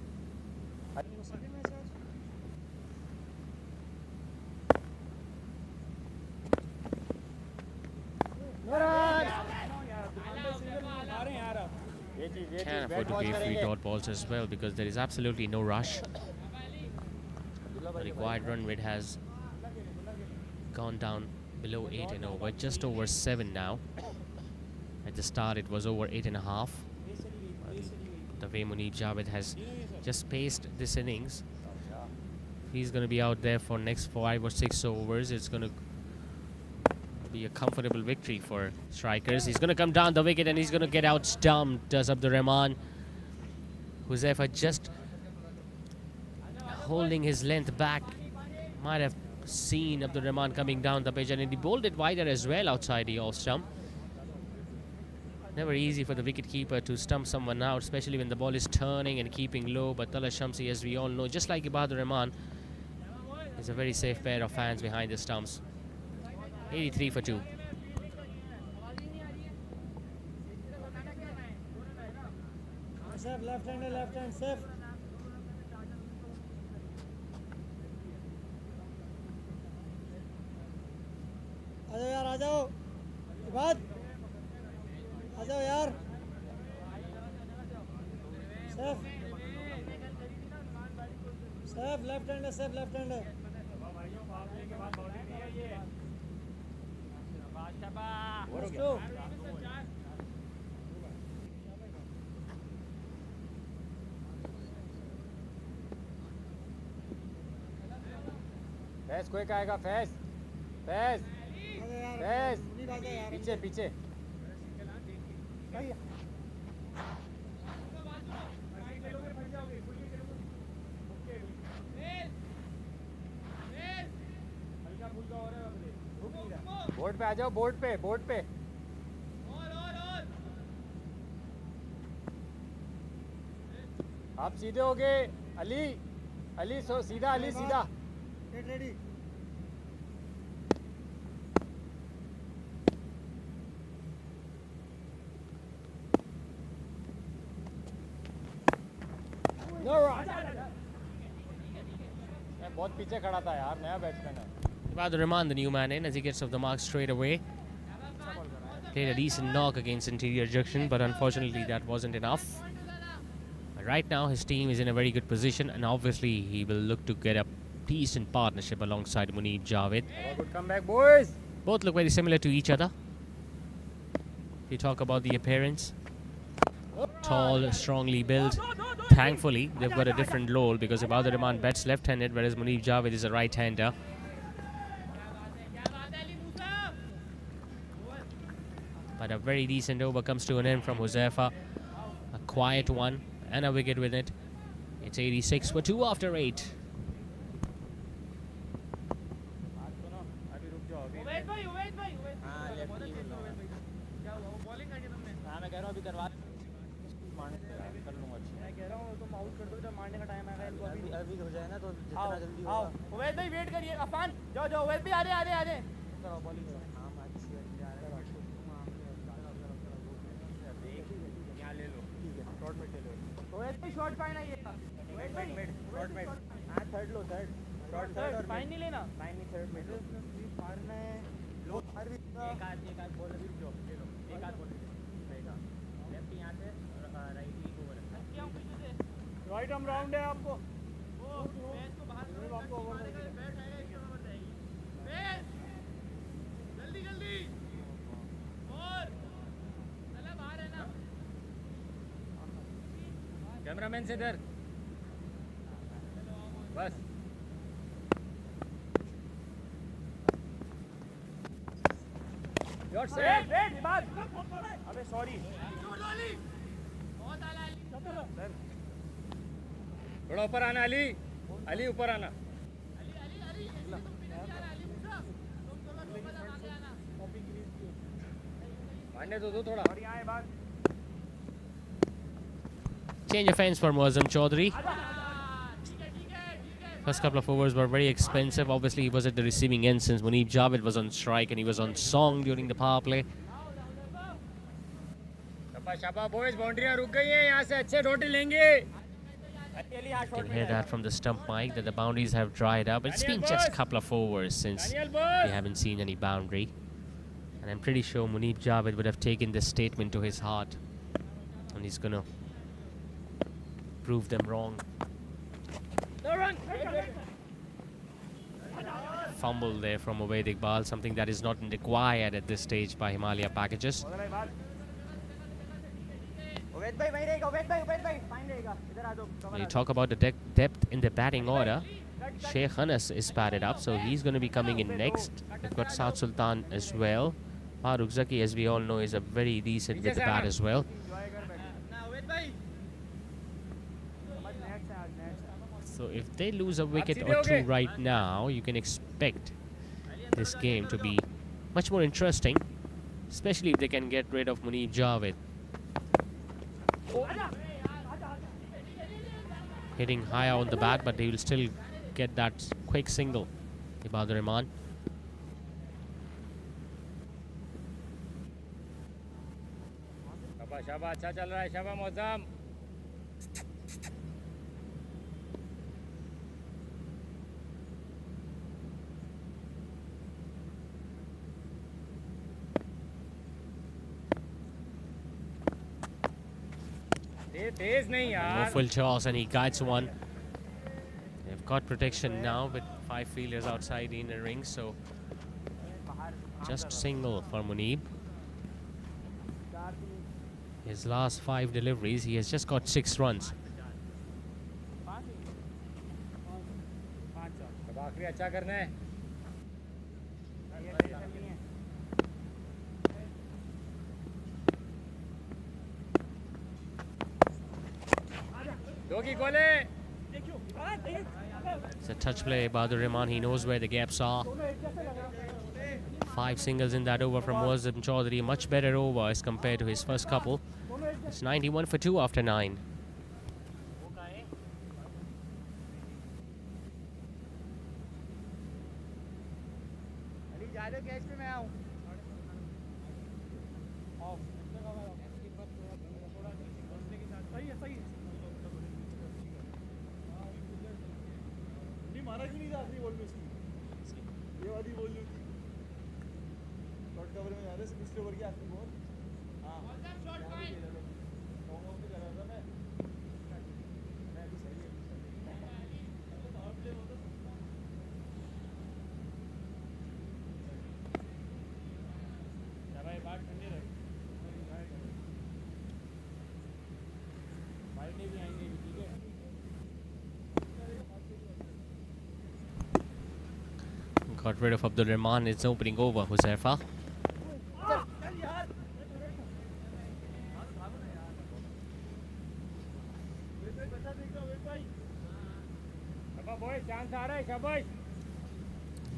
S2: Can afford to give 3 dot balls as well because there is absolutely no rush. The required run rate has gone down below 8 and over, just over 7 now. At the start it was over 8.5. The way Munib Javed has just paced this innings, he's going to be out there for next 5 or 6 overs. It's going to be a comfortable victory for Strickers. He's going to come down the wicket and he's going to get out stumped. Does Abdur Rahman. Huzaifa just holding his length back. Might have seen Abdur Rahman coming down the pitch, and he bowled it wider as well outside the off stump. Never easy for the wicketkeeper to stump someone out, especially when the ball is turning and keeping low. But Talal Shamsi, as we all know, just like Ibadur Rahman, is a very safe pair of hands behind the stumps. 83 for 2.
S5: Safe, left hand, safe. आ जाओ यार, आ जाओ इबाद, आ जाओ यार safe safe left hand है, safe left hand है
S4: फैस कोई आएगा फैस फैस फैस पीछे पीछे बोर्ड पे आ जाओ बोर्ड पे आप सीधे हो गए अली सो सीधा अली सीधा
S5: गेट रेडी
S4: मैं बहुत पीछे खड़ा था यार नया बैट्समैन है
S2: Ibadur Rahman, the new man in, as he gets off the mark straight away. Played a decent knock against interior junction, but unfortunately that wasn't enough. But right now his team is in a very good position, and obviously he will look to get a decent partnership alongside Munib Javed.
S4: Good comeback, boys.
S2: Both look very similar to each other. If you talk about the appearance, tall, strongly built. Thankfully, they've got a different role because Ibadur Rahman bats left-handed, whereas Munib Javed is a right-hander. But a very decent over comes to an end from Huzaifa. A quiet one and a wicket with it. It's 86 for 2 after 8.
S5: Uvaid भाई wait करिए अफान जाओ उवैद भाई आ रहे short fine है ये mid short mid हां third लो third short और fine नहीं लेना फाइन नहीं थर्ड मिड मारना है लो मार भी एक आध बॉल अभी रुक जाओ ले लो एक आध बॉल लेफ्ट यहां से और राइट लीग ओवर क्या पीछे से राइट आर्म राउंड है आपको वो मैच को बाहर करो आपको ओवर बैट आएगा एक नंबर जाएगी बेस जल्दी और चला बाहर है ना
S4: कैमरामैन से इधर बस योर सेट
S5: वेट बात अबे सॉरी
S4: थोड़ा ऊपर आना अली ऊपर आना मारने दो थोड़ा और यहाँ बात
S2: Change of ends for Muazzam Chaudhary. First couple of overs were very expensive. Obviously, he was at the receiving end since Muneeb Javed was on strike and he was on song during the power play.
S4: शाबाश boys बाउंड्रियां रुक गई हैं यहां से अच्छे डोटे लेंगे
S2: You can hear that from the stump mic that the boundaries have dried up. It's been just a couple of overs since we haven't seen any boundary. And I'm pretty sure Muneeb Javed would have taken this statement to his heart. And he's going to prove them wrong. Fumble there from Ubaid Iqbal, something that is not required at this stage by Himaliya packages. When you talk about the depth in the batting order, Sheikh Anas is padded up, so he's going to be coming in next. We've got Saad Sultan as well. Farooq Zaki, as we all know, is a very decent with the bat as well. So if they lose a wicket or two right now, you can expect this game to be much more interesting, especially if they can get rid of Muneeb Javed. Hitting higher on the bat, but they will still get that quick single. Ibadur Rahman.
S4: शाबाश अच्छा चल रहा है शाबाश मौसम तेज नहीं यार
S2: No full toss and he guides one. They've got protection now with 5 fielders outside in the ring, so just single for Muneeb. His last 5 deliveries, he has just got 6 runs.
S4: आखिरी अच्छा करना है दो की गोले
S2: It's a touch play, Bahadur Rahman. He knows where the gaps are. 5 singles in that over from Muazzam Chaudhary. Much better over as compared to his first couple. It's 91 for 2 after 9.
S5: मारा क्यों नहीं था आखिरी ball में उसकी ये वाली ball जो थी शॉर्ट कवर में जा रहे हैं पिछले ओवर की आखिरी बॉल हां शॉट पॉइंट लॉन्ग ऑफ पे लगा था मैं अभी सही है और प्ले होता भाई बात ठंडी रहे भाई ने भी आएंगे ठीक है
S2: Got rid of Abdul Rahman. It's opening over, Huzaifa.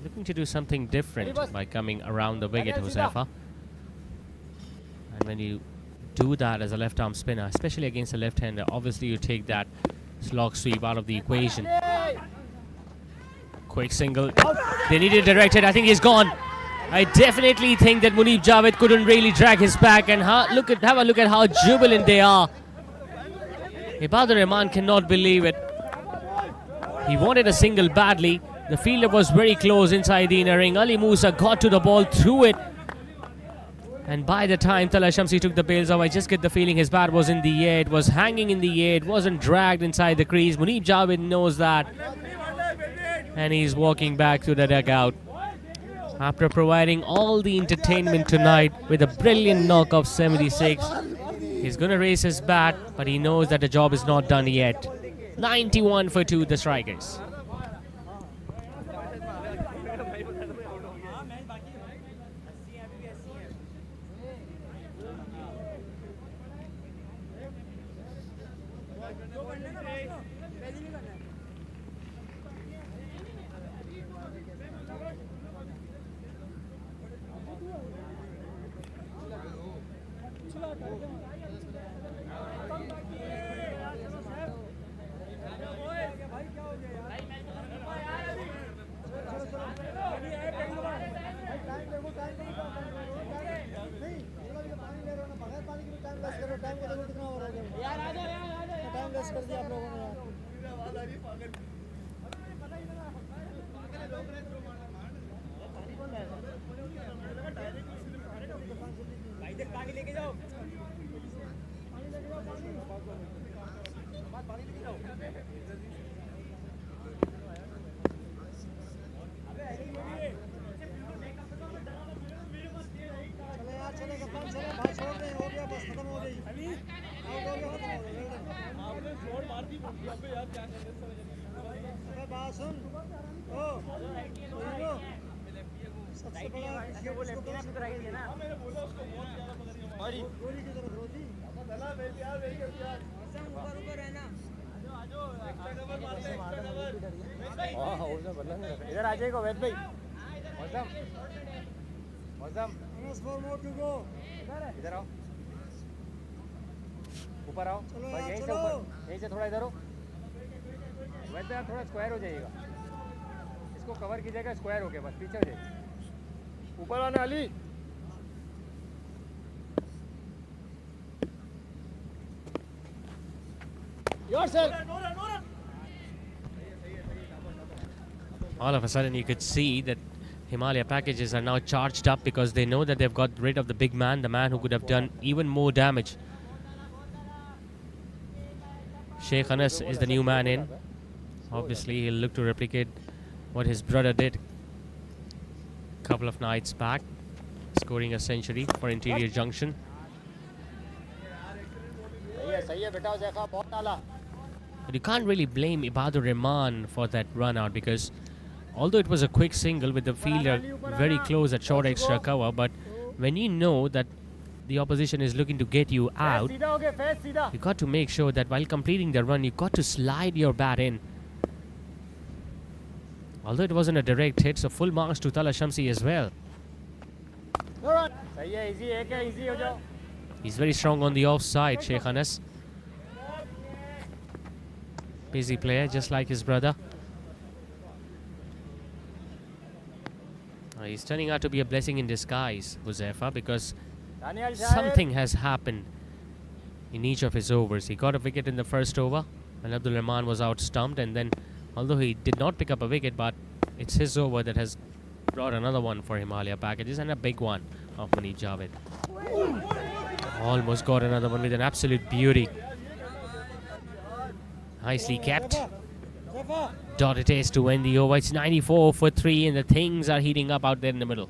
S2: Looking to do something different by coming around the wicket, Huzaifa. And when you do that as a left-arm spinner, especially against a left-hander, obviously you take that slog sweep out of the equation. Quick single. They needed directed. I think he's gone. I definitely think that Muneeb Javed couldn't really drag his back. And have a look at how jubilant they are. Ibadur Rahman cannot believe it. He wanted a single badly. The fielder was very close inside the inner ring. Ali Musa got to the ball, threw it. And by the time Talha Shamsi took the bails off, I just get the feeling his bat was in the air. It was hanging in the air. It wasn't dragged inside the crease. Muneeb Javed knows that. And he's walking back to the dugout after providing all the entertainment tonight with a brilliant knock of 76. He's going to raise his bat, but he knows that the job is not done yet. 91 for 2, the Strikers.
S5: कर दिया आप लोगों ने यार
S1: पानी लेके जाओ
S5: चले यार चले कप्तान चले भाई छोड़ दे हो गया बस खत्म हो गई आउट हो गया खत्म हो गया आपने शॉट मार दी अबे यार क्या कर रहे अबे बात सुन ओ सुनो सबसे बड़ा वो लेफ्ट हैंड पे राइट है ना मैंने बोला उसको बहुत ज्यादा पता नहीं हमारी गोली की तरफ रोजी चला वेट यार वेट कर यार ऊपर ऊपर रहना आ जाओ एक्स्ट्रा कवर मार ले एक्स्ट्रा कवर हां हां उसने बदला नहीं इधर आ जाएगा वेट भाई मौसम मौसम Minus 4 more to go. इधर आओ ऊपर आओ बस यहीं से ऊपर यहीं से थोड़ा इधर हो वैसे आप थोड़ा स्क्वायर हो जाइएगा इसको कवर कीजिएगा स्क्वायर होके बस पीछे हो जाइए ऊपर आने Ali your sir
S2: All of a sudden, you could see that Himaliya packages are now charged up because they know that they've got rid of the big man, the man who could have done even more damage. Sheikh Anas is the new man in. Obviously, he'll look to replicate what his brother did a couple of nights back, scoring a century for Interior Junction. But you can't really blame Ibadur Rahman for that run out because although it was a quick single with the fielder very close at short extra cover, but when you know that the opposition is looking to get you out, you got to make sure that while completing the run, you got to slide your bat in. Although it wasn't a direct hit, so full marks to Tala Shamsi as well. He's very strong on the offside, Sheikh Anas. Busy player, just like his brother. He's turning out to be a blessing in disguise, Huzaifa, because something has happened in each of his overs. He got a wicket in the first over, and Abdul Rahman was out stumped, and then, although he did not pick up a wicket, but it's his over that has brought another one for Himaliya packages, and a big one of Munib Javed. Almost got another one with an absolute beauty. Nicely kept. Dot it is to end the over. It's 94 for 3 and the things are heating up out there in the middle.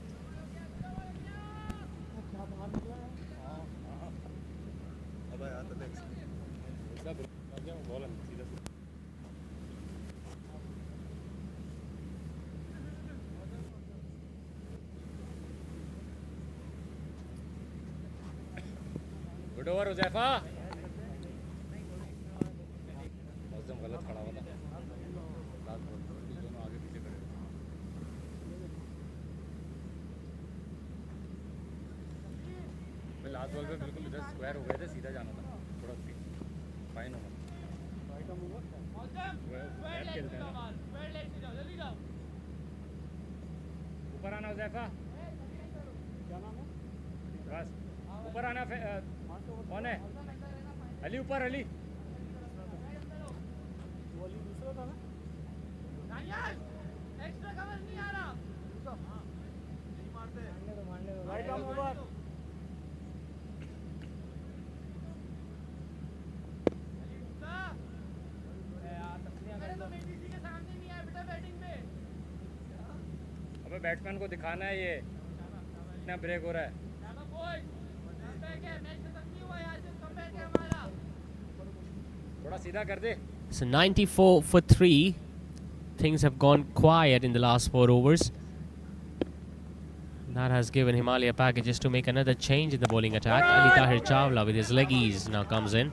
S4: Good over, Huzaifa. गलत खड़ा हुआ था दोनों आगे पीछे खड़े last ball पे बिल्कुल इधर स्क्वायर हो गए थे सीधा जाना था थोड़ा फाइन होगा ऊपर आना हुज़ैफा क्या नाम है बस ऊपर आना कौन है अली ऊपर अली
S5: एक्स्ट्रा कवर नहीं आ रहा मारते राइट आर्म ओवर
S4: अबे बैट्समैन को दिखाना है ये इतना ब्रेक हो रहा है थोड़ा सीधा कर दे.
S2: So 94 for 3. Things have gone quiet in the last 4 overs. That has given Himaliya packages to make another change in the bowling attack. Ali Tahir Chawla with his leggies now comes in.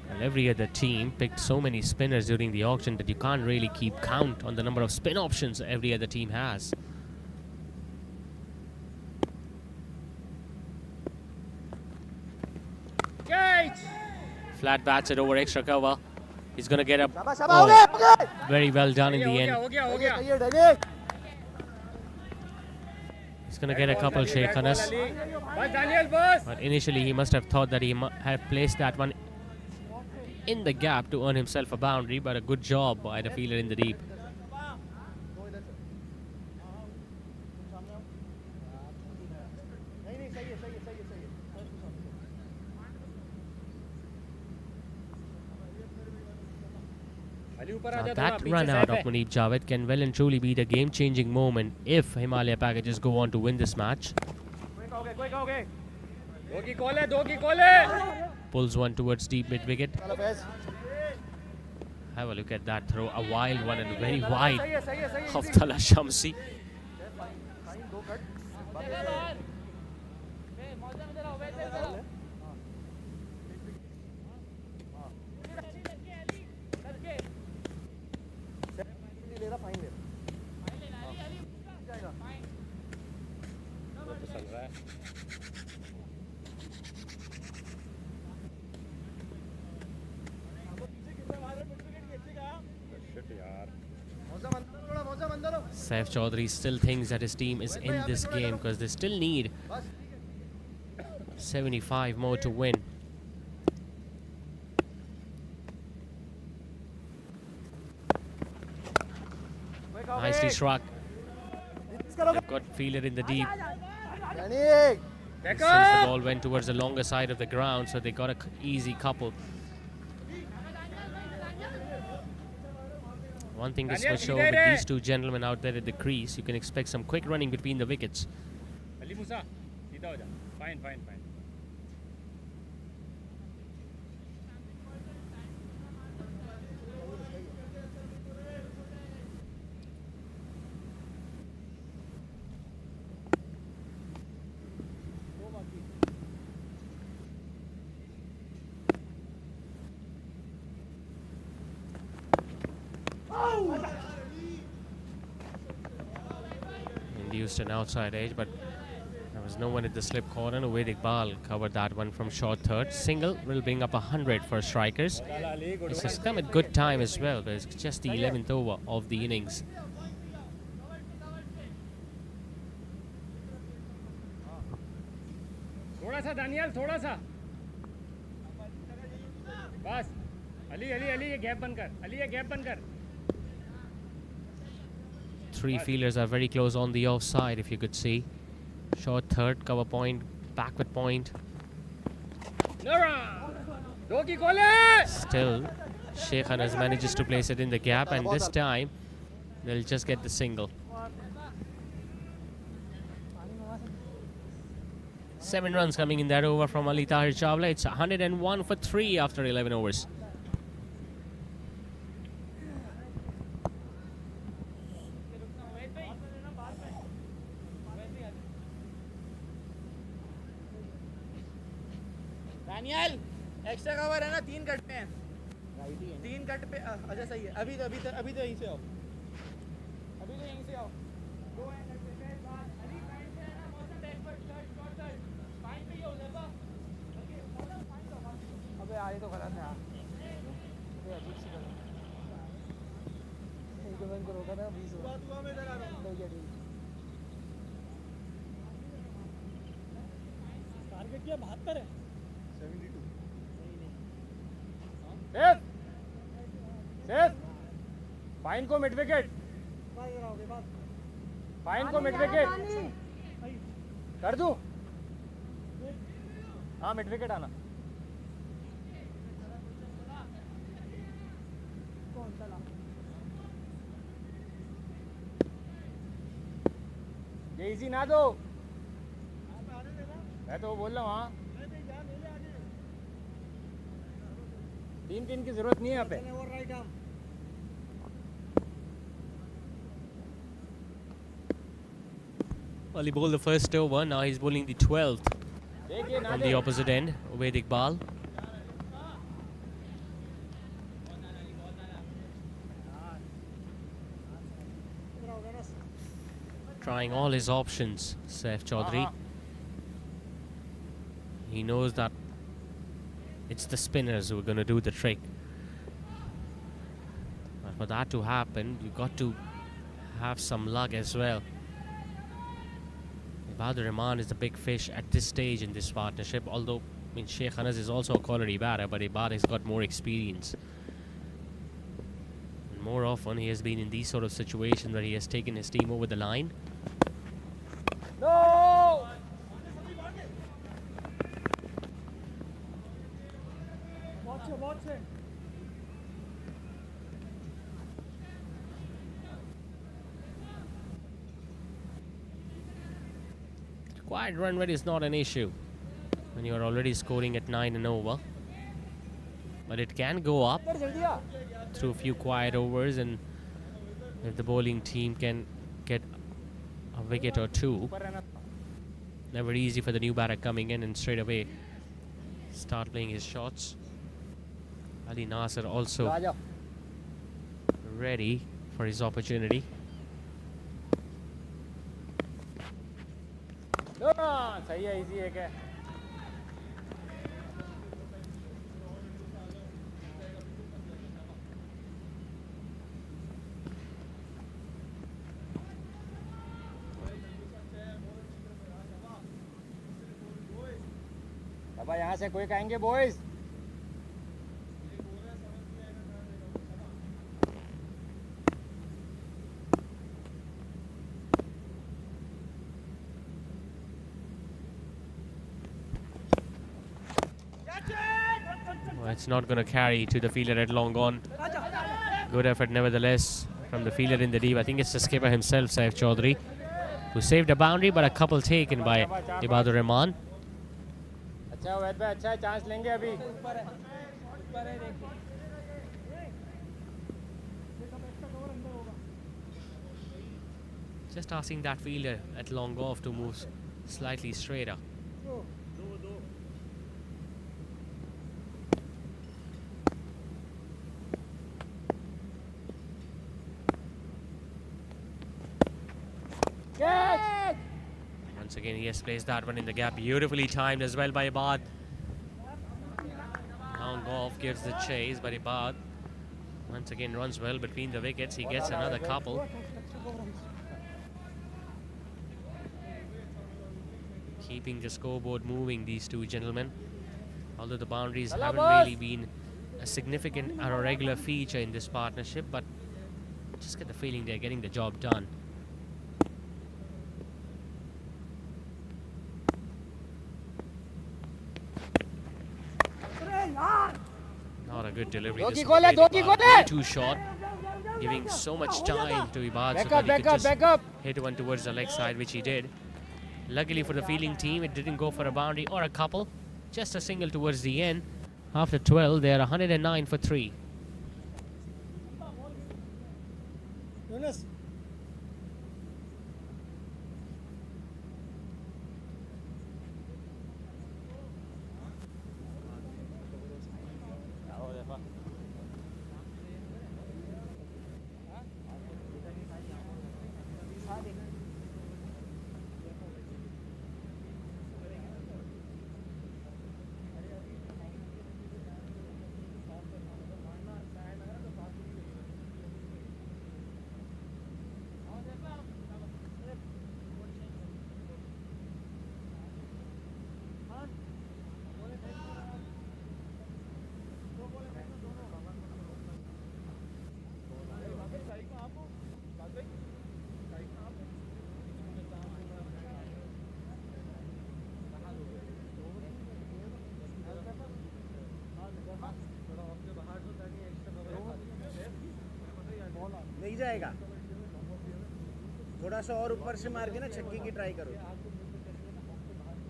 S2: And every other team picked so many spinners during the auction that you can't really keep count on the number of spin options every other team has. Flat bats it over extra cover. He's going to get up. Oh, very well done in the end. He's going to get a couple Sheikh Anas.
S4: बस Daniel बस
S2: But initially he must have thought that he had placed that one in the gap to earn himself a boundary, but a good job by the fielder in the deep. Now that run out of Munib Javed can well and truly be the game-changing moment if Himaliya packages go on to win this match.
S4: दो की call है, दो की call है.
S2: Pulls one towards deep mid-wicket. Have a look at that throw, a wild one and very wide of Tala Shamsi. Saif Chaudhary still thinks that his team is in this game because they still need 75 more to win. Nicely struck. They've got fielder in the deep. Since the ball went towards the longer side of the ground, so they got an easy couple. One thing is for sure, with these two gentlemen out there at the crease, you can expect some quick running between the wickets.
S1: Ali Musa, सीधा हो जा. Fine, fine, fine.
S2: Induced an outside edge, but there was no one at the slip corner. Ubaid Iqbal covered that one from short third. Single will bring up 100 for Strickers. This has come at good time as well, but it's just the 11th over of the innings.
S1: थोड़ा सा Daniel, थोड़ा सा. बस. अली ये gap बंद कर. अली ये gap बंद कर.
S2: Three fielders are very close on the offside, if you could see. Short third, cover point, backward point.
S1: दो की कॉल है.
S2: Still, Sheikh Anas manages to place it in the gap, and this time they'll just get the single. 7 runs coming in that over from Ali Tahir Chawla. It's 101 for 3 after 11 overs.
S5: Daniel extra cover है ना, 3 cut पे हैं. 3 cut पे. अच्छा सही है. अभी तो यहीं से आओ. दो हैं कट पे. अली साइड से है ना, मौसम बैकवर्ड शॉट फाइन पे ये हो जाएगा. अबे आए तो गलत है यार. ये अजीब सी गलत. एक बंद करो का ना 20 हुआ में इधर आ रहा हूं. तो ये टारगेट क्या 72 है.
S3: 72.
S1: सेफ. फाइन को मिड विकेट. फाइन को मिड विकेट कर दूं. हाँ मिड विकेट आना. ये इजी ना दो. मैं तो बोल रहा हूँ. हाँ 3 की जरूरत नहीं है यहाँ पे.
S2: Well, he bowled the first over, now he's bowling the 12th on the opposite end, Ubaid Iqbal. Trying all his options, Saif Chaudhary. He knows that it's the spinners who are going to do the trick. But for that to happen, you've got to have some luck as well. Bahadur Rahman is the big fish at this stage in this partnership, although Sheikh Anas is also a quality batter, but Ibad has got more experience. And more often he has been in these sort of situations where he has taken his team over the line.
S4: No!
S1: Watch it.
S2: Quiet run rate is not an issue when you are already scoring at 9 and over. But it can go up through a few quiet overs, and if the bowling team can get a wicket or two. Never easy for the new batter coming in and straight away start playing his shots. Ali Nasser also ready for his opportunity.
S4: सही है, easy है क्या? अब यहाँ से कोई कहेंगे boys?
S2: Well, it's not going to carry to the fielder at long on. Good effort nevertheless from the fielder in the deep. I think it's the skipper himself, Saif Chaudhary, who saved a boundary, but a couple taken by Ibadur Rahman.
S4: अच्छा वैद भाई, अच्छा chance लेंगे अभी.
S2: Just asking that fielder at long off to move slightly straighter.
S4: Catch!
S2: Once again, he has placed that one in the gap. Beautifully timed as well by Ibad. Long off gives the chase, but Ibad once again runs well between the wickets. He gets another couple. Keeping the scoreboard moving, these two gentlemen. Although the boundaries haven't really been a significant or a regular feature in this partnership, but just get the feeling they're getting the job done. Not a good delivery. This is way too short, giving so much time to Ibad so that he could just hit one towards the leg side, which he did. Luckily for the fielding team, it didn't go for a boundary or a couple, just a single towards the end. After 12, they are 109 for 3.
S7: नहीं जाएगा, थोड़ा सा और ऊपर से मार के ना छक्के की ट्राई करो.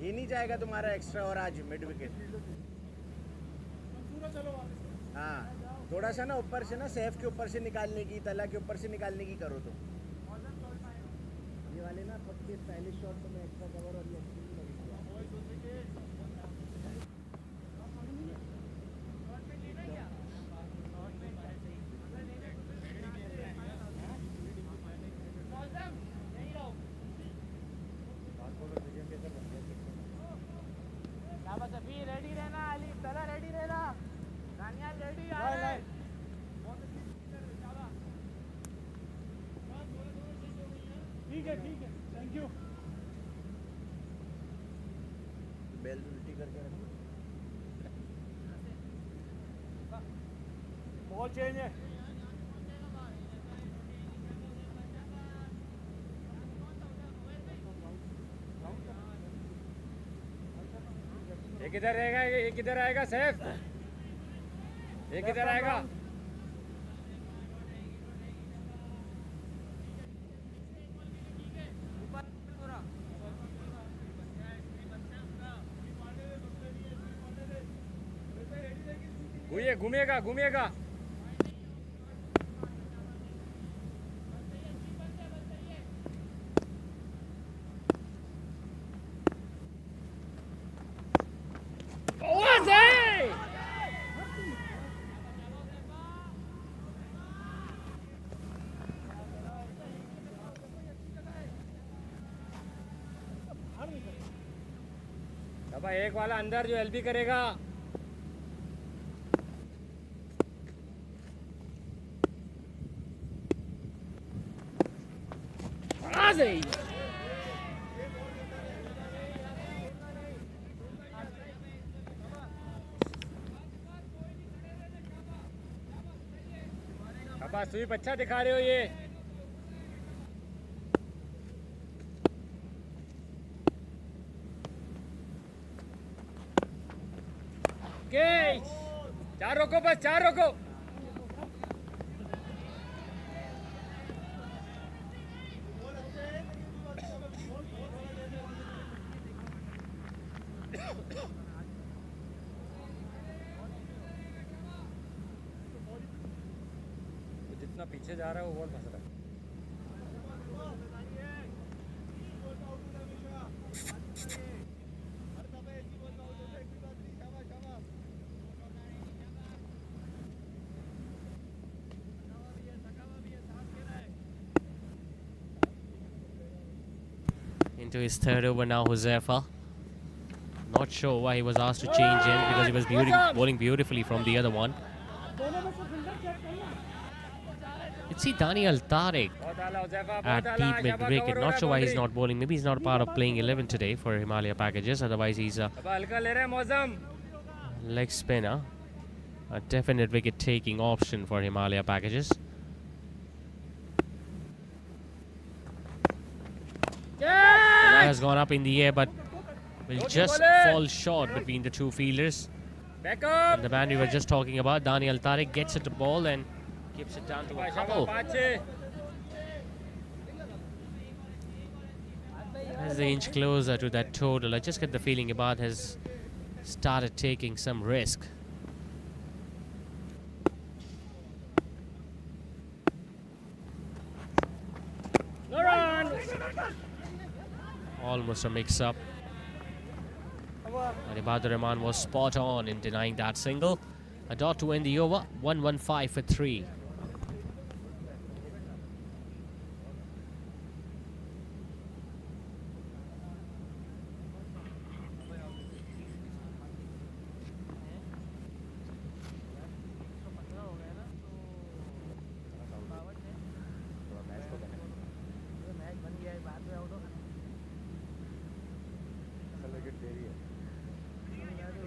S7: ये नहीं जाएगा तुम्हारा एक्स्ट्रा और आज मिड विकेट. हाँ, थोड़ा सा ना ऊपर से ना सेफ के ऊपर से निकालने की, तला के ऊपर से निकालने की करो. तो ये वाले ना पक्के स्टाइलिश शॉट तो मैं एक्स्ट्रा कवर और ये
S4: रेडी रहना अली, तला रेडी रहना, दानियाल रेडी आ रहा है.
S1: ठीक है, थैंक यू.
S7: बेल उल्टी करके रखो।
S1: बॉल चेंज है। एक इधर रहेगा, एक इधर आएगा सैफ, एक इधर आएगा। घूमेगा घूमेगा। अब एक वाला अंदर जो एलबी करेगा। स्वीप अच्छा दिखा रहे हो ये। चार रोको, बस चार रोको। जितना पीछे जा रहा है वो बॉल फंस रहा है।
S2: Into his third over now, Josefa. Not sure why he was asked to change in, because he was bowling beautifully from the other one. Let's see Daniel Tariq at deep mid-wicket. Not sure why he's not bowling. Maybe he's not part of playing 11 today for Himaliya packages. Otherwise, he's a leg spinner. A definite wicket-taking option for Himaliya packages. That has gone up in the air, but will just fall short between the two fielders. And the man we were just talking about, Daniel Tariq, gets it to ball and keeps it down to a couple. As they inch closer to that total, I just get the feeling Ibad has started taking some risk.
S1: No run.
S2: Almost a mix-up. And Ibadur Rahman was spot on in denying that single. A dot to end the over, 115 for 3.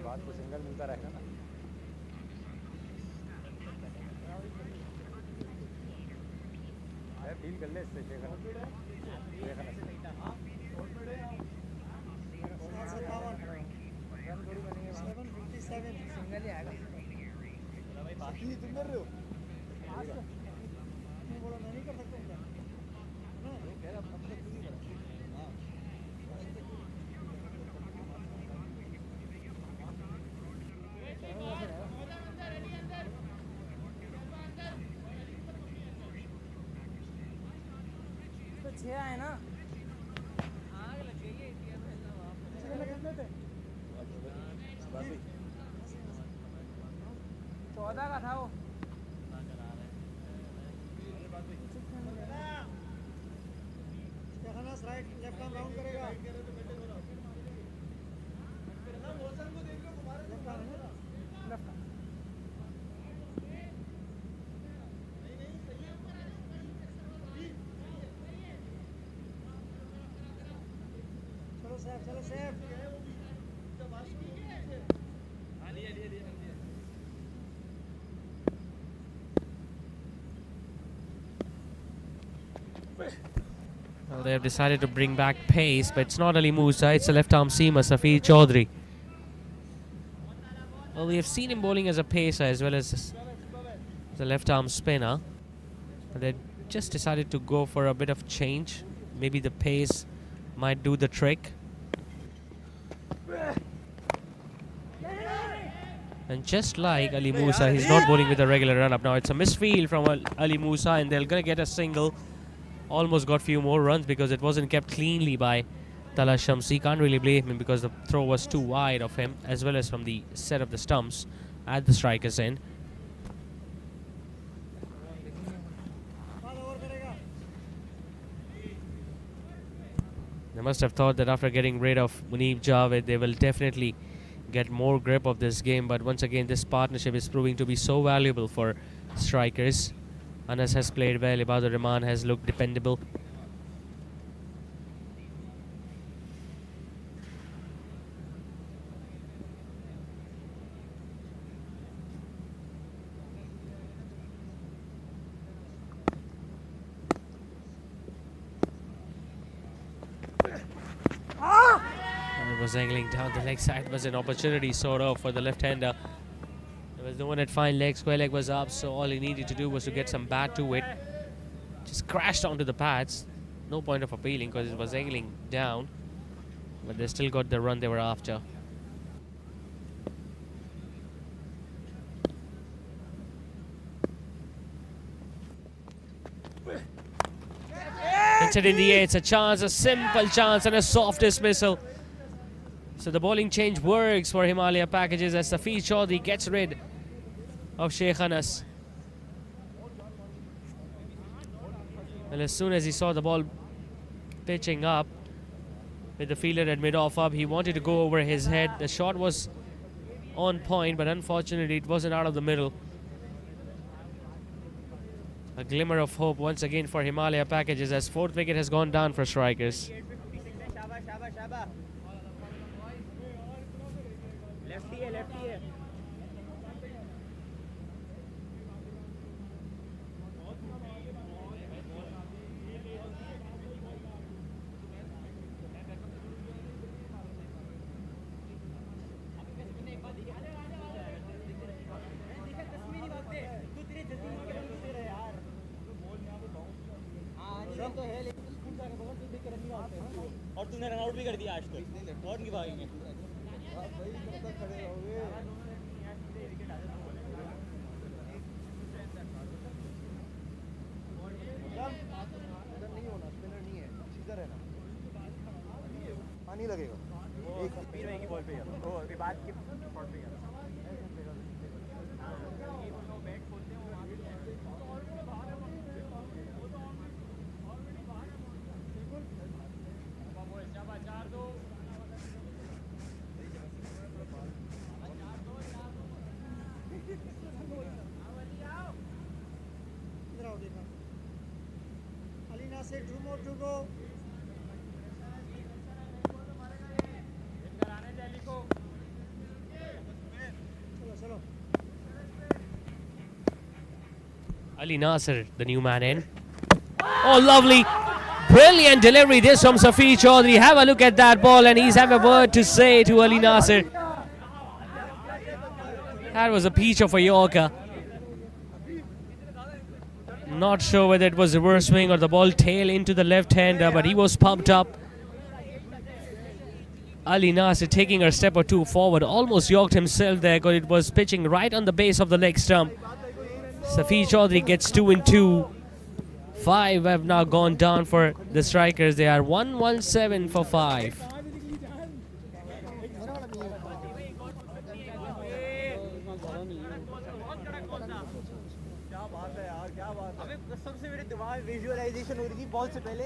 S1: बात को single मिलता रहेगा ना। Feel कर ले इससे
S5: single ही आएगा। तुम कर रहे हो? बोला मैं नहीं कर सकता हूँ क्या? छह आए ना, आग लग गई है इंडिया में। 14 का था वो। राइट लेफ्ट आर्म राउंड करेगा। चलो सेफ, चलो safe.
S2: Well, they have decided to bring back pace, but it's not Ali Musa, it's a left-arm seamer, Safir Chaudhry. Well, we have seen him bowling as a pacer as well as the left-arm spinner. But they just decided to go for a bit of change. Maybe the pace might do the trick. And just like Ali Musa, he's not bowling with a regular run-up. Now it's a misfield from Ali Musa and they're going to get a single. Almost got few more runs because it wasn't kept cleanly by Tala Shamsi. Can't really blame him because the throw was too wide of him as well as from the set of the stumps at the striker's end. They must have thought that after getting rid of Munib Javed, they will definitely get more grip of this game. But once again, this partnership is proving to be so valuable for strikers. Anas has played well. Ibadur Rahman has looked dependable. It was angling down the leg side. It was an opportunity sort of for the left-hander. There was no one at fine leg. Square leg was up, so all he needed to do was to get some bat to it. Just crashed onto the pads. No point of appealing because it was angling down. But they still got the run they were after. Hits it in the air. It's a chance, a simple chance and a soft dismissal. So the bowling change works for Himaliya packages as Safir Chaudhry gets rid of Sheikh Anas. And as soon as he saw the ball pitching up with the fielder at mid-off up, he wanted to go over his head. The shot was on point, but unfortunately it wasn't out of the middle. A glimmer of hope once again for Himaliya packages as fourth wicket has gone down for strikers.
S7: और तूने run out भी कर दिया आज तक और नहीं भागेंगे
S3: पानी लगेगा
S7: एक स्पीड में की बॉल पे यार वो अभी बात की शॉट पे यार
S2: Ali Nasser, the new man in. Oh, lovely. Brilliant delivery this from Safir Chaudhry. Have a look at that ball and he's have a word to say to Ali Nasser. That was a peach of a Yorker. Not sure whether it was reverse swing or the ball tail into the left-hander, but he was pumped up. Ali Nasser taking a step or two forward, almost yorked himself there because it was pitching right on the base of the leg stump. Safir Chaudhry gets 2 and 2. 5 have now gone down for the strikers. They are 117 for 5.
S7: सबसे मेरे दिमाग visualisation हो रही थी ball से पहले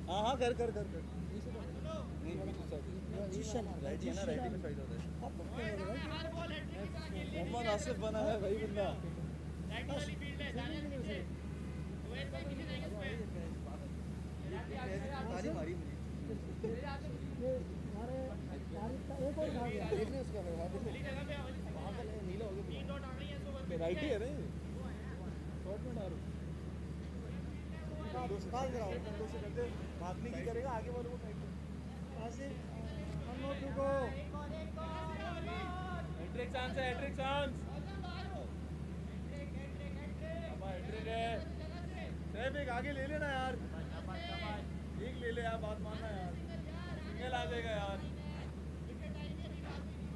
S7: हाँ हाँ कर कर कर राइट है ना राइट में फायदा होता है मोहम्मद आसिफ बना है भाई बंदा
S5: हैट्रिक चांस है, हैट्रिक चांस। हैट्रिक है। सैफ एक आगे ले लेना यार, एक ले ले यार, बात मानना यार, सिंगल आ जाएगा यार,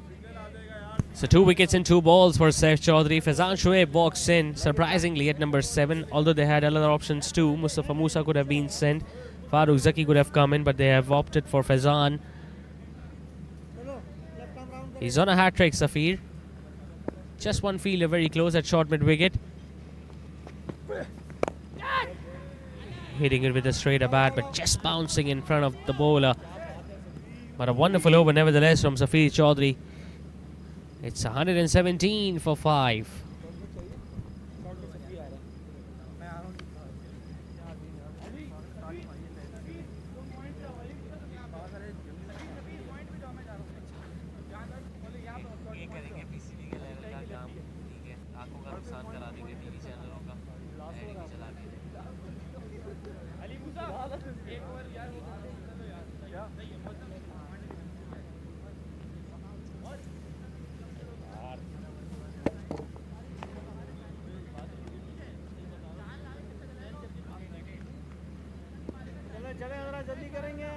S5: सिंगल आ जाएगा यार।
S2: So 2 wickets and 2 balls for Saif Chaudhary. Faizan Shoaib walks in surprisingly at number 7. Although they had other options too. Mustafa Musa could have been sent. Farooq Zaki could have come in, but they have opted for Faizan. He's on a hat-trick, Safir. Just one fielder very close at short mid-wicket. Hitting it with a straighter bat, but just bouncing in front of the bowler. But a wonderful over nevertheless from Safir Chaudhary. It's 117 for 5.
S1: चले जरा जल्दी करेंगे।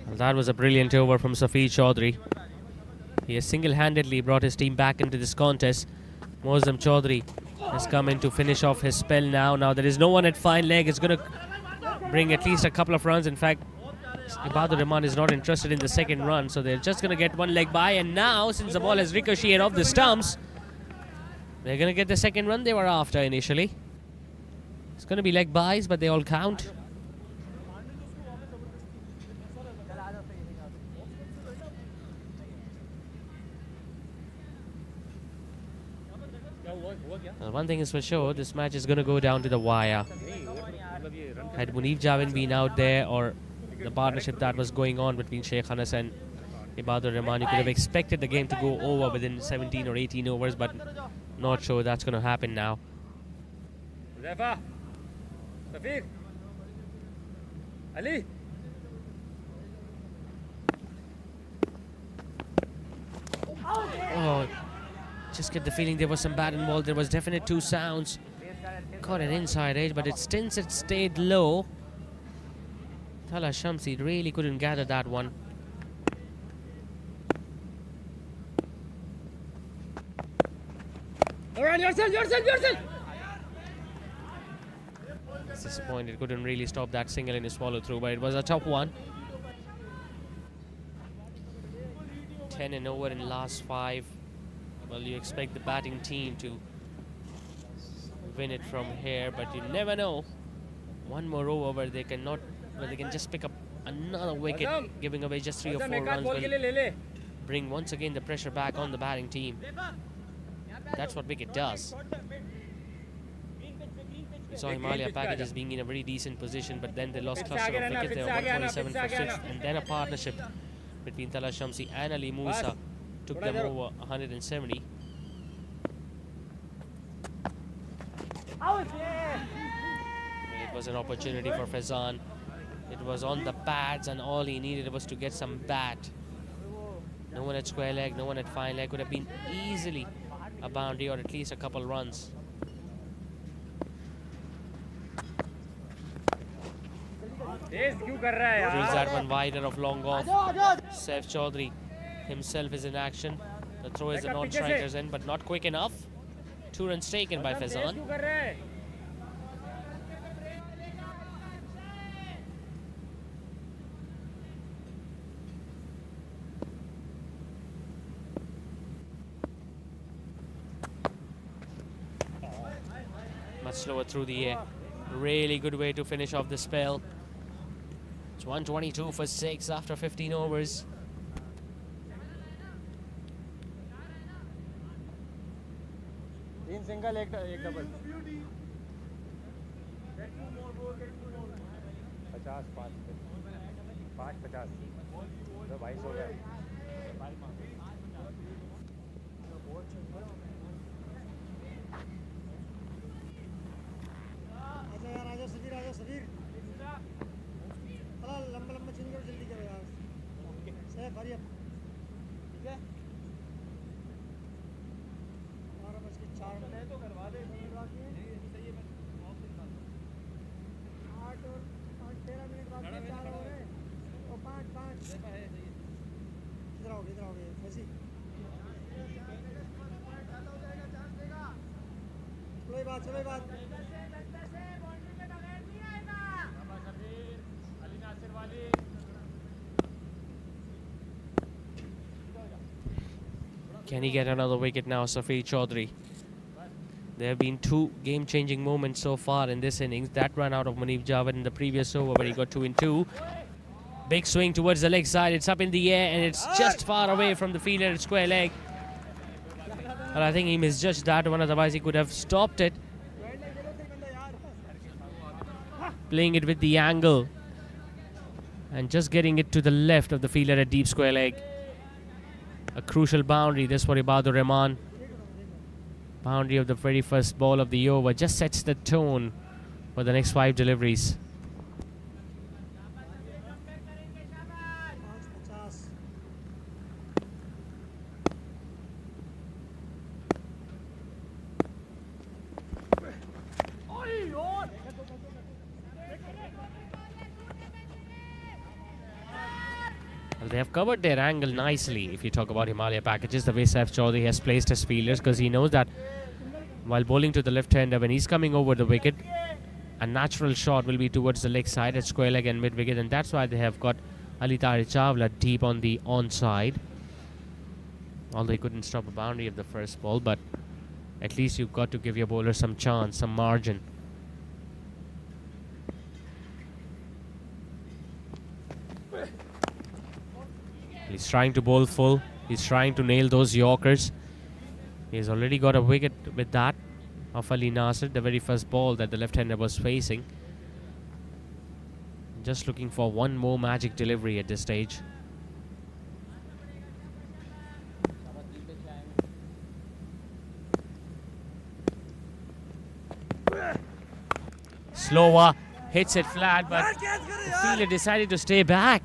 S2: Well, that was a brilliant over from Safir Chaudhary. He has single-handedly brought his team back into this contest. Mozam Chaudhary has come in to finish off his spell now. Now there is no one at fine leg. It's going to bring at least a couple of runs. In fact, Ibadur Rahman is not interested in the second run, so they're just going to get one leg by. And now, since the ball has ricocheted off the stumps, they're going to get the second run they were after initially. It's going to be leg bys, but they all count. Well, one thing is for sure, this match is going to go down to the wire. Had Munif Javin been out there, or the partnership that was going on between Sheikh Anas and Ibadur Rahman, you could have expected the game to go over within 17 or 18 overs, but not sure that's going to happen now.
S5: Zaifa, Safir, Ali.
S2: Oh, just get the feeling there was some bat involved. There was definite two sounds. Caught an inside edge, but since it stayed low, Tala Shamsi really couldn't gather that one.
S5: Yourself.
S2: Disappointed, couldn't really stop that single in his follow through, but it was a tough one. 10 and over in last 5. Well, you expect the batting team to win it from here, but you never know. One more over where they can just pick up another wicket, giving away just 3 or 4 runs. Will bring once again the pressure back on the batting team. That's what wicket does. We saw Himaliya packages being in a very decent position, but then they lost cluster of wickets. They were 127 for 6, and then a partnership between Tala Shamsi and Ali Musa took them over 170. It was an opportunity for Faizan. It was on the pads, and all he needed was to get some bat. No one at square leg, no one at fine leg. Could have been easily a boundary or at least a couple runs. Drills that one wider of long off. Saif Chaudhary himself is in action. The throw is a non-striker's end, but not quick enough. 2 runs taken by Faizan. Much slower through the air. Really good way to finish off the spell. It's 122 for 6 after 15 overs.
S7: तीन single एक double 50 5 50 तो 22 हो गया
S3: आजा यार, आजा Sadyr, आजा Sadyr. चला लंबा लंबा चेंज करो, जल्दी करो यार। Saif hurry up. ठीक है 12:04 तो करवा दे। 8 और 13 मिनट बाकी है, 4 ओवर है और 5 इधर आओगे फैसी। चलो ये बात
S2: Can he get another wicket now, Safir Chaudhary? There have been 2 game-changing moments so far in this innings. That run out of Munif Javed in the previous over where he got 2 in 2. Big swing towards the leg side. It's up in the air and it's just far away from the fielder at square leg. But I think he misjudged that one, otherwise he could have stopped it. Playing it with the angle and just getting it to the left of the fielder at deep square leg. A crucial boundary this for Ibadur Rahman. Boundary of the very first ball of the over just sets the tone for the next 5 deliveries. Well, they have covered their angle nicely. If you talk about Himaliya packages, the way Saif Chaudhary has placed his fielders, because he knows that while bowling to the left-hander, when he's coming over the wicket, a natural shot will be towards the leg side at square leg and mid-wicket, and that's why they have got Ali Tahir Chawla deep on the onside. Although he couldn't stop a boundary of the first ball, but at least you've got to give your bowler some chance, some margin. He's trying to bowl full. He's trying to nail those Yorkers. He's already got a wicket with that of Ali Nasser, the very first ball that the left-hander was facing. Just looking for one more magic delivery at this stage. Slower, hits it flat, but the fielder decided to stay back.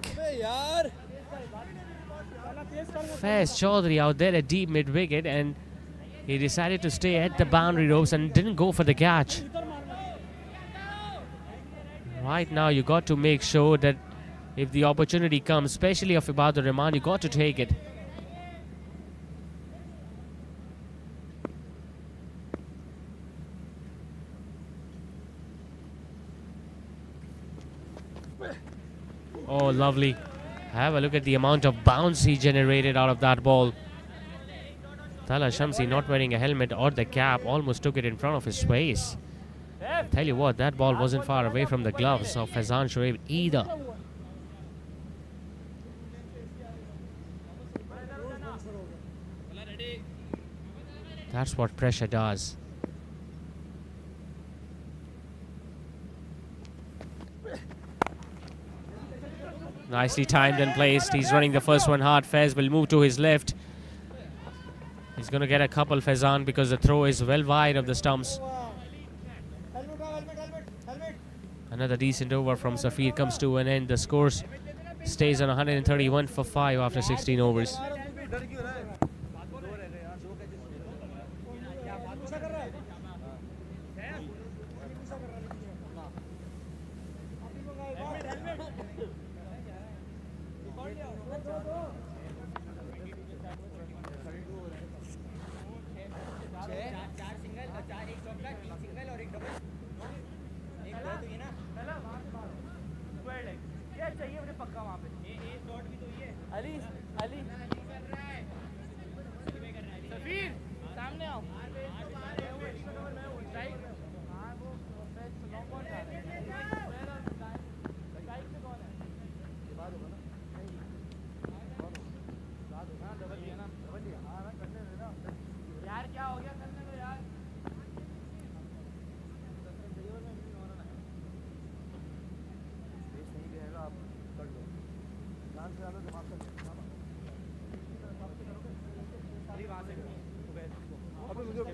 S2: Faiz Chaudhary out there at deep mid-wicket, and he decided to stay at the boundary ropes and didn't go for the catch. Right now, you got to make sure that if the opportunity comes, especially of Ibadur Rahman, you got to take it. Oh, lovely. Have a look at the amount of bounce he generated out of that ball. Tala Shamsi, not wearing a helmet or the cap, almost took it in front of his face. I tell you what, that ball wasn't far away from the gloves of Faizan Shoaib either. That's what pressure does. Nicely timed and placed. He's running the first one hard. Faiz will move to his left. He's going to get a couple, Faizan, because the throw is well wide of the stumps. Another decent over from Safir comes to an end. The score stays on 131 for 5 after 16 overs.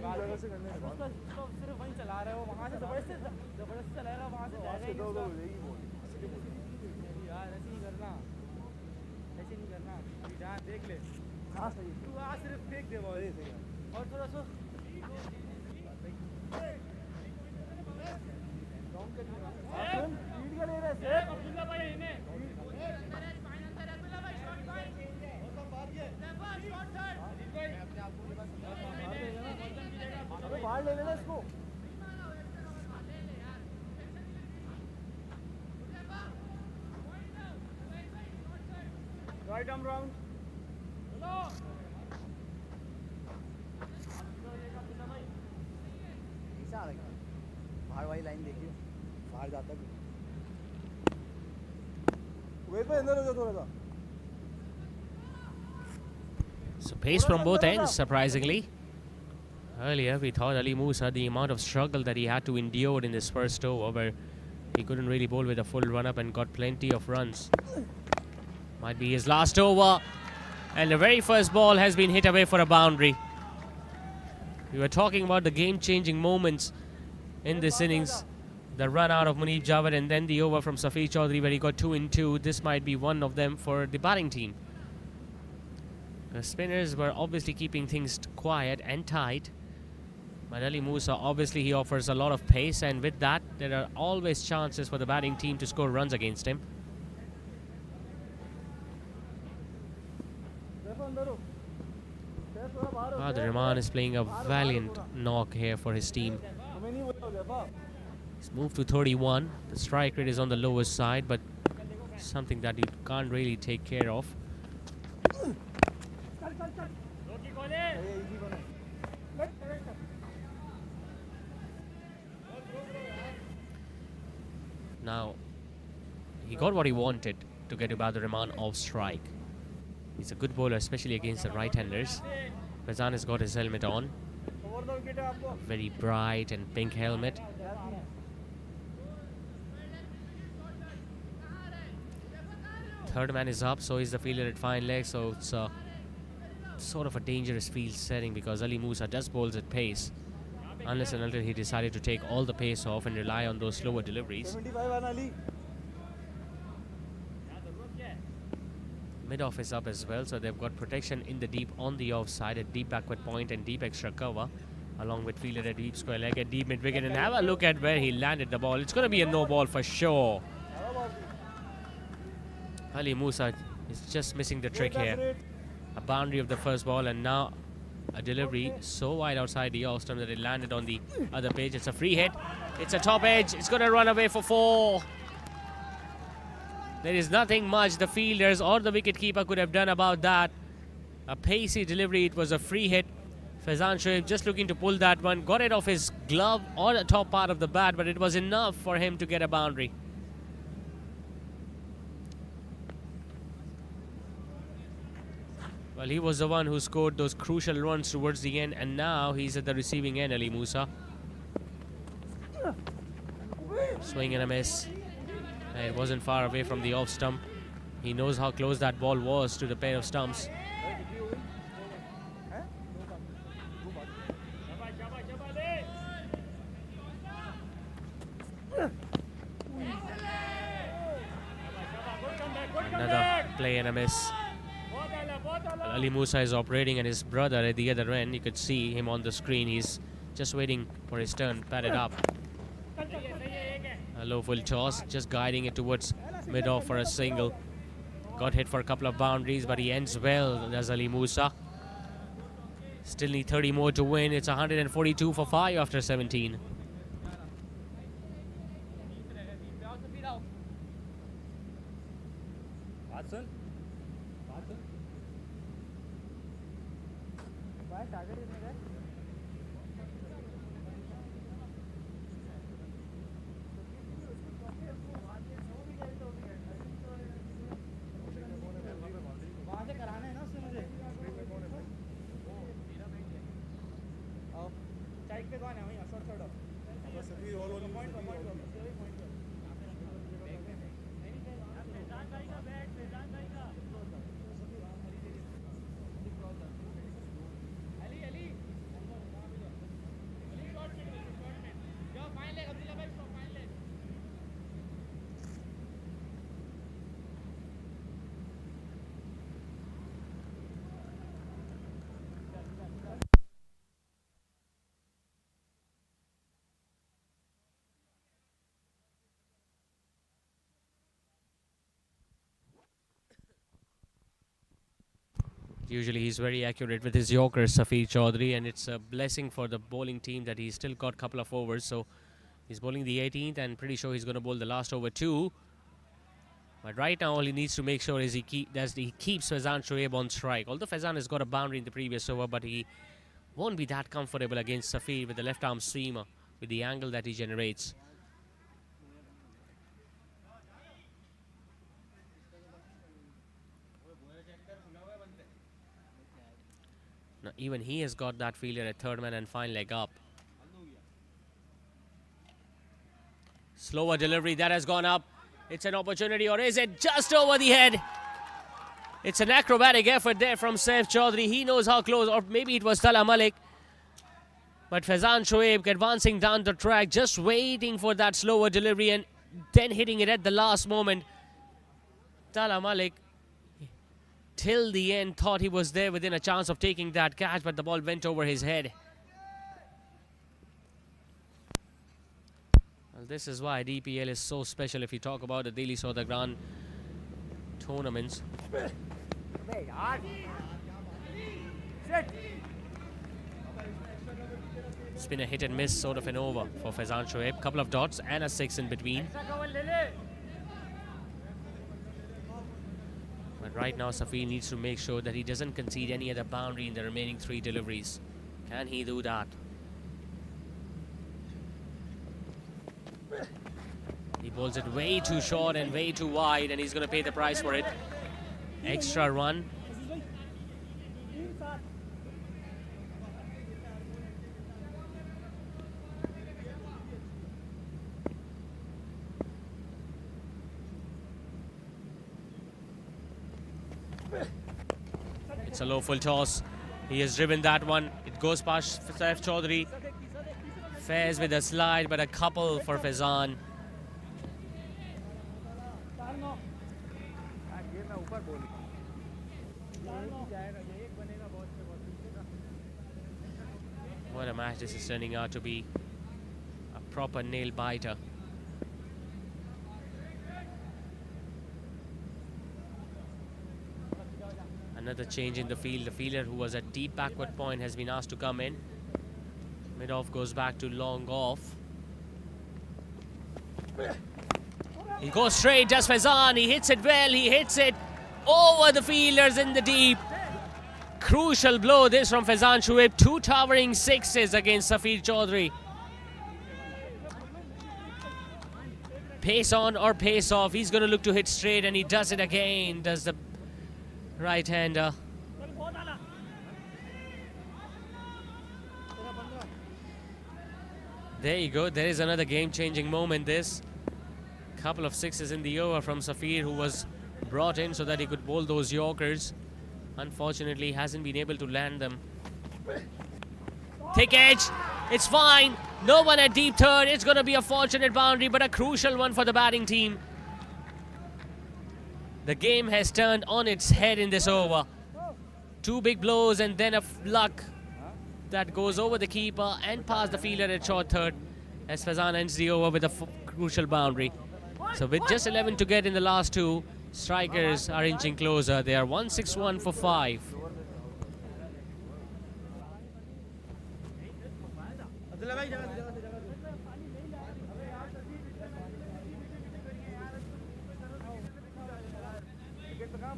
S5: जगह से करने हैं
S4: उसको सिर्फ वहीं चला रहे हो, वहाँ से जबरदस्ती चलाएगा, वहाँ से जाएगा ही नहीं उसका। यार ऐसे नहीं करना, ऐसे नहीं करना। अभी जहाँ देख ले, हाँ सही, तू वहाँ सिर्फ फेंक दे बॉल और थोड़ा सा लीड का ले रहे से अब्दुल्ला भाई इन्हें बाहर ले लेना इसको। राइट आर्म राउंड
S7: बाहर वाली लाइन देखियो, बाहर जाता है।
S5: वेट पे अंदर हो जाओ थोड़ा सा।
S2: So pace from both ends, surprisingly. Earlier, we thought Ali Musa, the amount of struggle that he had to endure in this first over, where he couldn't really bowl with a full run-up and got plenty of runs. Might be his last over. And the very first ball has been hit away for a boundary. We were talking about the game-changing moments in this innings. The run out of Munib Javed and then the over from Safi Chaudhary where he got 2 in 2. This might be one of them for the batting team. The spinners were obviously keeping things quiet and tight. But Ali Musa, obviously he offers a lot of pace, and with that, there are always chances for the batting team to score runs against him. Bahadur Rahman is playing a valiant knock here for his team. He's moved to 31. The strike rate is on the lower side, but something that you can't really take care of. Now, he got what he wanted to get to Bahadur Rahman off strike. He's a good bowler, especially against the right-handers. Faizan has got his helmet on. A very bright and pink helmet. Third man is up, so is the fielder at fine leg, so it's sort of a dangerous field setting because Ali Musa does bowls at pace. Unless and until he decided to take all the pace off and rely on those slower deliveries. Mid-off is up as well, so they've got protection in the deep on the offside, a deep backward point and deep extra cover, along with fielder at deep square leg, a deep mid-wicket, and have a look at where he landed the ball. It's going to be a no ball for sure. Ali Musa is just missing the trick here. A boundary of the first ball, and now a delivery so wide outside the off stump that it landed on the other page. It's a free hit. It's a top edge. It's going to run away for 4. There is nothing much the fielders or the wicketkeeper could have done about that. A pacey delivery. It was a free hit. Faizan Shoaib just looking to pull that one. Got it off his glove or the top part of the bat, but it was enough for him to get a boundary. Well, he was the one who scored those crucial runs towards the end, and now he's at the receiving end, Ali Musa. Swing and a miss. And it wasn't far away from the off stump. He knows how close that ball was to the pair of stumps. Another play and a miss. Ali Musa is operating, and his brother at the other end, you could see him on the screen. He's just waiting for his turn, batted up. A low full toss, just guiding it towards mid-off for a single. Got hit for a couple of boundaries, but he ends well, does Ali Musa. Still need 30 more to win. It's 142 for 5 after 17. Usually he's very accurate with his Yorkers, Safir Chaudhary, and it's a blessing for the bowling team that he's still got a couple of overs. So he's bowling the 18th and pretty sure he's going to bowl the last over too. But right now all he needs to make sure is he keeps Faizan Shoaib on strike. Although Faizan has got a boundary in the previous over, but he won't be that comfortable against Safir with the left arm seamer, with the angle that he generates. Now, even he has got that fielder at third man and fine leg up. Slower delivery, that has gone up. It's an opportunity, or is it just over the head? It's an acrobatic effort there from Saif Chaudhary. He knows how close, or maybe it was Tala Malik. But Faizan Shoaib advancing down the track, just waiting for that slower delivery and then hitting it at the last moment. Tala Malik, till the end, thought he was there within a chance of taking that catch, but the ball went over his head. Well, this is why DPL is so special if you talk about the Delhi Sauda Grand tournaments. It's been a hit and miss sort of an over for Faizan Shoaib. Couple of dots and a 6 in between. But right now Safir needs to make sure that he doesn't concede any other boundary in the remaining 3 deliveries. Can he do that? He bowls it way too short and way too wide, and he's going to pay the price for it. Extra run. It's a low full toss. He has driven that one. It goes past Saif Chaudhary. Fares with a slide, but a couple for Faizan. What a match this is turning out to be. A proper nail biter. Another change in the field. The fielder who was at deep backward point has been asked to come in. Mid-off goes back to long off. He goes straight, does Faizan. He hits it well. He hits it over the fielders in the deep. Crucial blow this from Faizan Shoaib. 2 towering 6s against Safir Chaudhary. Pace on or pace off. He's going to look to hit straight, and he does it again. Does the right-hander. There you go. There is another game-changing moment. This couple of 6s in the over from Safir, who was brought in so that he could bowl those Yorkers. Unfortunately, hasn't been able to land them. Thick edge. It's fine. No one at deep third. It's going to be a fortunate boundary, but a crucial one for the batting team. The game has turned on its head in this over. 2 big blows and then a luck that goes over the keeper and past the fielder at short third as Faizan ends the over with a crucial boundary. So with just 11 to get in the last 2, Strikers are inching closer. They are 161 for 5.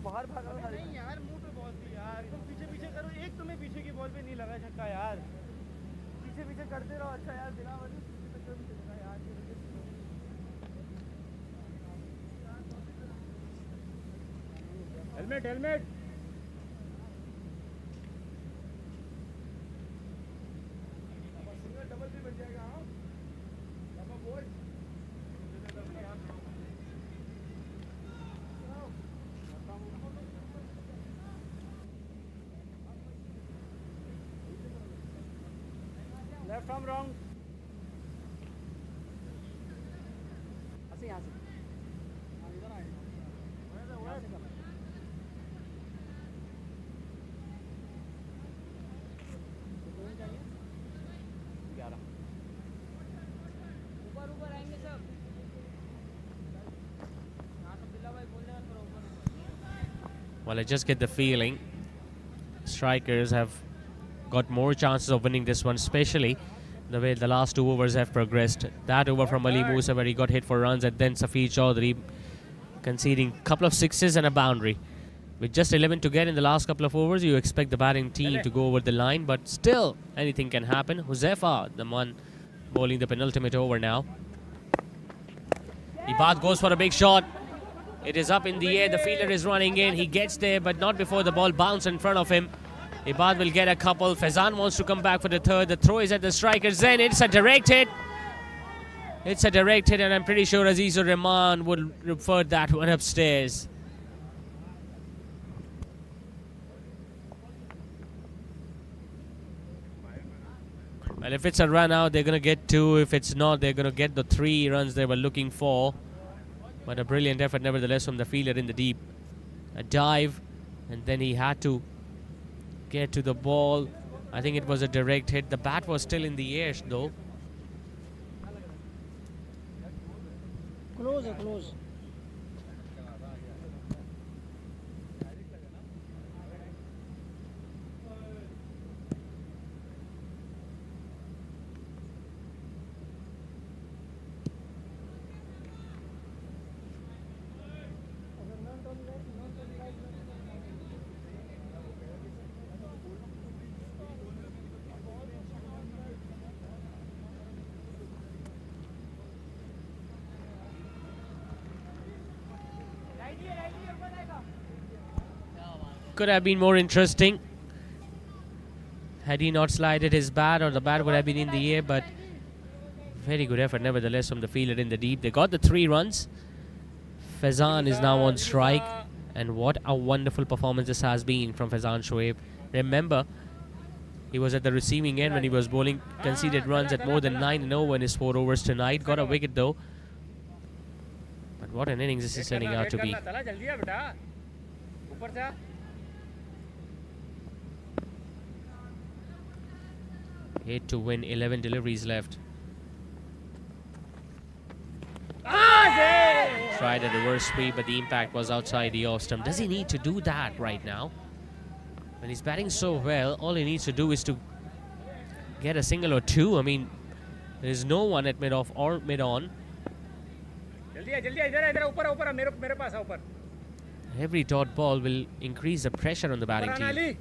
S5: बाहर भागा नहीं यार, मुंह पे ball थी यार। तुम पीछे पीछे करो, एक तुम्हें पीछे की बॉल पे नहीं लगा छक्का यार। पीछे पीछे करते रहो। अच्छा यार, बिना वजह पीछे तक भी चलेगा यार। Helmet helmet. सिंगल डबल भी बन जाएगा। हाँ double boy. Left arm wrong. ऐसे यहाँ से। इधर आए। यहाँ से करना। 11। ऊपर ऊपर आएंगे सब।
S2: Well, I just get the feeling Strikers have got more chances of winning this one, especially the way the last 2 overs have progressed. That over from Ali Musa where he got hit for runs, and then Safi Chaudhary conceding a couple of sixes and a boundary. With just 11 to get in the last couple of overs, you expect the batting team to go over the line, but still anything can happen. Huzaifa, the one bowling the penultimate over now. Ibad goes for a big shot. It is up in the air. The fielder is running in. He gets there, but not before the ball bounced in front of him. Ibad will get a couple. Faizan wants to come back for the third. The throw is at the Strikers. Then it's a direct hit. It's a direct hit, and I'm pretty sure Azizur Rahman would refer that one upstairs. Well, if it's a run out, they're going to get 2. If it's not, they're going to get the 3 runs they were looking for. But a brilliant effort nevertheless from the fielder in the deep. A dive, and then he had to get to the ball. I think it was a direct hit. The bat was still in the air though.
S5: Close.
S2: Could have been more interesting had he not slided his bat, or the bat would have been in the air, but very good effort nevertheless from the fielder in the deep. They got the 3 runs. Faizan is now on strike, and what a wonderful performance this has been from Faizan Shoaib. Remember, he was at the receiving end when he was bowling conceded runs at more than 9-0 in his 4 overs tonight. Got a wicket though. But what an innings this is turning out to be. 8 to win, 11 deliveries left. Tried a reverse sweep, but the impact was outside the off stump. Does he need to do that right now? When he's batting so well, all he needs to do is to get a single or 2. I mean, there is no one at mid-off or mid-on. Every dot ball will increase the pressure on the batting team.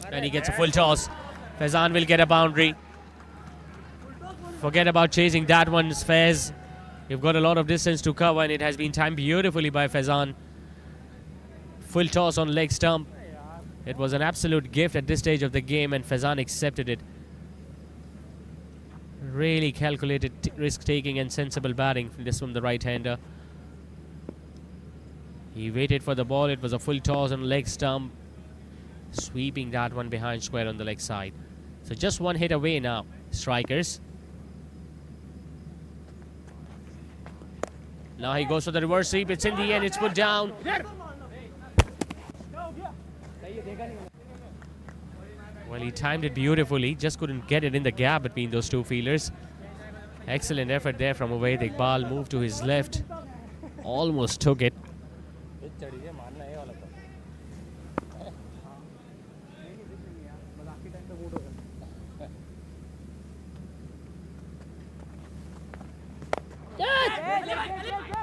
S2: And he gets a full toss. Faizan will get a boundary. Forget about chasing that one, Faiz. You've got a lot of distance to cover, and it has been timed beautifully by Faizan. Full toss on leg stump. It was an absolute gift at this stage of the game, and Faizan accepted it. Really calculated risk-taking and sensible batting from the right-hander. He waited for the ball. It was a full toss on leg stump, sweeping that one behind square on the leg side. So just 1 hit away now, Strikers. Now he goes for the reverse sweep. It's in the end. It's put down. Well, he timed it beautifully. Just couldn't get it in the gap between those 2 fielders. Excellent effort there from Ubaid Iqbal. Moved to his left. Almost took it.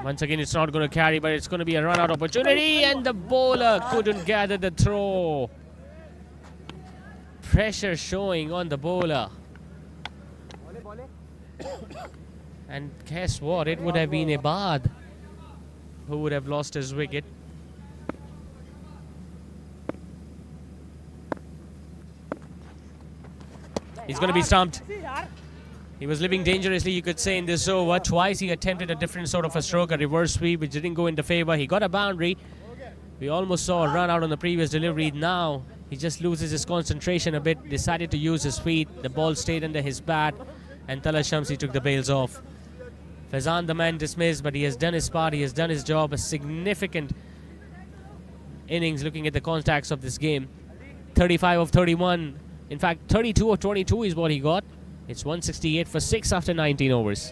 S2: Once again, it's not going to carry, but it's going to be a run-out opportunity, and the bowler couldn't gather the throw. Pressure showing on the bowler. And guess what? It would have been Ibad who would have lost his wicket. He's going to be stumped. He was living dangerously, you could say, in this over. Twice he attempted a different sort of a stroke, a reverse sweep, which didn't go into favor. He got a boundary. We almost saw a run out on the previous delivery. Now he just loses his concentration a bit, decided to use his feet. The ball stayed under his bat, and Tala Shamsi took the bails off. Faizan, the man, dismissed, but he has done his part. He has done his job. A significant innings looking at the contacts of this game. 35 of 31. In fact, 32 of 22 is what he got. It's 168 for 6 after 19 overs.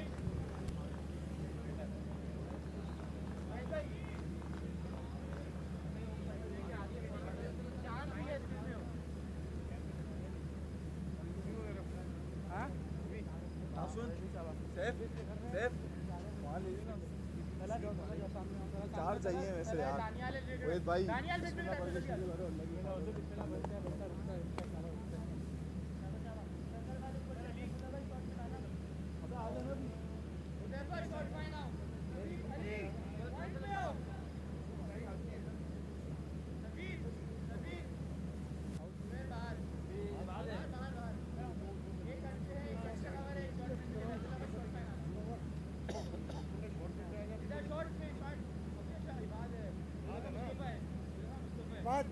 S5: चार चाहिए वैसे यार रोहित भाई
S3: बात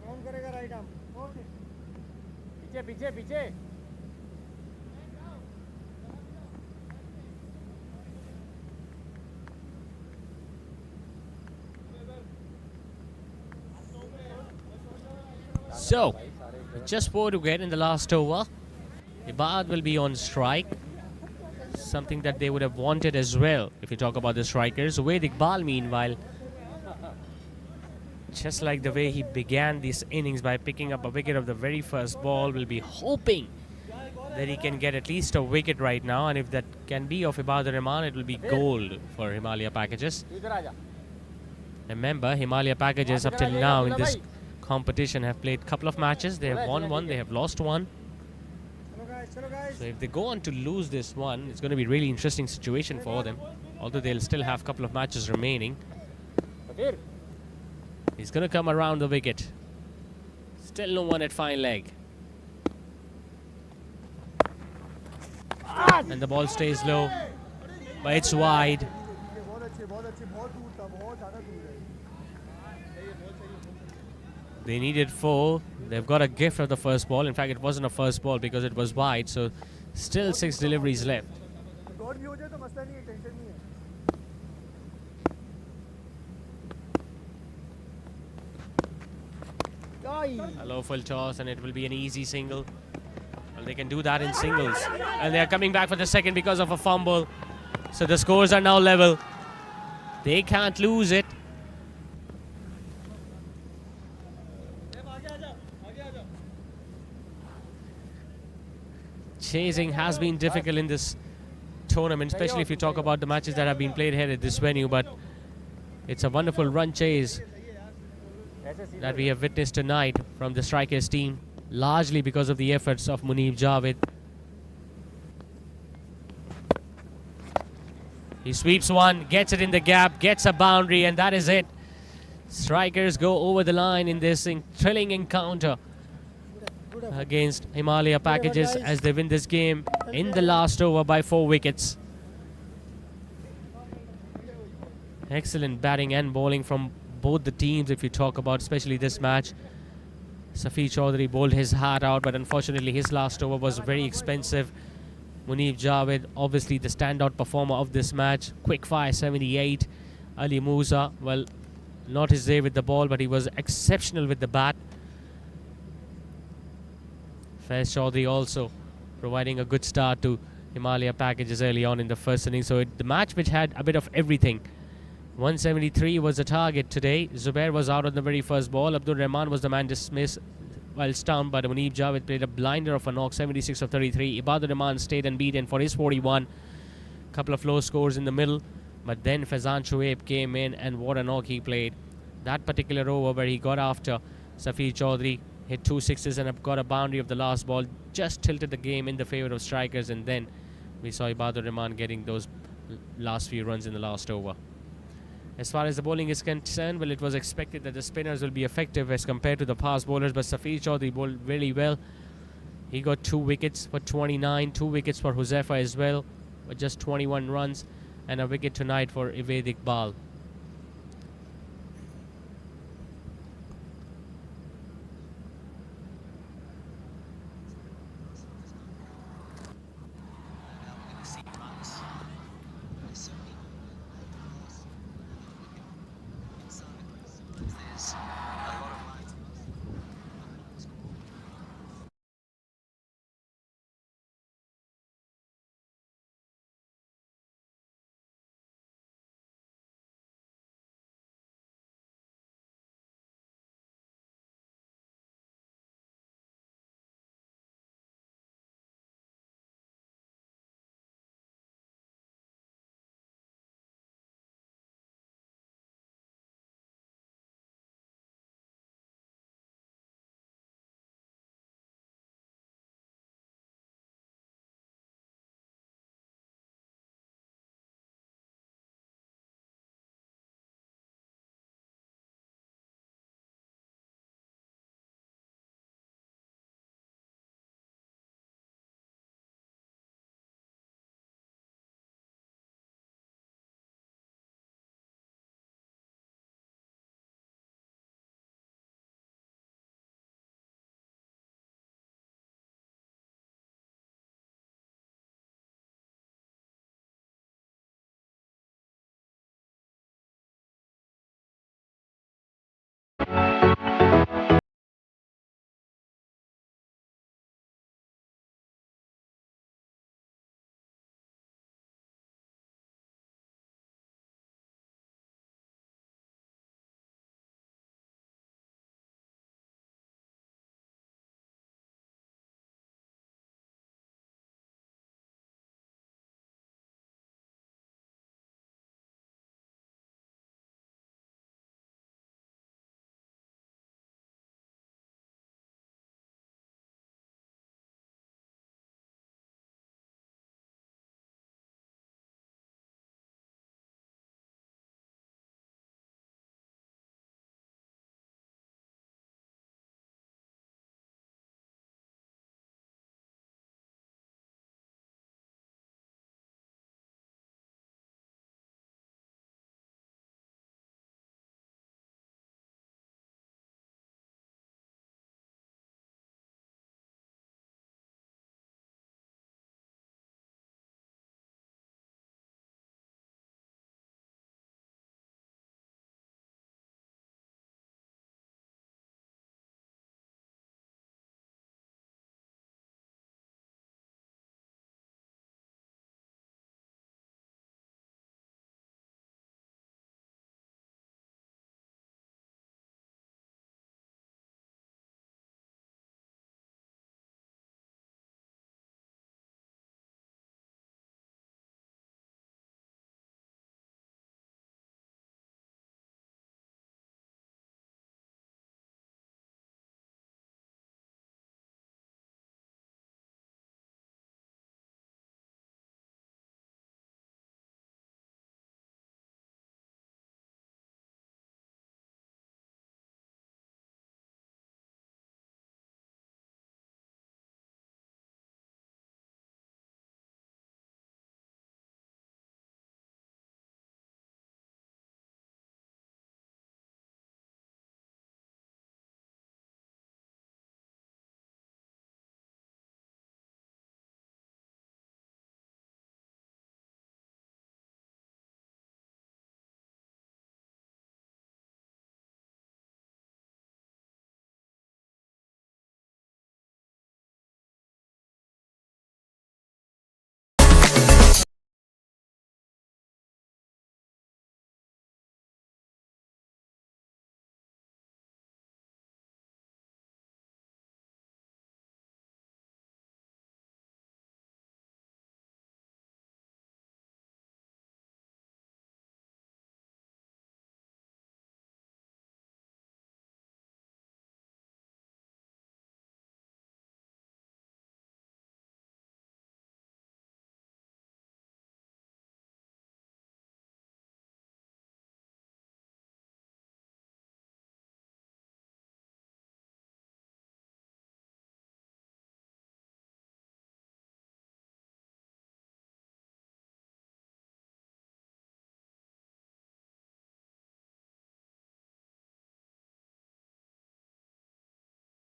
S3: कौन करेगा right arm
S7: पीछे पीछे पीछे
S2: So, just 4 to get in the last over. Ibad will be on strike. Something that they would have wanted as well if you talk about the strikers. Ved Iqbal, meanwhile, just like the way he began this innings by picking up a wicket of the very first ball, will be hoping that he can get at least a wicket right now. And if that can be of Ibadur Rahman, it will be gold for Himaliya packages. Remember, Himaliya packages up till now in this competition have played a couple of matches. They have won one, they have lost one. So if they go on to lose this one, it's going to be a really interesting situation for them. Although they'll still have a couple of matches remaining. He's going to come around the wicket. Still no one at fine leg. And the ball stays low, but it's wide.
S3: बहुत अच्छे बहुत दूर था बहुत ज़्यादा दूर है
S2: They needed 4. They've got a gift of the first ball. In fact, it wasn't a first ball because it was wide. So still 6 deliveries left.
S3: Dot भी हो जाए तो मसला नहीं है टेंशन नहीं है
S2: A low full toss and it will be an easy single. Well, they can do that in singles. And they are coming back for the second because of a fumble. So the scores are now level. They can't lose it. Chasing has been difficult in this tournament, especially if you talk about the matches that have been played here at this venue. But it's a wonderful run chase that we have witnessed tonight from the Strikers team, largely because of the efforts of Muneeb Javed. He sweeps one, gets it in the gap, gets a boundary, and that is it. Strikers go over the line in this thrilling encounter against Himalaya packages as they win this game in the last over by 4 wickets. Excellent batting and bowling from both the teams if you talk about especially this match. Safi Chaudhary bowled his heart out, but unfortunately his last over was very expensive. Muneeb Javed, obviously the standout performer of this match. Quick fire 78. Ali Musa, well, not his day with the ball, but he was exceptional with the bat. Faiz Chaudhary also providing a good start to Himalaya packages early on in the first inning. So the match which had a bit of everything. 173 was the target today. Zubair was out on the very first ball. Abdur Rahman was the man dismissed while stumped, but Muneeb Javed played a blinder of a knock, 76 of 33. Ibadur Rahman stayed unbeaten for his 41. Couple of low scores in the middle, but then Faizan Shoaib came in and what a knock he played. That particular over where he got after Safi Chaudhary, hit 2 sixes and got a boundary of the last ball, just tilted the game in the favour of Strikers, and then we saw Ibadur Rahman getting those last few runs in the last over. As far as the bowling is concerned, well, it was expected that the spinners will be effective as compared to the fast bowlers, but Safi Chaudhary bowled really well. He got 2 wickets for 29, 2 wickets for Huzaifa as well, with just 21 runs, and a wicket tonight for Ved Iqbal.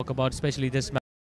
S2: about especially this match.